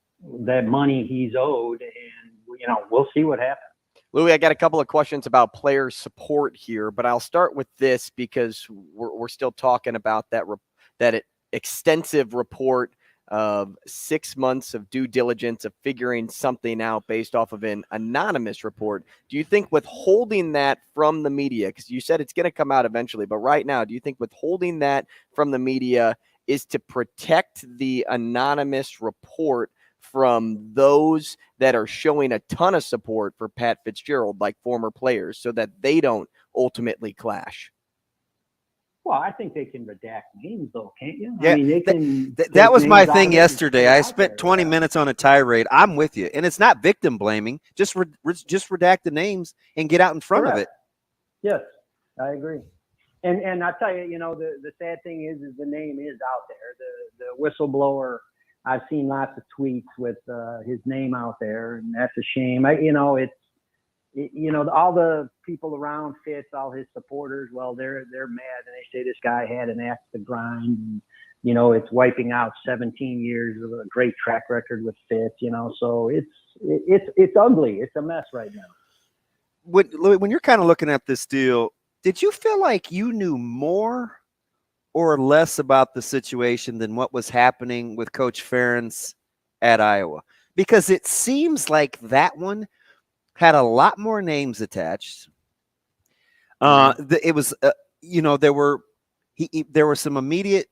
Speaker 13: that money he's owed, and we'll see what happens.
Speaker 5: Louis, I got a couple of questions about player support here, but I'll start with this because we're still talking about that extensive report of 6 months of due diligence of figuring something out based off of an anonymous report. Do you think withholding that from the media, because you said it's going to come out eventually, but right now, do you think withholding that from the media is to protect the anonymous report from those that are showing a ton of support for Pat Fitzgerald, like former players, so that they don't ultimately clash?
Speaker 13: Well, I think they can redact names, though, can't you?
Speaker 6: Yeah,
Speaker 13: I mean, they can.
Speaker 6: That was my thing yesterday. I spent 20 minutes on a tirade. I'm with you, and it's not victim blaming. Just redact the names and get out in front of it.
Speaker 13: Yes, I agree. And I tell you, the sad thing is the name is out there. The whistleblower I've seen lots of tweets with his name out there, and that's a shame. All the people around Fitz, all his supporters, well, they're mad, and they say this guy had an axe to grind. And, it's wiping out 17 years of a great track record with Fitz. So it's ugly. It's a mess right now.
Speaker 6: When you're kind of looking at this deal, did you feel like you knew more or less about the situation than what was happening with Coach Ferentz at Iowa? Because it seems like that one had a lot more names attached. It was, there were some immediate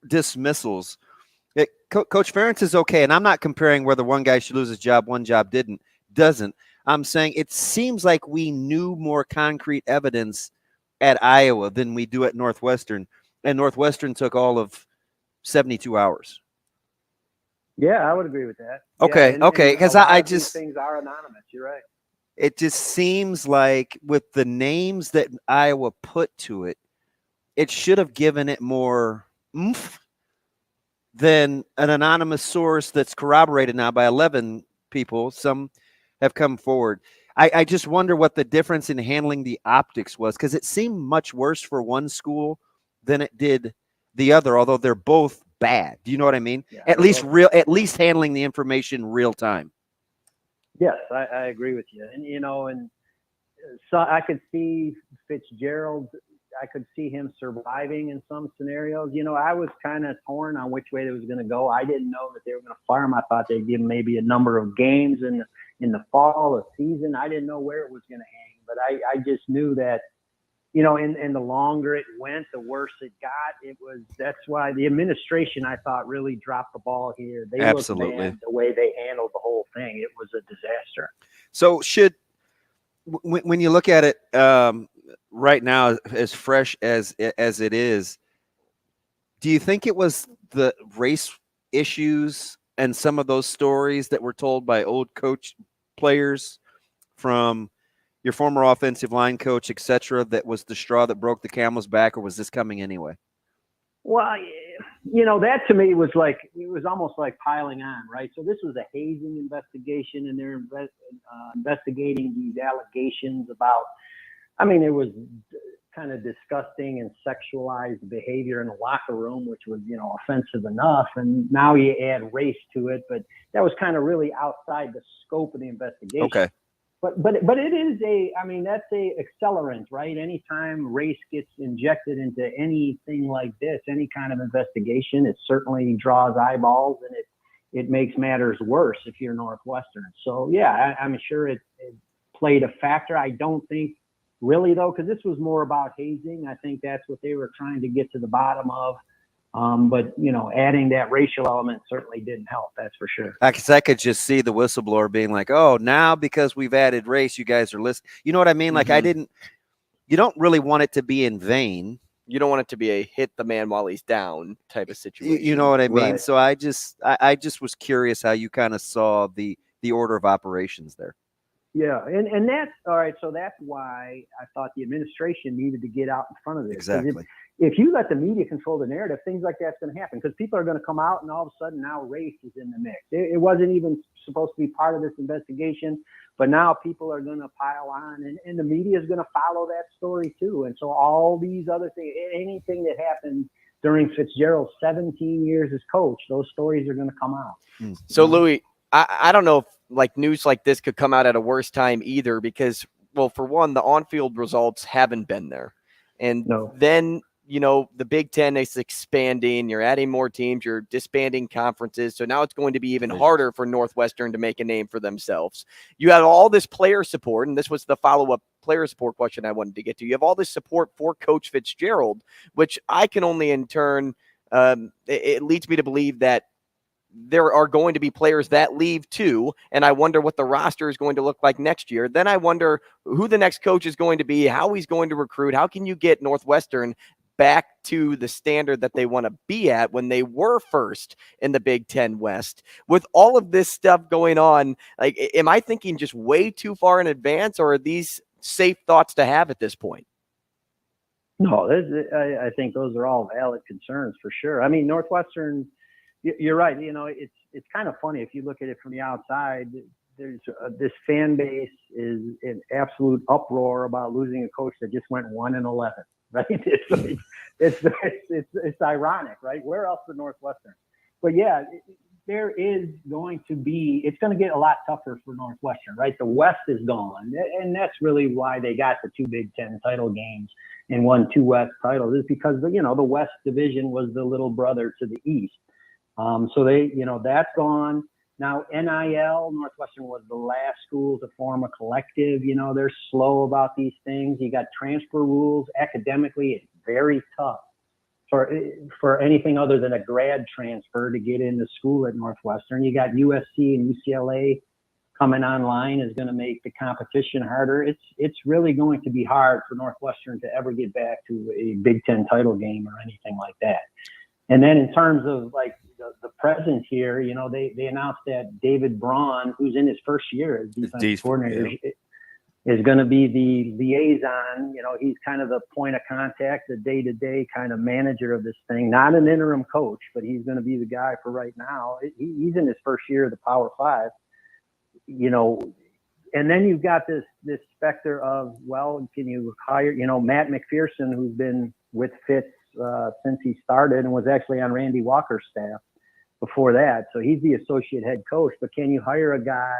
Speaker 6: dismissals. Coach Ferentz is okay, and I'm not comparing whether one guy should lose his job, one job doesn't. I'm saying it seems like we knew more concrete evidence at Iowa than we do at Northwestern, and Northwestern took all of 72 hours.
Speaker 13: Yeah, I would agree with that.
Speaker 6: Okay, because I just
Speaker 13: things are anonymous. You're right.
Speaker 6: It just seems like with the names that Iowa put to it, it should have given it more oomph than an anonymous source that's corroborated now by 11 people. Some have come forward. I just wonder what the difference in handling the optics was, because it seemed much worse for one school than it did the other, although they're both bad. Do you know what I mean?
Speaker 13: Yeah,
Speaker 6: at least handling the information real time.
Speaker 13: Yes, I agree with you. And, so I could see Fitzgerald, I could see him surviving in some scenarios. I was kind of torn on which way it was going to go. I didn't know that they were going to fire him. I thought they'd give him maybe a number of games in the fall, a season. I didn't know where it was going to hang, but I just knew that, and the longer it went, the worse it got. That's why the administration, I thought, really dropped the ball here. They
Speaker 6: Absolutely.
Speaker 13: looked bad the way they handled the whole thing. It was a disaster.
Speaker 6: So when you look at it right now, as fresh as it is, do you think it was the race issues and some of those stories that were told by old coach players from your former offensive line coach, et cetera, that was the straw that broke the camel's back, or was this coming anyway?
Speaker 13: Well, that to me was like, it was almost like piling on, right? So this was a hazing investigation, and they're investigating these allegations about, it was kind of disgusting and sexualized behavior in the locker room, which was, offensive enough. And now you add race to it, but that was kind of really outside the scope of the investigation.
Speaker 6: Okay.
Speaker 13: But it is that's a accelerant, right? Anytime race gets injected into anything like this, any kind of investigation, it certainly draws eyeballs, and it makes matters worse if you're Northwestern. So yeah, I'm sure it played a factor. I don't think really though, because this was more about hazing. I think that's what they were trying to get to the bottom of. But adding that racial element certainly didn't help. That's for sure.
Speaker 6: I could just see the whistleblower being like, "Oh, now because we've added race, you guys are listening." You know what I mean? Like you don't really want it to be in vain.
Speaker 12: You don't want it to be a hit the man while he's down type of situation.
Speaker 6: You know what I mean?
Speaker 13: Right.
Speaker 6: So I just was curious how you kind of saw the order of operations there.
Speaker 13: Yeah, and that's all right. So that's why I thought the administration needed to get out in front of this.
Speaker 6: Exactly.
Speaker 13: If you let the media control the narrative, things like that's going to happen, because people are going to come out and all of a sudden now race is in the mix. It wasn't even supposed to be part of this investigation, but now people are going to pile on, and the media is going to follow that story too. And so all these other things, anything that happened during Fitzgerald's 17 years as coach, those stories are going to come out.
Speaker 12: So Louis, I don't know if news like this could come out at a worse time either, because, well, for one, the on-field results haven't been there. And then, the Big Ten is expanding. You're adding more teams. You're disbanding conferences. So now it's going to be even harder for Northwestern to make a name for themselves. You have all this player support, and this was the follow-up player support question I wanted to get to. You have all this support for Coach Fitzgerald, which I can only in turn, it leads me to believe that there are going to be players that leave too, and I wonder what the roster is going to look like next year. Then I wonder who the next coach is going to be, how he's going to recruit. How can you get Northwestern back to the standard that they want to be at when they were first in the Big Ten West? With all of this stuff going on, am I thinking just way too far in advance, or are these safe thoughts to have at this point?
Speaker 13: No, I think those are all valid concerns for sure. Northwestern, You're right. You know, it's kind of funny if you look at it from the outside. There's this fan base is in absolute uproar about losing a coach that just went 1-11. Right? It's ironic, right? Where else but Northwestern? But yeah, there is going to be. It's going to get a lot tougher for Northwestern, right? The West is gone, and that's really why they got the 2 Big Ten title games and won 2 West titles. Is because the West Division was the little brother to the East. So that's gone. Now, NIL, Northwestern was the last school to form a collective. They're slow about these things. You got transfer rules. Academically, it's very tough for anything other than a grad transfer to get into school at Northwestern. You got USC and UCLA coming online is going to make the competition harder. It's really going to be hard for Northwestern to ever get back to a Big Ten title game or anything like that. And then in terms of like the present here, they announced that David Braun, who's in his first year as defensive coordinator, is going to be the liaison. He's kind of the point of contact, the day-to-day kind of manager of this thing, not an interim coach, but he's going to be the guy for right now. He's in his first year of the Power Five, and then you've got this specter of, well, can you hire, Matt McPherson, who's been with Fitz since he started and was actually on Randy Walker's staff before that. So he's the associate head coach, but can you hire a guy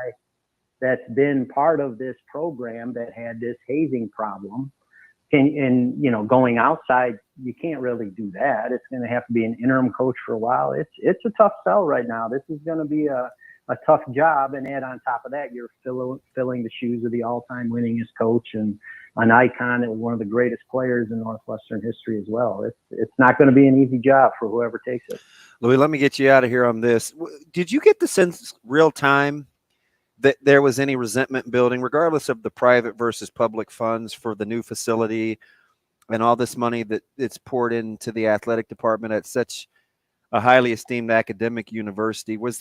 Speaker 13: that's been part of this program that had this hazing problem? Going outside, you can't really do that. It's going to have to be an interim coach for a while. It's a tough sell right now. This is going to be a tough job. And add on top of that, you're filling the shoes of the all-time winningest coach and an icon and one of the greatest players in Northwestern history as well. It's not going to be an easy job for whoever takes it.
Speaker 6: Louis, let me get you out of here on this. Did you get the sense real time that there was any resentment building, regardless of the private versus public funds for the new facility and all this money that it's poured into the athletic department at such a highly esteemed academic university? Were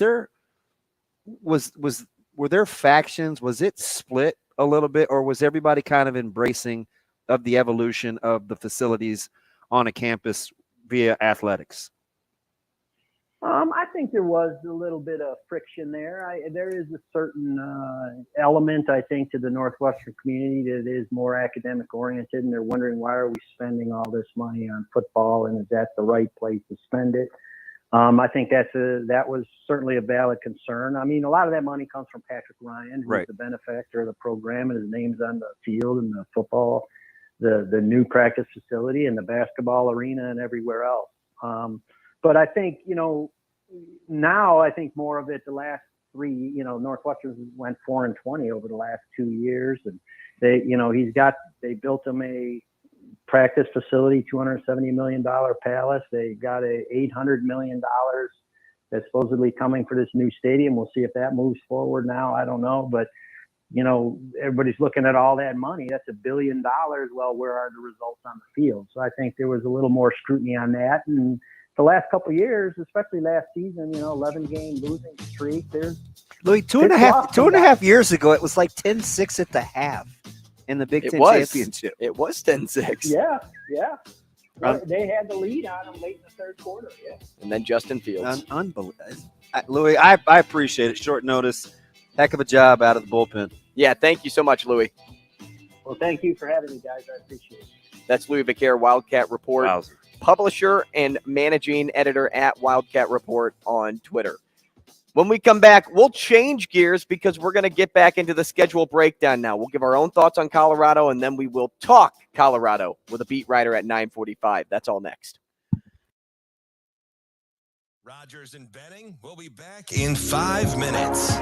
Speaker 6: there factions? Was it split a little bit, or was everybody kind of embracing of the evolution of the facilities on a campus via athletics?
Speaker 13: I think there was a little bit of friction there. There is a certain element, I think, to the Northwestern community that is more academic oriented, and they're wondering, why are we spending all this money on football, and is that the right place to spend it? I think that was certainly a valid concern. I mean, a lot of that money comes from Patrick Ryan, who's the benefactor of the program, and his name's on the field and the football, the new practice facility and the basketball arena and everywhere else. But I think, now I think more of it, the last 3, Northwestern went 4-20 over the last 2 years, and they built him a practice facility, $270 million palace. They got $800 million that's supposedly coming for this new stadium. We'll see if that moves forward now. I don't know, but everybody's looking at all that money. That's $1 billion. Well, where are the results on the field? So I think there was a little more scrutiny on that. And the last couple of years, especially last season, 11-game losing streak.
Speaker 6: Louis, two and a half years ago, it was like 10-6 at the half in the Big Ten championship.
Speaker 12: It was 10-6.
Speaker 13: Yeah. They had the lead on them late in the third quarter. Yeah.
Speaker 12: And then Justin Fields.
Speaker 6: Unbelievable. Louis, I appreciate it. Short notice. Heck of a job out of the bullpen.
Speaker 12: Yeah, thank you so much, Louis.
Speaker 13: Well, thank you for having me, guys. I appreciate it.
Speaker 12: That's Louis Vaquer, Wildcat Report.
Speaker 6: Wowzer.
Speaker 12: Publisher and managing editor at Wildcat Report on Twitter. When we come back, we'll change gears because we're going to get back into the schedule breakdown now. We'll give our own thoughts on Colorado, and then we will talk Colorado with a beat writer at 9:45. That's all next.
Speaker 1: Rogers and Benning will be back in 5 minutes.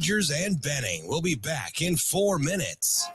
Speaker 1: Rogers and Benning will be back in 4 minutes.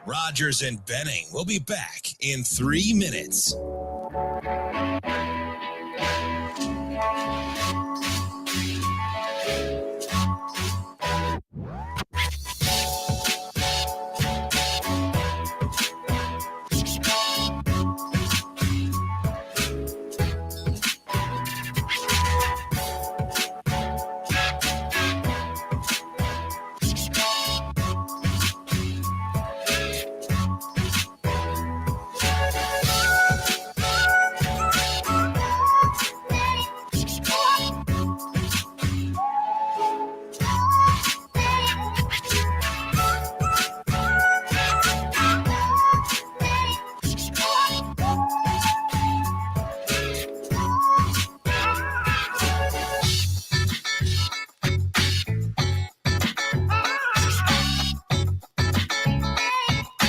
Speaker 1: Rogers and Benning will be back in 3 minutes.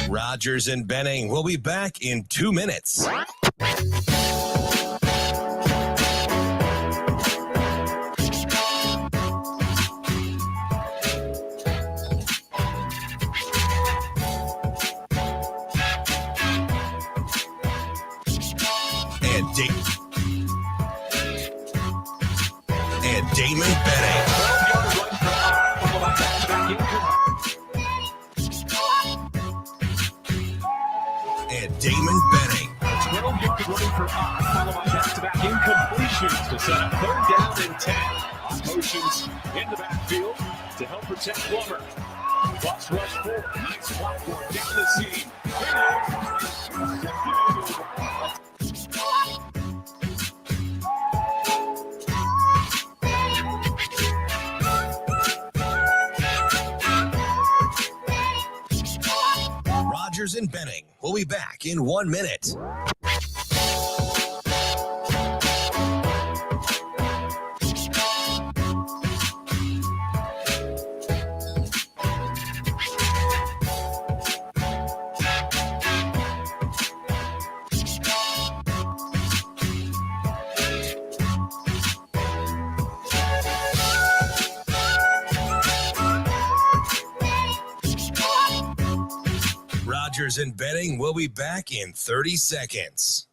Speaker 1: Rogers and Benning will be back in 2 minutes. And Damon Benning. Damon Benning.
Speaker 9: 12-yard run for Ott, followed by back-to-back incompletions to set up 3rd down and 10. On motions in the backfield to help protect Plummer. Bus rush forward. Nice platform down the seam.
Speaker 1: Rogers and Benning will be back in 1 minute. Rogers and Benning will be back in 30 seconds.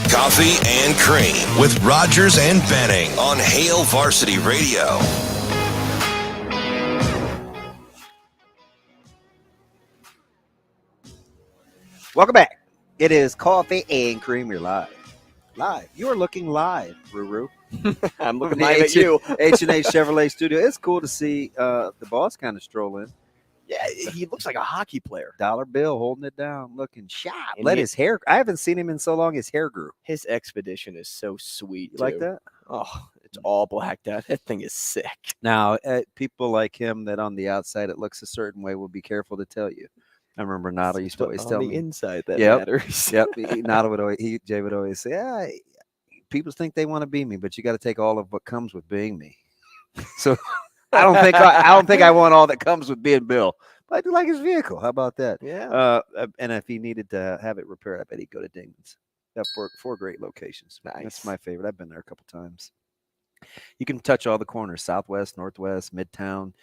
Speaker 1: Coffee and Cream with Rogers and Benning on Hail Varsity Radio.
Speaker 6: Welcome back. It is Coffee and Cream. You're live. Live. You're looking live, Ruru.
Speaker 12: I'm looking live at you.
Speaker 6: H&H Chevrolet Studio. It's cool to see the boss kind of stroll in.
Speaker 12: Yeah, he looks like a hockey player.
Speaker 6: Dollar bill holding it down, looking sharp.
Speaker 12: And
Speaker 6: his hair. I haven't seen him in so long. His hair grew.
Speaker 12: His expedition is so sweet.
Speaker 6: You like that?
Speaker 12: Oh, it's all blacked out. That thing is sick.
Speaker 6: Now, people like him that on the outside it looks a certain way will be careful to tell you. I remember Nada used to always tell me.
Speaker 12: On the inside that matters.
Speaker 6: Yep. Nada would always, Jay would always say, people think they want to be me, but you got to take all of what comes with being me. So I don't think I want all that comes with being Bill. I do like his vehicle. How about that?
Speaker 5: Yeah.
Speaker 6: And if he needed to have it repaired, I bet he'd go to Dingman's. Got four great locations.
Speaker 5: Nice.
Speaker 6: That's my favorite. I've been there a couple times. You can touch all the corners, Southwest, Northwest, Midtown.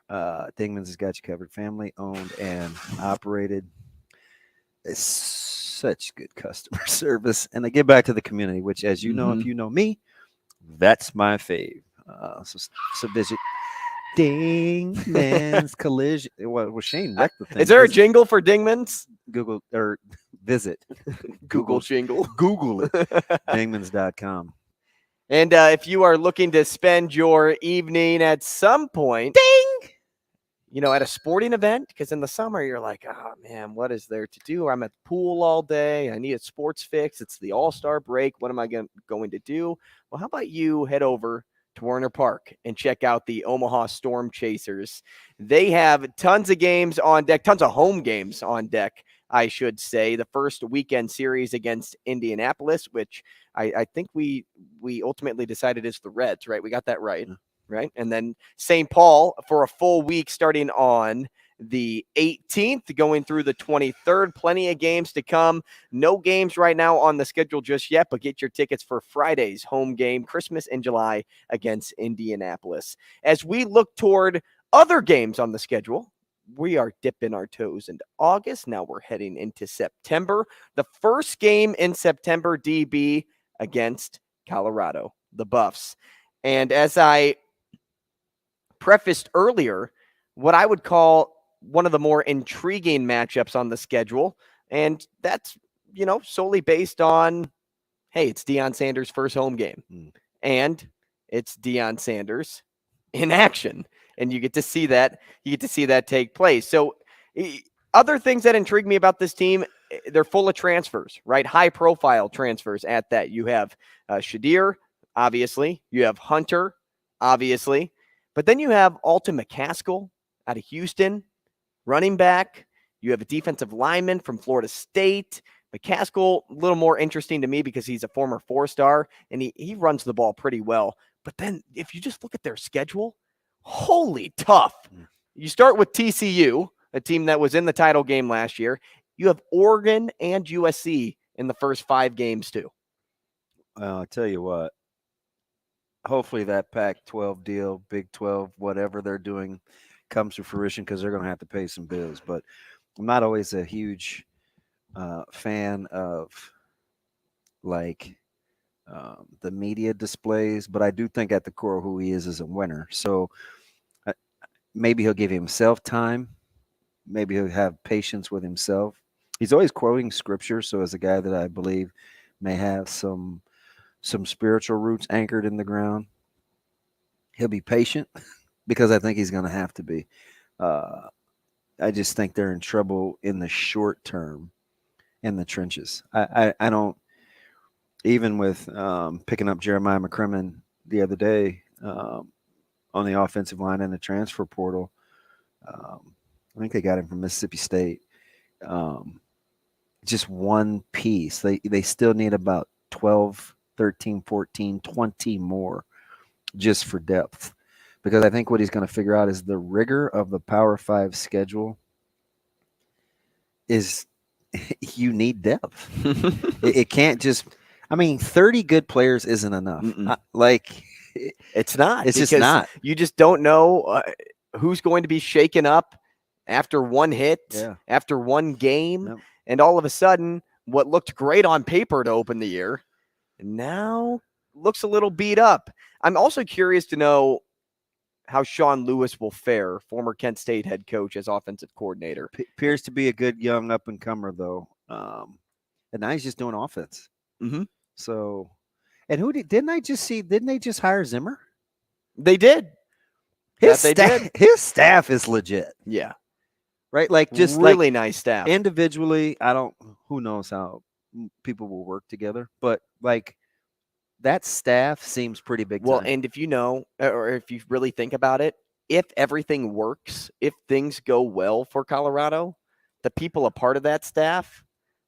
Speaker 6: Dingman's has got you covered. Family owned and operated. It's such good customer service. And they give back to the community, which, as you know, if you know me, that's my fave. So visit Dingman's Collision. Well, Shane wrecked the thing.
Speaker 5: Is there a jingle for Dingman's?
Speaker 6: Google or visit
Speaker 5: Google jingle.
Speaker 6: Google it. Dingmans.com.
Speaker 5: And if you are looking to spend your evening at some point, ding, at a sporting event, because in the summer you're like, oh man, what is there to do? I'm at the pool all day. I need a sports fix. It's the All-Star break. What am I going to do? Well, how about you head over to Warner Park and check out the Omaha Storm Chasers. They have tons of games on deck, tons of home games on deck, I should say. The first weekend series against Indianapolis, which I think we ultimately decided is the Reds, right? We got that right, right? And then St. Paul for a full week starting on the 18th, going through the 23rd. Plenty of games to come. No games right now on the schedule just yet, but get your tickets for Friday's home game, Christmas in July against Indianapolis. As we look toward other games on the schedule, we are dipping our toes into August. Now we're heading into September. The first game in September, DB, against Colorado, the Buffs. And as I prefaced earlier, what I would call one of the more intriguing matchups on the schedule. And that's, solely based on, hey, it's Deion Sanders' first home game. And it's Deion Sanders in action. And you get to see that. You get to see that take place. So other things that intrigue me about this team, they're full of transfers, right? High-profile transfers at that. You have Shadir, obviously. You have Hunter, obviously. But then you have Alton McCaskill out of Houston, running back. You have a defensive lineman from Florida State. McCaskill, a little more interesting to me because he's a former 4-star, and he runs the ball pretty well. But then if you just look at their schedule, holy tough. You start with TCU, a team that was in the title game last year. You have Oregon and USC in the first 5 games too.
Speaker 6: Well, I'll tell you what. Hopefully that Pac-12 deal, Big 12, whatever they're doing, comes to fruition because they're going to have to pay some bills. But I'm not always a huge fan of the media displays, but I do think at the core who he is a winner. So maybe he'll give himself time. Maybe he'll have patience with himself. He's always quoting scripture. So as a guy that I believe may have some spiritual roots anchored in the ground, he'll be patient because I think he's going to have to be. I just think they're in trouble in the short term in the trenches. I don't, even with picking up Jeremiah McCrimmon the other day on the offensive line in the transfer portal. I think they got him from Mississippi State. Just one piece. They still need about 12, 13, 14, 20 more just for depth. Because I think what he's going to figure out is the rigor of the Power 5 schedule is you need depth. It can't just – 30 good players isn't enough.
Speaker 5: It's not.
Speaker 6: It's just not.
Speaker 5: You just don't know who's going to be shaken up after one hit, after one game.
Speaker 6: Yep.
Speaker 5: And all of a sudden, what looked great on paper to open the year now looks a little beat up. I'm also curious to know how Sean Lewis will fare, former Kent State head coach as offensive coordinator.
Speaker 6: Appears to be a good young up-and-comer, though. And now he's just doing offense.
Speaker 5: Mm-hmm.
Speaker 6: So, and didn't they just hire Zimmer?
Speaker 5: They did.
Speaker 6: His staff is legit.
Speaker 5: Yeah.
Speaker 6: Right?
Speaker 5: Really nice staff.
Speaker 6: Individually, who knows how people will work together, but that staff seems pretty big time.
Speaker 5: Well, and if you know, or if you really think about it, if everything works, if things go well for Colorado, the people a part of that staff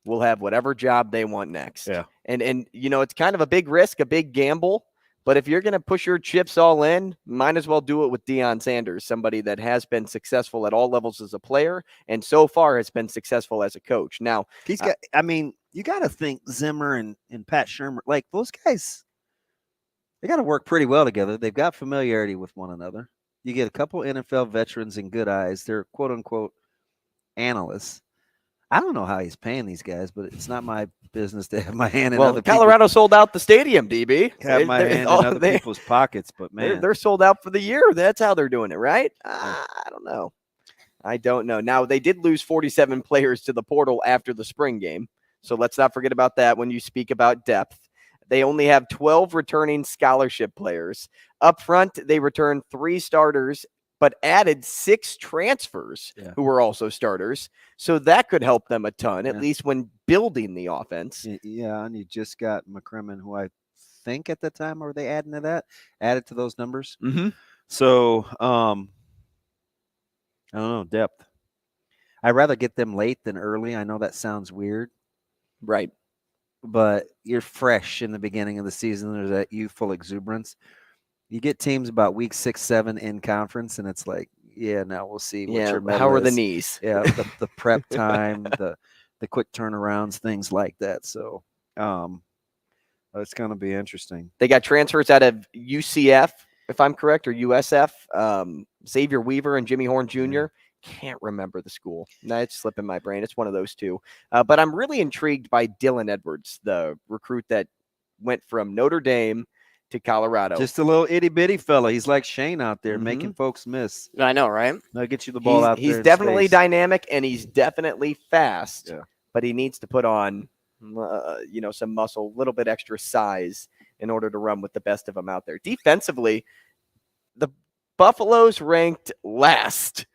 Speaker 5: will have whatever job they want next.
Speaker 6: Yeah.
Speaker 5: And it's kind of a big risk, a big gamble, But if you're going to push your chips all in, might as well do it with Deion Sanders, somebody that has been successful at all levels as a player and so far has been successful as a coach. Now,
Speaker 6: he's got, you got to think Zimmer and Pat Shurmur, like those guys, they got to work pretty well together. They've got familiarity with one another. You get a couple NFL veterans and good eyes. They're quote unquote analysts. I don't know how he's paying these guys, but it's not my business to have my hand in other
Speaker 5: Colorado sold out the stadium, DB.
Speaker 6: Have my hand in other people's pockets, but man,
Speaker 5: they're sold out for the year. That's how they're doing it, right? I don't know. I don't know. Now, they did lose 47 players to the portal after the spring game, so let's not forget about that when you speak about depth. They only have 12 returning scholarship players. Up front, they returned 3 starters, but added 6 transfers who were also starters. So that could help them a ton, at least when building the offense.
Speaker 6: Yeah, and you just got McCrimmon, who I think at the time, were they adding to that? Added to those numbers?
Speaker 5: Mm-hmm.
Speaker 6: So, I don't know, depth. I'd rather get them late than early. I know that sounds weird.
Speaker 5: Right.
Speaker 6: But you're fresh in the beginning of the season. There's that youthful exuberance. You get teams about week 6, 7 in conference, and it's like, yeah, now we'll see what your medal
Speaker 5: how are
Speaker 6: is.
Speaker 5: the knees?
Speaker 6: Yeah, the prep time, the quick turnarounds, things like that. So it's going to be interesting.
Speaker 5: They got transfers out of UCF, if I'm correct, or USF. Xavier Weaver and Jimmy Horn Jr. Can't remember the school. That's slipping my brain. It's one of those two. But I'm really intrigued by Dylan Edwards, the recruit that went from Notre Dame to Colorado.
Speaker 6: Just a little itty bitty fella. He's like Shane out there, making folks miss.
Speaker 12: I know, right?
Speaker 6: Now get you the ball out there.
Speaker 5: He's definitely dynamic and he's definitely fast. But he needs to put on, some muscle, a little bit extra size in order to run with the best of them out there. Defensively, the Buffaloes ranked last.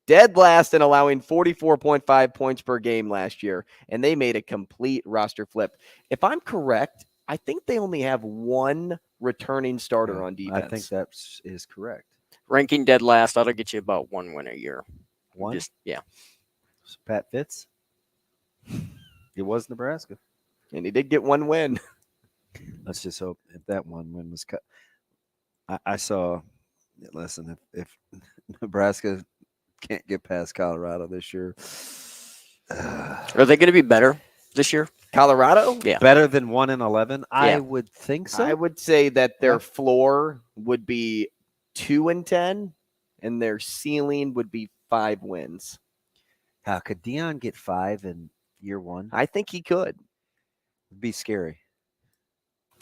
Speaker 5: Dead last in allowing 44.5 points per game last year, and they made a complete roster flip. If I'm correct, I think they only have 1 returning starter on defense.
Speaker 6: I think that is correct.
Speaker 12: Ranking dead last, that'll get you about 1 win a year.
Speaker 6: 1?
Speaker 12: Yeah.
Speaker 6: So Pat Fitz? It was Nebraska.
Speaker 5: And he did get 1 win.
Speaker 6: Let's just hope if that 1 win was cut. I saw, listen, if Nebraska can't get past Colorado this year.
Speaker 12: Are they going to be better this year?
Speaker 5: Colorado?
Speaker 12: Yeah.
Speaker 6: Better than 1-11? I would think so.
Speaker 5: I would say that their floor would be 2-10, and their ceiling would be 5 wins.
Speaker 6: Could Deion get 5 in year 1?
Speaker 5: I think he could.
Speaker 6: It'd be scary.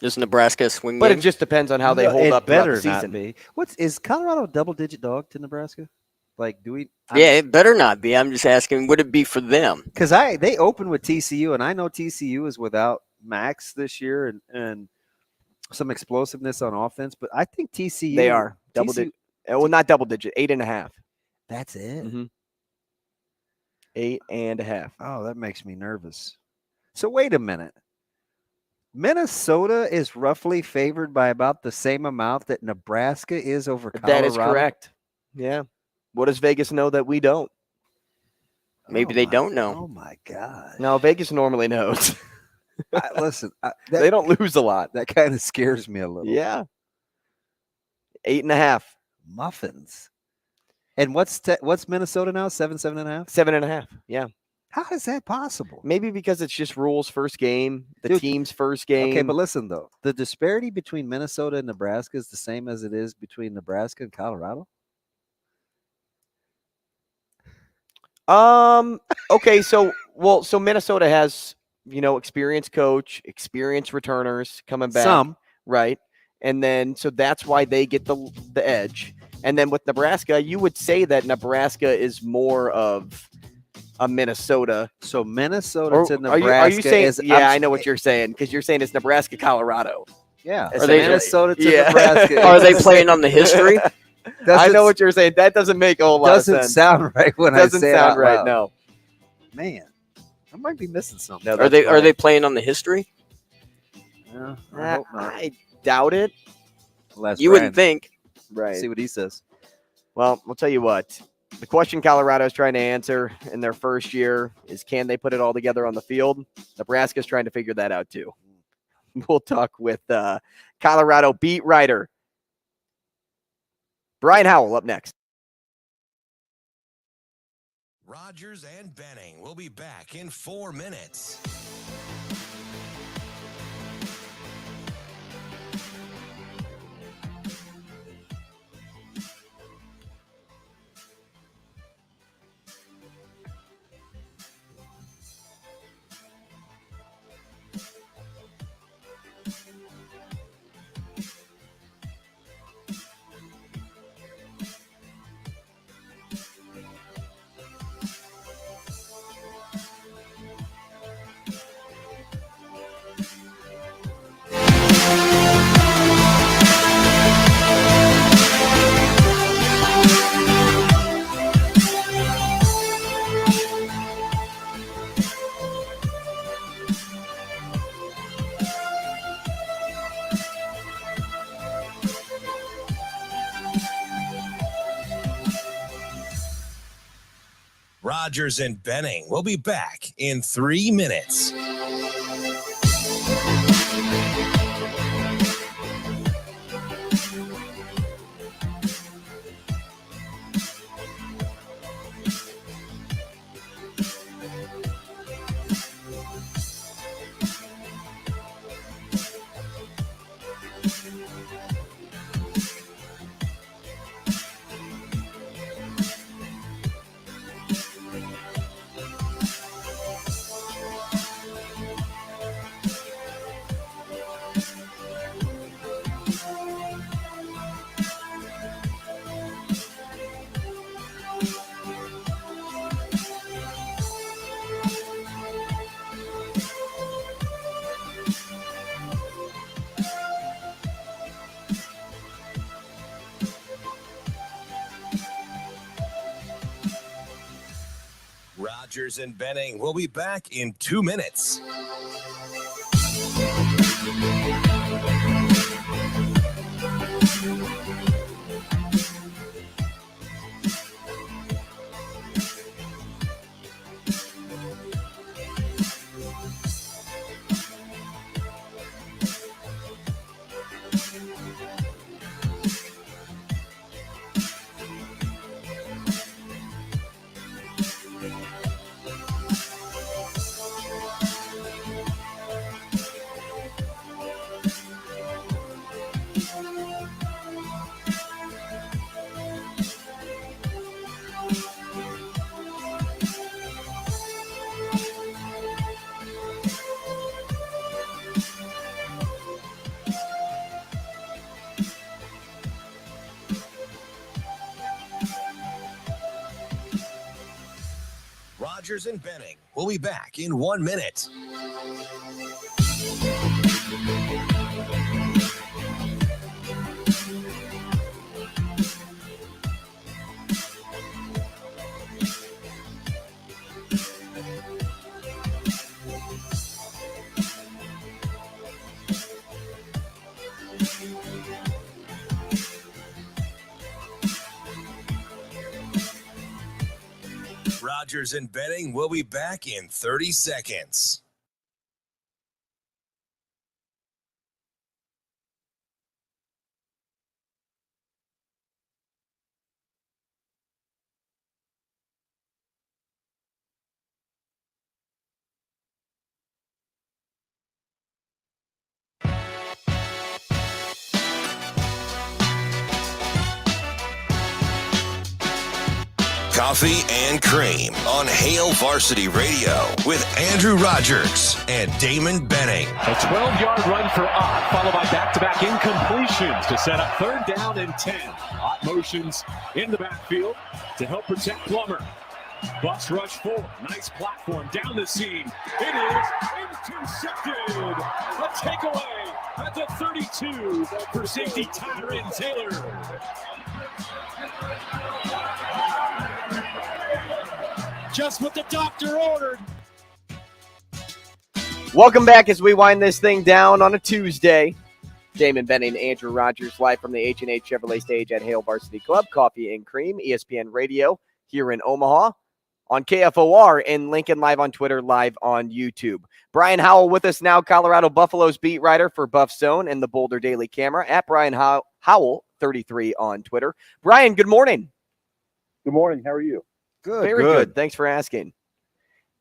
Speaker 12: Does Nebraska swing
Speaker 5: But
Speaker 12: game?
Speaker 5: it just depends on how they hold up throughout the season.
Speaker 6: Not be. Is Colorado a double-digit dog to Nebraska? Like, do we?
Speaker 12: It better not be. I'm just asking, would it be for them?
Speaker 6: Because they open with TCU, and I know TCU is without Max this year and some explosiveness on offense, but I think TCU.
Speaker 5: They are double digit. Well, not double digit, 8.5.
Speaker 6: That's it.
Speaker 5: 8.5.
Speaker 6: Oh, that makes me nervous. So wait a minute. Minnesota is roughly favored by about the same amount that Nebraska is over Colorado.
Speaker 5: That is correct. Yeah. What does Vegas know that we don't?
Speaker 12: Maybe they don't know.
Speaker 6: Oh, my God.
Speaker 5: No, Vegas normally knows.
Speaker 6: Listen,
Speaker 5: they don't lose a lot.
Speaker 6: That kind of scares me a little.
Speaker 5: Yeah. 8.5.
Speaker 6: Muffins. And what's Minnesota now? 7.5?
Speaker 5: 7.5. Yeah.
Speaker 6: How is that possible?
Speaker 5: Maybe because it's just Rule's first game, the team's first game.
Speaker 6: Okay, but listen, though. The disparity between Minnesota and Nebraska is the same as it is between Nebraska and Colorado?
Speaker 5: Okay, so Minnesota has, experienced coach, experienced returners coming back.
Speaker 6: Some.
Speaker 5: Right. And then, so that's why they get the edge. And then with Nebraska, you would say that Nebraska is more of a Minnesota.
Speaker 6: So Minnesota to Nebraska
Speaker 5: are you saying,
Speaker 6: is.
Speaker 5: Yeah, I know what you're saying, because you're saying it's Nebraska, Colorado.
Speaker 6: Yeah.
Speaker 12: Are they
Speaker 6: Minnesota to Nebraska?
Speaker 12: Are they playing on the history?
Speaker 5: I know what you're saying. That doesn't make a whole lot of sense.
Speaker 6: Doesn't sound right when I say it.
Speaker 5: Doesn't sound right, no.
Speaker 6: Man, I might be missing something.
Speaker 12: Are they playing on the history?
Speaker 6: Yeah, I hope not.
Speaker 5: I doubt it.
Speaker 12: You wouldn't think.
Speaker 5: Right.
Speaker 6: See what he says.
Speaker 5: Well, I'll tell you what. The question Colorado is trying to answer in their first year is, can they put it all together on the field? Nebraska's trying to figure that out too. We'll talk with Colorado beat writer Brian Howell up next.
Speaker 1: Rogers and Benning will be back in 4 minutes. Rogers and Benning will be back in 3 minutes. Rogers and Benning will be back in 2 minutes. Rogers and Benning will be back in 1 minute. Rogers and Benning will be back in 30 seconds. Coffee and Cream on Hail Varsity Radio with Andrew Rogers and Damon Benning.
Speaker 9: A 12-yard run for Ott, followed by back-to-back incompletions to set up 3rd down and 10. Ott motions in the backfield to help protect Plummer. Bus rush forward. Nice platform down the seam. It is intercepted. A takeaway at the 32 for safety Tyron Taylor.
Speaker 10: Just what the doctor ordered.
Speaker 5: Welcome back as we wind this thing down on a Tuesday. Damon Benning and Andrew Rogers live from the H&H Chevrolet stage at Hail Varsity Club. Coffee and Cream, ESPN Radio here in Omaha. on KFOR in Lincoln, live on Twitter, live on YouTube. Brian Howell with us now, Colorado Buffaloes beat writer for Buff Zone and the Boulder Daily Camera, at Brian Howell 33 on Twitter. Brian, good morning.
Speaker 14: Good morning. How are you?
Speaker 6: Good.
Speaker 5: Very good. Thanks for asking.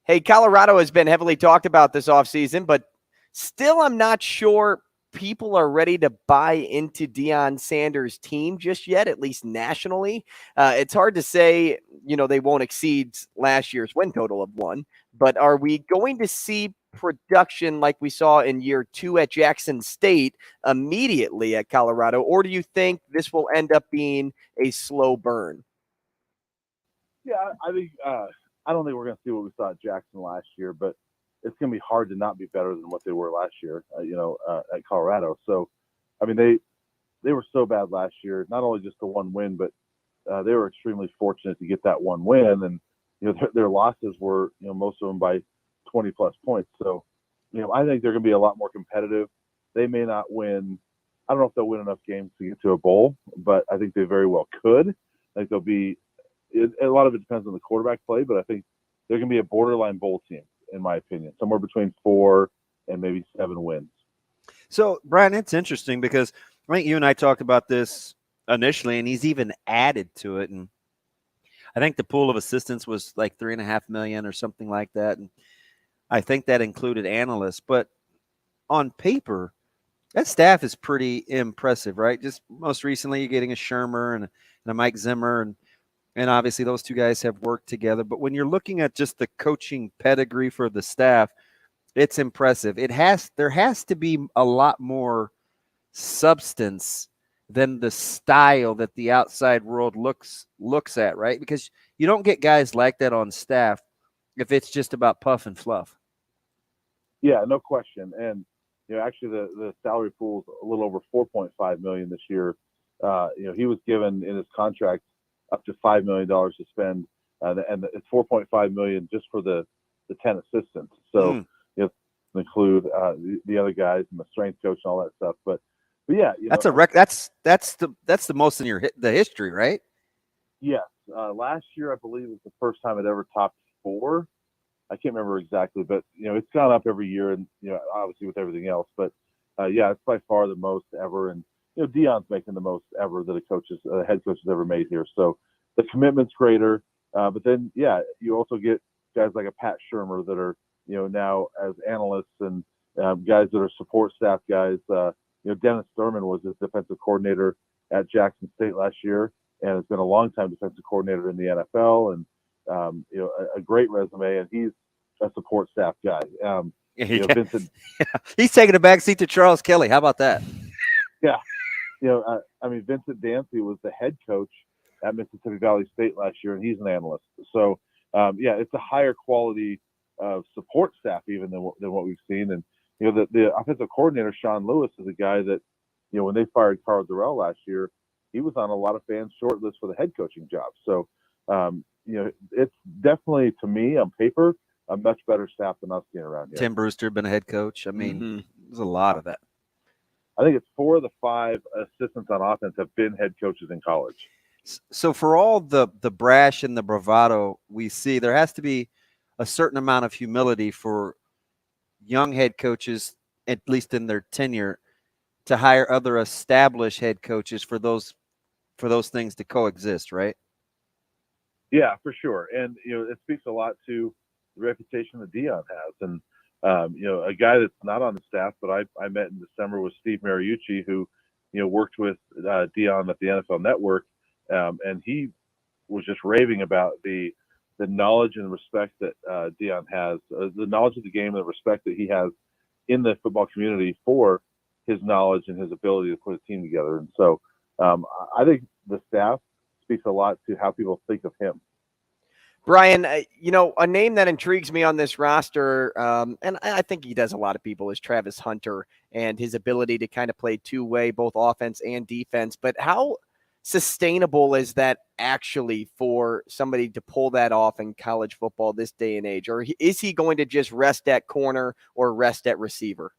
Speaker 5: Hey, Colorado has been heavily talked about this offseason, but still I'm not sure people are ready to buy into Deion Sanders' team just yet, at least nationally. It's hard to say, they won't exceed last year's win total of 1, but are we going to see production like we saw in year 2 at Jackson State immediately at Colorado, or do you think this will end up being a slow burn?
Speaker 14: Yeah, I think I don't think we're going to see what we saw at Jackson last year, but it's going to be hard to not be better than what they were last year, at Colorado. So, I mean, they were so bad last year, not only just the 1 win, but they were extremely fortunate to get that 1 win. And, their losses were, most of them by 20 plus points. So, I think they're going to be a lot more competitive. They may not win. I don't know if they'll win enough games to get to a bowl, but I think they very well could. I think they'll be, a lot of it depends on the quarterback play, but I think they're going to be a borderline bowl team, in my opinion, somewhere between 4 and maybe 7 wins.
Speaker 6: So, Brian, it's interesting because I think you and I talked about this initially, and he's even added to it. And I think the pool of assistants was like $3.5 million or something like that. And I think that included analysts. But on paper, that staff is pretty impressive, right? Just most recently, you're getting a Shermer and a Mike Zimmer, and obviously those two guys have worked together. But when you're looking at just the coaching pedigree for the staff, it's impressive. There has to be a lot more substance than the style that the outside world looks at, right? Because you don't get guys like that on staff if it's just about puff and fluff.
Speaker 14: Yeah, no question. And actually the salary pool is a little over $4.5 million this year. He was given in his contract up to $5 million to spend, and it's $4.5 million just for the 10 assistants. So include the other guys and the strength coach and all that stuff. But yeah,
Speaker 6: that's that's the most in the history, right?
Speaker 14: Yes. Last year, I believe, was the first time it ever topped 4. I can't remember exactly, but it's gone up every year, and obviously with everything else. But yeah, it's by far the most ever, and Deion's making the most ever that a head coach has ever made here. So the commitment's greater. But then, yeah, you also get guys like a Pat Shermer that are now as analysts, and guys that are support staff guys. Dennis Thurman was his defensive coordinator at Jackson State last year, and has been a long-time defensive coordinator in the NFL, and a great resume, and he's a support staff guy. Vincent,
Speaker 6: he's taking a back seat to Charles Kelly. How about that?
Speaker 14: Yeah. Vincent Dancy was the head coach at Mississippi Valley State last year, and he's an analyst. So, it's a higher quality of support staff even than what we've seen. And, the offensive coordinator, Sean Lewis, is a guy that, when they fired Carl Durrell last year, he was on a lot of fans' short list for the head coaching job. So, it's definitely, to me, on paper, a much better staff than I've seen around here.
Speaker 6: Tim Brewster been a head coach. I mean, there's a lot of that.
Speaker 14: I think it's 4 of the 5 assistants on offense have been head coaches in college.
Speaker 6: So for all the brash and the bravado we see, there has to be a certain amount of humility for young head coaches, at least in their tenure, to hire other established head coaches for those things to coexist, right?
Speaker 14: Yeah, for sure. And, it speaks a lot to the reputation that Deion has. And, a guy that's not on the staff, but I met in December was Steve Mariucci, who, worked with Deion at the NFL Network. And he was just raving about the knowledge and respect that Deion has, the knowledge of the game and the respect that he has in the football community for his knowledge and his ability to put a team together. And so I think the staff speaks a lot to how people think of him.
Speaker 5: Brian, a name that intrigues me on this roster, and I think he does a lot of people, is Travis Hunter and his ability to kind of play two-way, both offense and defense. But how sustainable is that actually for somebody to pull that off in college football this day and age? Or is he going to just rest at corner or rest at receiver?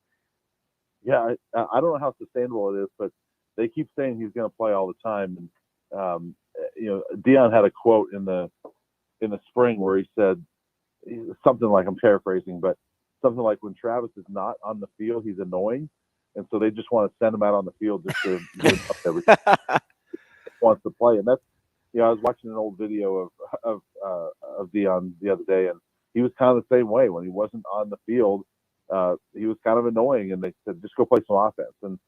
Speaker 14: Yeah, I don't know how sustainable it is, but they keep saying he's going to play all the time. And, Deion had a quote in the in the spring where he said something like, I'm paraphrasing, but something like, when Travis is not on the field, he's annoying. And so they just want to send him out on the field just to give up everything. Wants to play. And that's, I was watching an old video of Deion the other day, and he was kind of the same way. When he wasn't on the field, he was kind of annoying, and they said, just go play some offense. And,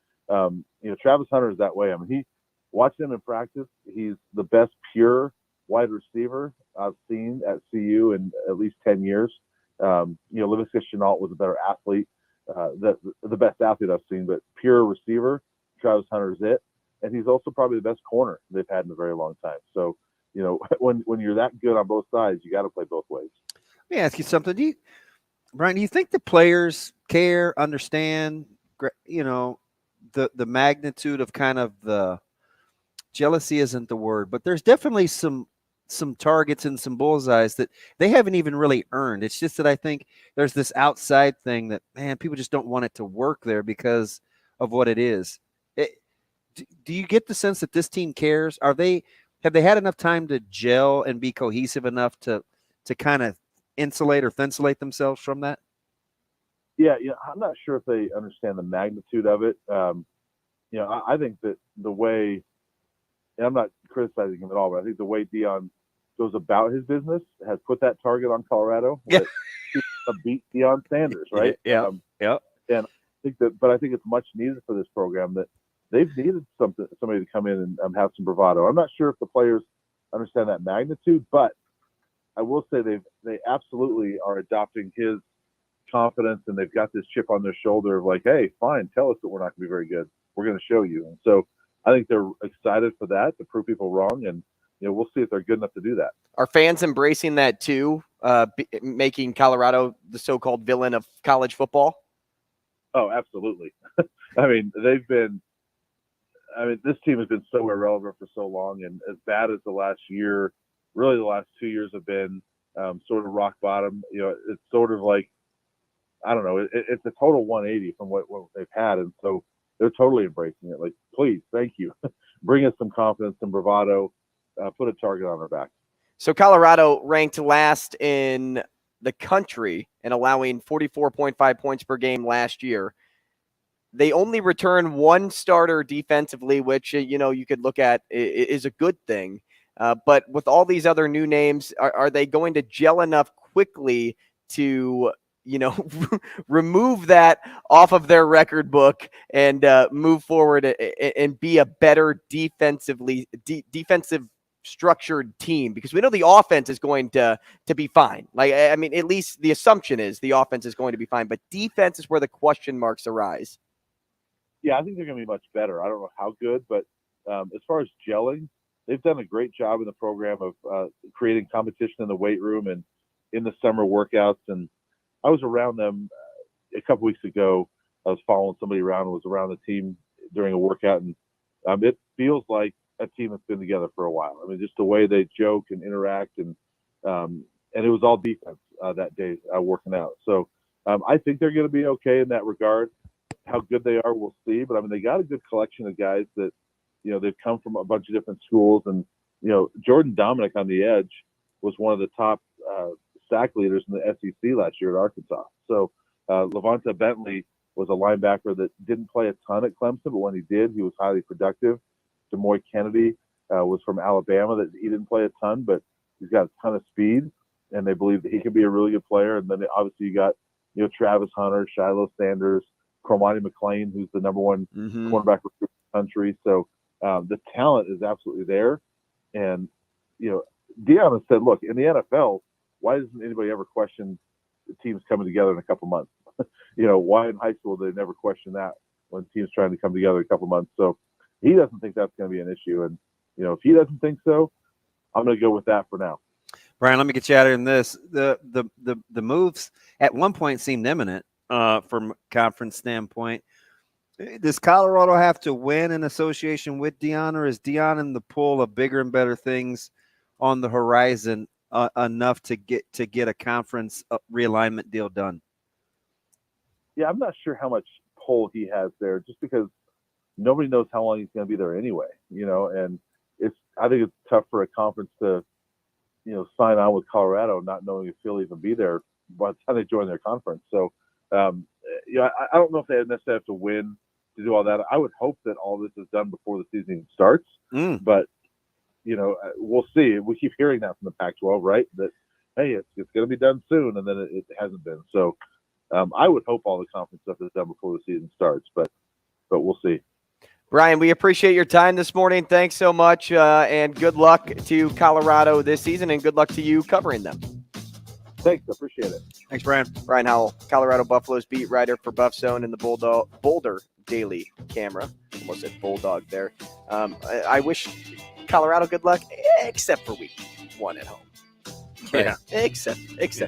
Speaker 14: Travis Hunter is that way. I mean, watching him in practice, he's the best pure wide receiver I've seen at CU in at least 10 years. Laviska Shenault was a better athlete, the best athlete I've seen, but pure receiver, Travis Hunter is it. And he's also probably the best corner they've had in a very long time. So, when you're that good on both sides, you got to play both ways.
Speaker 6: Let me ask you something. Brian, do you think the players care, understand, the magnitude of kind of the jealousy isn't the word, but there's definitely some targets and some bullseyes that they haven't even really earned. It's just that I think there's this outside thing that, man, people just don't want it to work there because of what it is. Do you get the sense that this team cares? Have they had enough time to gel and be cohesive enough to kind of insulate or thinsulate themselves from that?
Speaker 14: Yeah, I'm not sure if they understand the magnitude of it. I think that the way, and I'm not criticizing him at all, but I think the way Deion goes about his business has put that target on Colorado.
Speaker 6: Yeah.
Speaker 14: Beat Deion Sanders, right?
Speaker 6: Yeah.
Speaker 14: And I think it's much needed for this program that they've needed somebody to come in and have some bravado. I'm not sure if the players understand that magnitude, but I will say they absolutely are adopting his confidence, and they've got this chip on their shoulder of like, hey, fine, tell us that we're not going to be very good. We're going to show you. And so I think they're excited for that, to prove people wrong, and we'll see if they're good enough to do that.
Speaker 5: Are fans embracing that too, making Colorado the so-called villain of college football?
Speaker 14: Oh, absolutely. This team has been so irrelevant for so long, and as bad as the last year, really the last 2 years have been, sort of rock bottom. It's sort of like, I don't know, it's a total 180 from what they've had, and so they're totally embracing it. Like, please, thank you. Bring us some confidence and bravado. Put a target on our back.
Speaker 5: So Colorado ranked last in the country and allowing 44.5 points per game last year. They only return one starter defensively, which, you could look at is a good thing. But with all these other new names, are they going to gel enough quickly to, remove that off of their record book and move forward and be a better defensive structured team? Because we know the offense is going to be fine. At least the assumption is the offense is going to be fine, but defense is where the question marks arise.
Speaker 14: Yeah, I think they're going to be much better. I don't know how good, but as far as gelling, they've done a great job in the program of creating competition in the weight room and in the summer workouts. And I was around them a couple weeks ago. I was following somebody around and was around the team during a workout, and it feels like a team that's been together for a while. Just the way they joke and interact, and it was all defense that day working out. So I think they're going to be okay in that regard. How good they are, we'll see. But they got a good collection of guys that, they've come from a bunch of different schools. And, Jordan Dominic on the edge was one of the top sack leaders in the SEC last year at Arkansas. So Levanta Bentley was a linebacker that didn't play a ton at Clemson, but when he did, he was highly productive. Demoy Kennedy was from Alabama. That he didn't play a ton, but he's got a ton of speed, and they believe that he can be a really good player. And then obviously you got, Travis Hunter, Shiloh Sanders, Cormani McClain, who's the number one cornerback recruit in the country. So the talent is absolutely there. And, Deion has said, look, in the NFL, why doesn't anybody ever question the teams coming together in a couple months? Why in high school they never question that when teams trying to come together in a couple months? So he doesn't think that's going to be an issue. And, if he doesn't think so, I'm going to go with that for now.
Speaker 6: Brian, let me get you out of here in this. The moves at one point seemed imminent from a conference standpoint. Does Colorado have to win in association with Deion, or is Deion in the pool of bigger and better things on the horizon enough to get a conference realignment deal done?
Speaker 14: Yeah, I'm not sure how much pull he has there, just because nobody knows how long he's going to be there anyway. And I think it's tough for a conference to, sign on with Colorado, not knowing if he'll even be there by the time they join their conference. So, I don't know if they necessarily have to win to do all that. I would hope that all this is done before the season starts, but we'll see. We keep hearing that from the Pac-12, right? That, hey, it's going to be done soon, and then it hasn't been. So I would hope all the conference stuff is done before the season starts, but we'll see.
Speaker 5: Brian, we appreciate your time this morning. Thanks so much, and good luck to Colorado this season, and good luck to you covering them.
Speaker 14: Thanks, I appreciate it.
Speaker 15: Thanks, Brian.
Speaker 5: Brian Howell, Colorado Buffaloes beat writer for Buff Zone and the Boulder Daily Camera. Almost said Bulldog there. I wish Colorado good luck, except for week 1 at home.
Speaker 15: Yeah.
Speaker 5: Except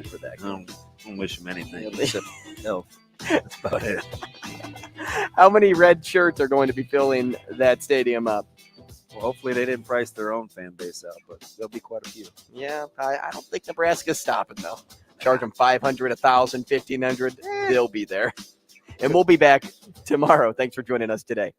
Speaker 5: for that.
Speaker 15: I don't wish him anything. Except health. That's about it.
Speaker 5: How many red shirts are going to be filling that stadium up?
Speaker 15: Well, hopefully they didn't price their own fan base out, but there'll be quite a few.
Speaker 5: Yeah, I don't think Nebraska's stopping, though. Charge them $500, $1,000, $1,500. They'll be there. And we'll be back tomorrow. Thanks for joining us today.